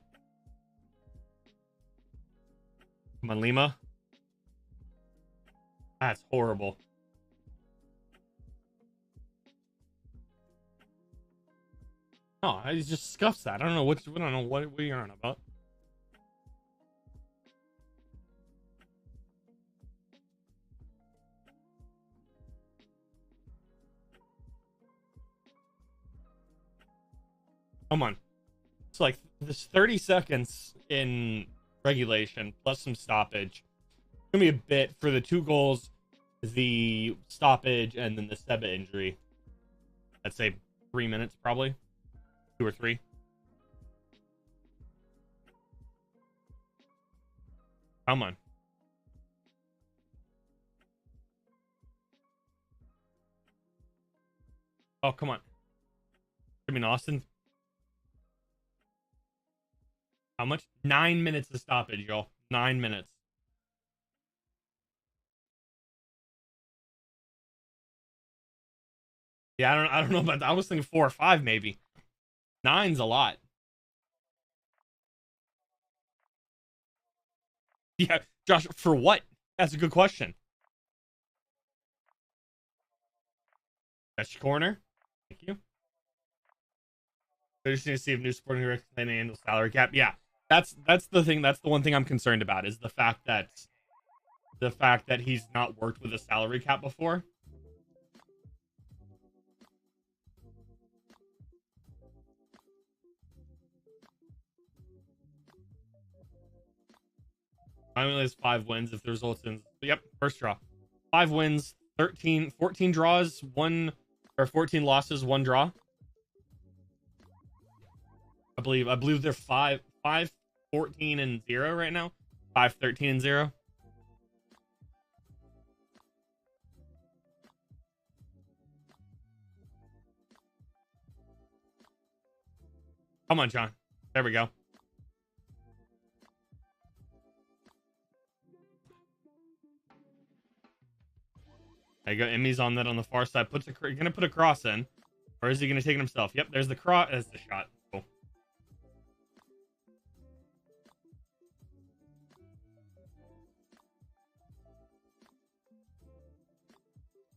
Come on, Lima. That's horrible. No, he just scuffs that. I don't know what you're on about. Come on. It's like this 30 seconds in regulation plus some stoppage. It's gonna be a bit for the 2 goals, the stoppage, and then the Seba injury. I'd say 3 minutes probably. 2 or 3. Come on. Oh, come on. I mean, Austin. How much? 9 minutes of stoppage, y'all. 9 minutes. Yeah, I don't know about that. I was thinking 4 or 5 maybe. 9's a lot. Yeah, Josh, for what? That's a good question. That's your corner. Thank you. I just need to see if new sporting director can handle salary cap. Yeah, that's the thing. That's the one thing I'm concerned about is the fact that he's not worked with a salary cap before. Finally has 5 wins if the results in. Yep, first draw. 5 wins, 14 draws, 14 losses, 1 draw. I believe they're 5, 14 and 0 right now. 5, 13 and 0. Come on, John. There we go. There you go. Emmy's on that on the far side. Gonna put a cross in. Or is he gonna take it himself? Yep, there's the cross. There's the shot. Cool.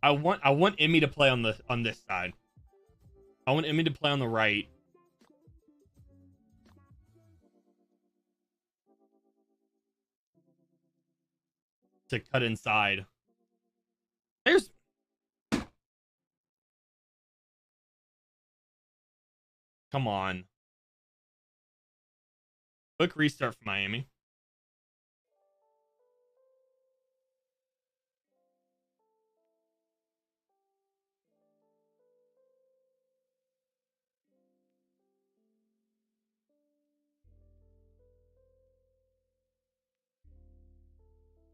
I want Emmy to play on this side. I want Emmy to play on the right. To cut inside. There's Come on. Quick restart for Miami.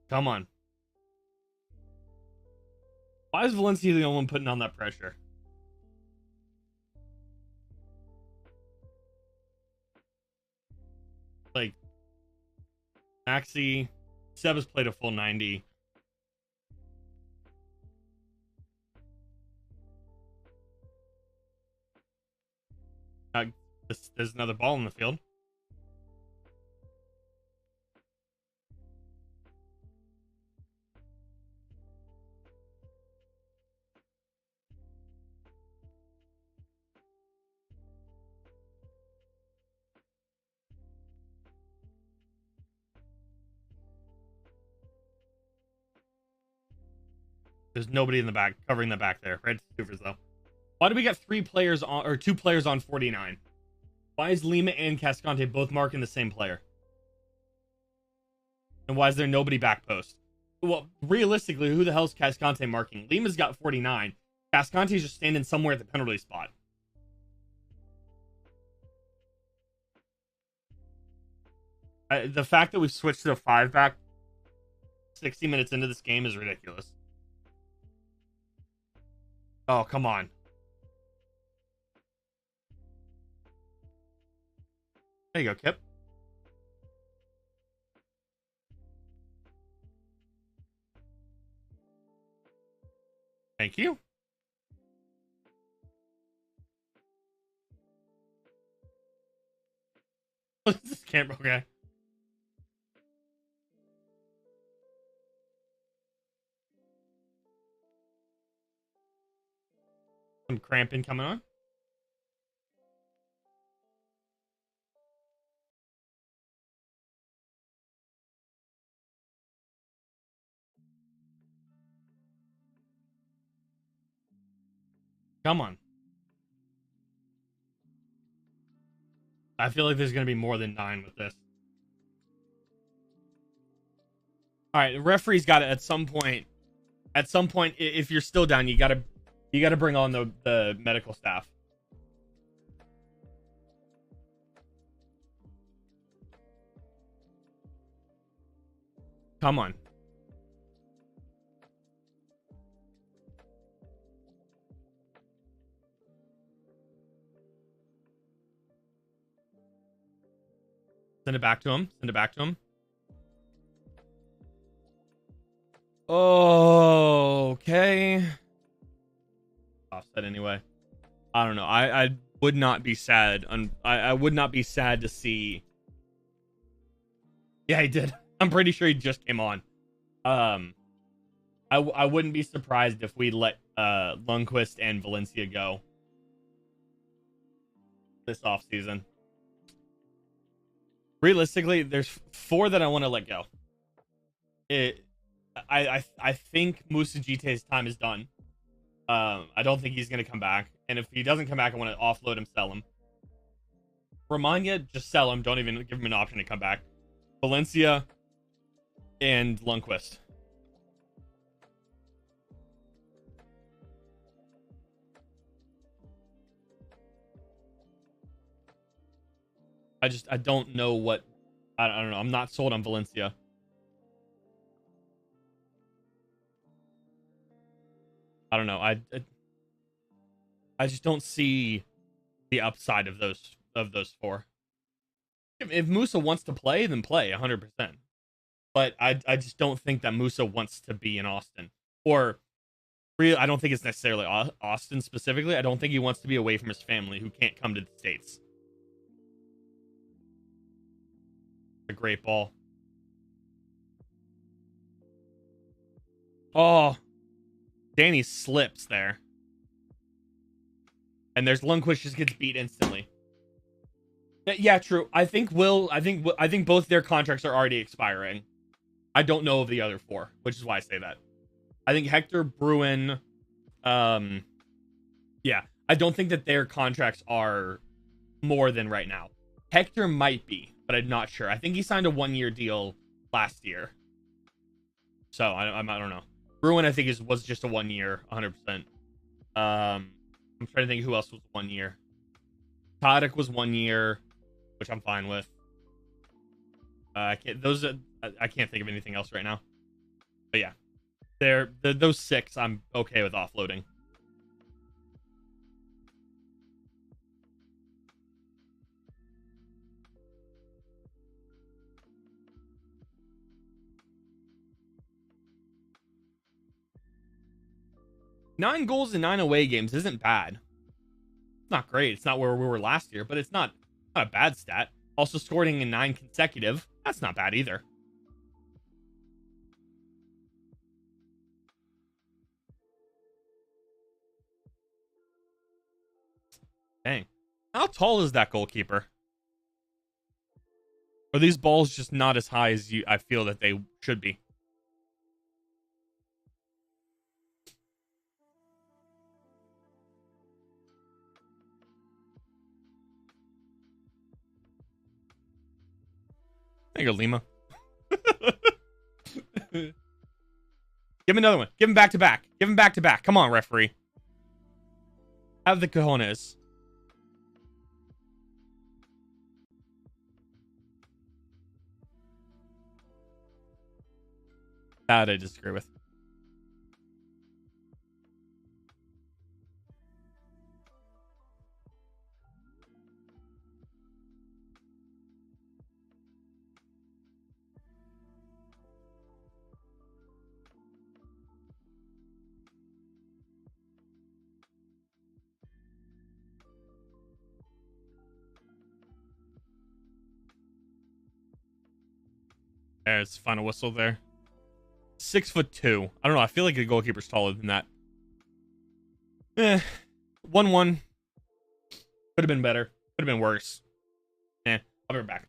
Come on. Why is Valencia the only one putting on that pressure? Like, Maxi, Seb has played a full 90. There's another ball in the field. There's nobody in the back covering the back there. Red Scoopers though. Why do we got 3 players on, or 2 players on 49? Why is Lima and Cascante both marking the same player? And why is there nobody back post? Well, realistically, who the hell is Cascante marking? Lima's got 49. Cascante's just standing somewhere at the penalty spot. The fact that we've switched to a 5 back 60 minutes into this game is ridiculous. Oh, come on. There you go, Kip. Thank you. What's this camera? Okay. Some cramping coming on. Come on. I feel like there's going to be more than 9 with this. All right, the referee's got to at some point, if you're still down, you got to bring on the medical staff. Come on. Send it back to him. Send it back to him. Okay. Offset anyway. I don't know. I would not be sad. I would not be sad to see. Yeah, he did. I'm pretty sure he just came on. I wouldn't be surprised if we let Lundqvist and Valencia go this offseason. Realistically, there's 4 that I want to let go. I think Musa Gite's time is done. I don't think he's going to come back. And if he doesn't come back, I want to offload him, sell him. Romagna, just sell him. Don't even give him an option to come back. Valencia and Lundqvist. I don't know what, I don't know. I'm not sold on Valencia. I don't know. I just don't see the upside of those 4. If Musa wants to play, then play 100%. But I just don't think that Musa wants to be in Austin. Or really, I don't think it's necessarily Austin specifically. I don't think he wants to be away from his family who can't come to the States. A great ball. Oh, Danny slips there. And there's Lundqvist just gets beat instantly. Yeah, true. I think both their contracts are already expiring. I don't know of the other 4, which is why I say that. I think Hector, Bruin, yeah, I don't think that their contracts are more than right now. Hector might be, but I'm not sure. I think he signed a 1-year deal last year. So I don't know. Bruin, I think was just a 1 year, 100%. I'm trying to think who else was 1 year. Tadic was 1 year, which I'm fine with. I can't think of anything else right now. But yeah, those 6 I'm okay with offloading. Nine goals in 9 away games isn't bad. It's not great. It's not where we were last year, but it's not a bad stat. Also scoring in 9 consecutive. That's not bad either. Dang. How tall is that goalkeeper? Are these balls just not as high as I feel that they should be? There you go, Lima. Give him another one. Give him back to back. Give him back to back. Come on, referee. Have the cojones. That I disagree with. There's final whistle there. 6'2". I don't know. I feel like the goalkeeper's taller than that. 1-1. Could have been better. Could have been worse. I'll be right back.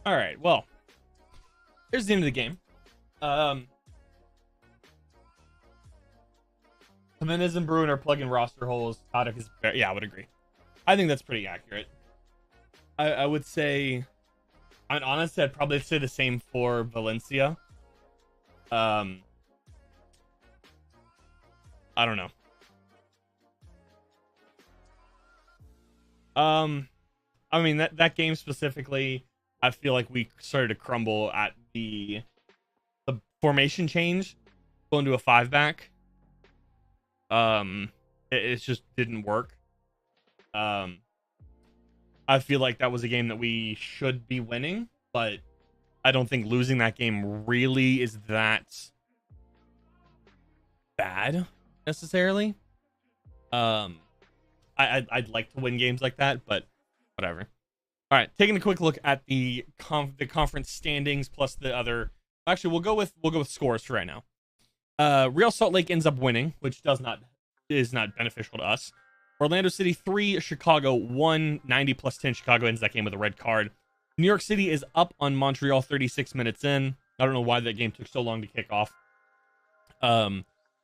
All right, well, here's the end of the game. Jimenez and Bruin are plugging roster holes. Tadic is, yeah, I would agree. I think that's pretty accurate. I would say, I mean, honestly, I'd probably say the same for Valencia. I don't know. I mean, that game specifically, I feel like we started to crumble at the formation change, going to a 5-back. It just didn't work. I feel like that was a game that we should be winning, but I don't think losing that game really is that bad necessarily. I'd like to win games like that, but whatever. All right, taking a quick look at the conference standings plus the other. Actually, we'll go with scores for right now. Real Salt Lake ends up winning, which is not beneficial to us. Orlando City 3, Chicago 1, 90+10. Chicago ends that game with a red card. New York City is up on Montreal 36 minutes in. I don't know why that game took so long to kick off.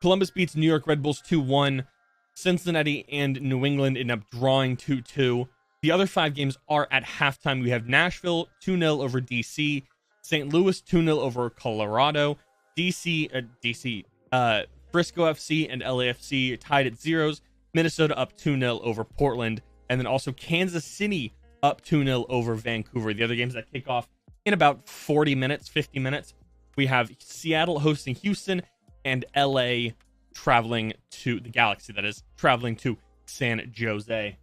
Columbus beats New York Red Bulls 2-1. Cincinnati and New England end up drawing 2-2. The other 5 games are at halftime. We have Nashville 2-0 over DC, St. Louis 2-0 over Colorado, Frisco FC and LAFC tied at zeros, Minnesota up 2-0 over Portland, and then also Kansas City up 2-0 over Vancouver. The other games that kick off in about 50 minutes. We have Seattle hosting Houston and LA traveling to the Galaxy, that is, traveling to San Jose.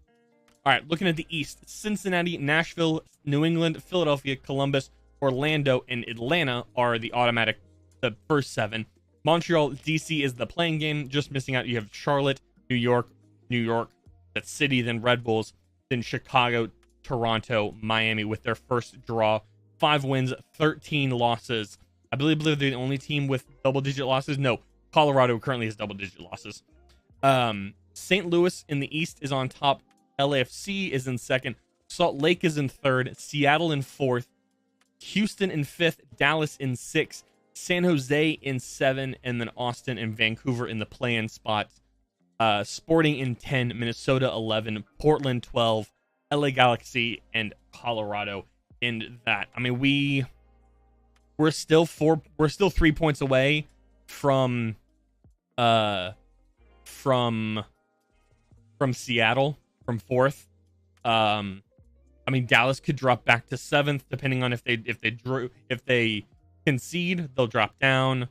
All right, looking at the East, Cincinnati, Nashville, New England, Philadelphia, Columbus, Orlando, and Atlanta are the first 7. Montreal, DC is the playing game. Just missing out, you have Charlotte, New York, that's City, then Red Bulls, then Chicago, Toronto, Miami with their first draw 5 wins, 13 losses. I believe they're the only team with double-digit losses. No, Colorado currently has double-digit losses. St. Louis in the East is on top. LAFC is in second. Salt Lake is in third. Seattle in fourth. Houston in fifth. Dallas in sixth. San Jose in 7. And then Austin and Vancouver in the play-in spots. Sporting in 10. Minnesota 11. Portland 12. LA Galaxy and Colorado in that. I mean, we're still 3 points away from Seattle, from 4th. I mean, Dallas could drop back to 7th depending on if they concede, they'll drop down.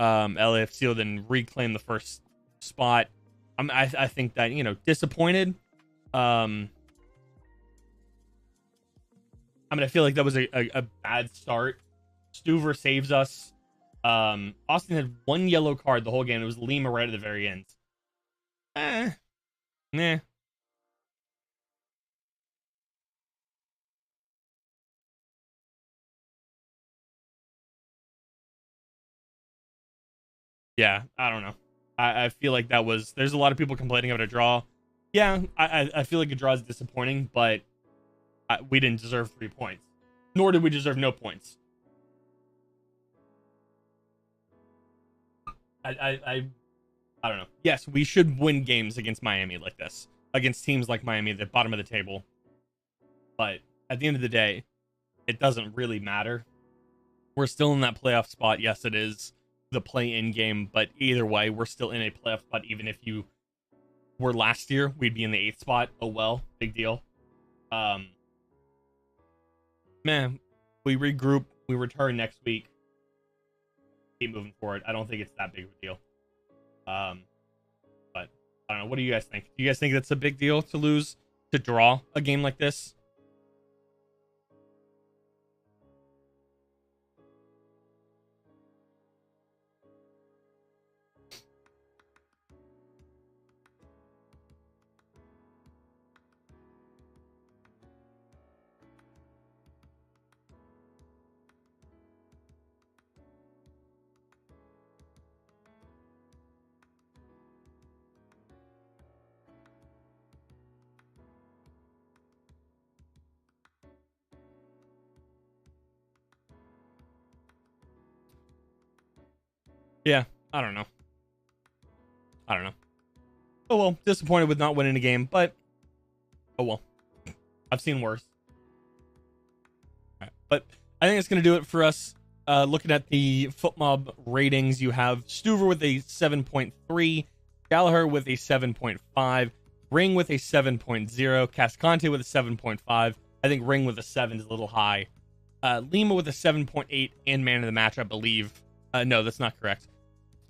LAFC will then reclaim the first spot. I think that, you know, disappointed. I mean, I feel like that was a bad start. Stuver saves us. Austin had 1 yellow card the whole game. It was Lima right at the very end. Nah. Yeah, I don't know. I feel like there's a lot of people complaining about a draw. Yeah, I feel like a draw is disappointing, but we didn't deserve 3 points. Nor did we deserve no points. I don't know. Yes, we should win games against Miami like this. Against teams like Miami at the bottom of the table. But at the end of the day, it doesn't really matter. We're still in that playoff spot. Yes, it is the play-in game, but either way, we're still in a playoff spot. Even if you were last year, we'd be in the 8th spot. Oh well, big deal. Man, we regroup, we return next week. Keep moving forward. I don't think it's that big of a deal. But I don't know. What do you guys think? Do you guys think that's a big deal to lose, to draw a game like this? Yeah, I don't know. Oh well, disappointed with not winning a game, but oh well. I've seen worse. All right, but I think it's going to do it for us. Looking at the FootMob ratings, you have Stuver with a 7.3, Gallagher with a 7.5, Ring with a 7.0, Cascante with a 7.5. I think Ring with a 7 is a little high. Lima with a 7.8 and man of the match, I believe. No, that's not correct.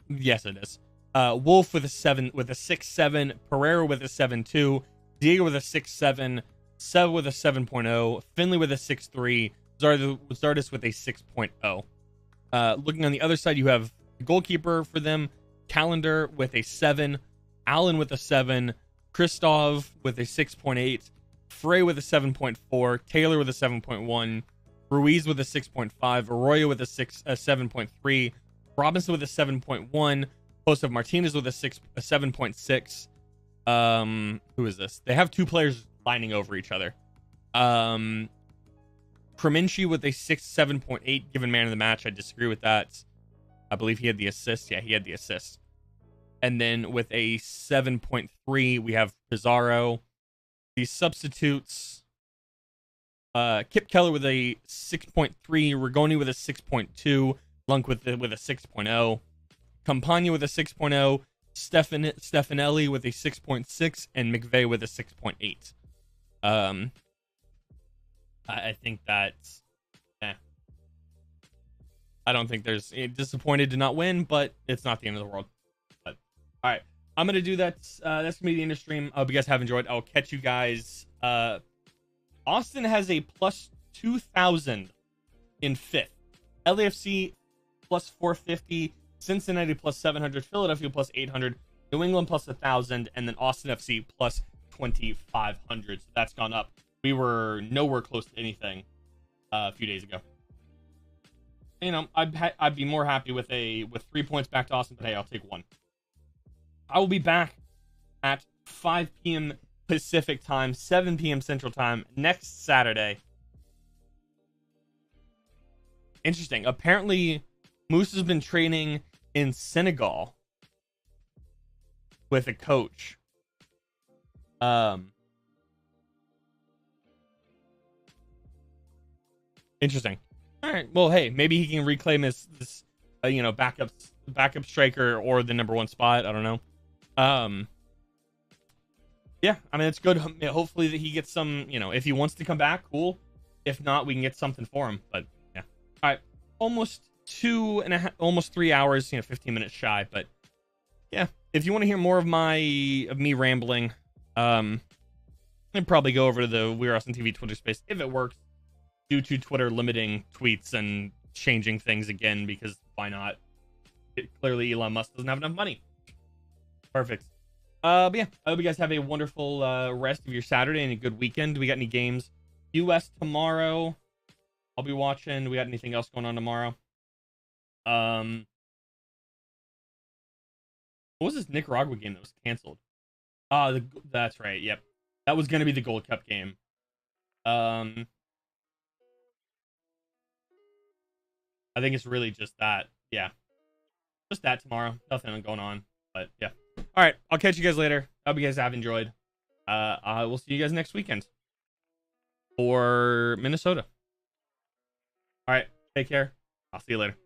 Yes, it is. Wolf with a 6.7, Pereira with a 7.2, Diego with a 6.7, Seb with a 7.0, Finley with a 6.3, Zardis with a 6.0. Looking on the other side, you have the goalkeeper for them, Calendar with a 7, Allen with a 7, Christov with a 6.8, Frey with a 7.4, Taylor with a 7.1, Ruiz with a 6.5, Arroyo with a 7.3, Robinson with a 7.1, Joseph Martinez with a 7.6. Who is this? They have 2 players lining over each other. Kremenci with a 7.8, given man of the match. I disagree with that. I believe he had the assist. Yeah, he had the assist. And then with a 7.3, we have Pizarro. The substitutes, Kip Keller with a 6.3, Rigoni with a 6.2, Lunk with a 6.0, Campagna with a 6.0, Stefanelli with a 6.6, and McVeigh with a 6.8. I think that's... I don't think there's... Disappointed to not win, but it's not the end of the world. But, all right. I'm going to do that. That's going to be the end of stream. I hope you guys have enjoyed. I'll catch you guys. Austin has a plus 2,000 in 5th. LAFC plus 450. Cincinnati plus 700. Philadelphia plus 800. New England plus 1,000. And then Austin FC plus 2,500. So that's gone up. We were nowhere close to anything a few days ago. You know, I'd be more happy with 3 points back to Austin, but hey, I'll take 1. I will be back at 5 p.m. Pacific time, 7 p.m. Central time next Saturday. Interesting. Apparently, Moose has been training in Senegal with a coach. Interesting. All right. Well, hey, maybe he can reclaim this backup striker or the number 1 spot. I don't know. Yeah, I mean, it's good. Hopefully that he gets some, if he wants to come back, cool. If not, we can get something for him. But yeah. All right. Almost 3 hours, 15 minutes shy. But yeah, if you want to hear more of me rambling, I'd probably go over to the We're Austin TV Twitter space if it works, due to Twitter limiting tweets and changing things again, because why not? Clearly Elon Musk doesn't have enough money. Perfect. But yeah, I hope you guys have a wonderful rest of your Saturday and a good weekend. Do we got any games? US tomorrow. I'll be watching. Do we got anything else going on tomorrow? What was this Nicaragua game that was canceled? That's right. Yep. That was going to be the Gold Cup game. I think it's really just that. Yeah. Just that tomorrow. Nothing going on. But yeah. All right. I'll catch you guys later. Hope you guys have enjoyed. I will see you guys next weekend for Minnesota. All right. Take care. I'll see you later.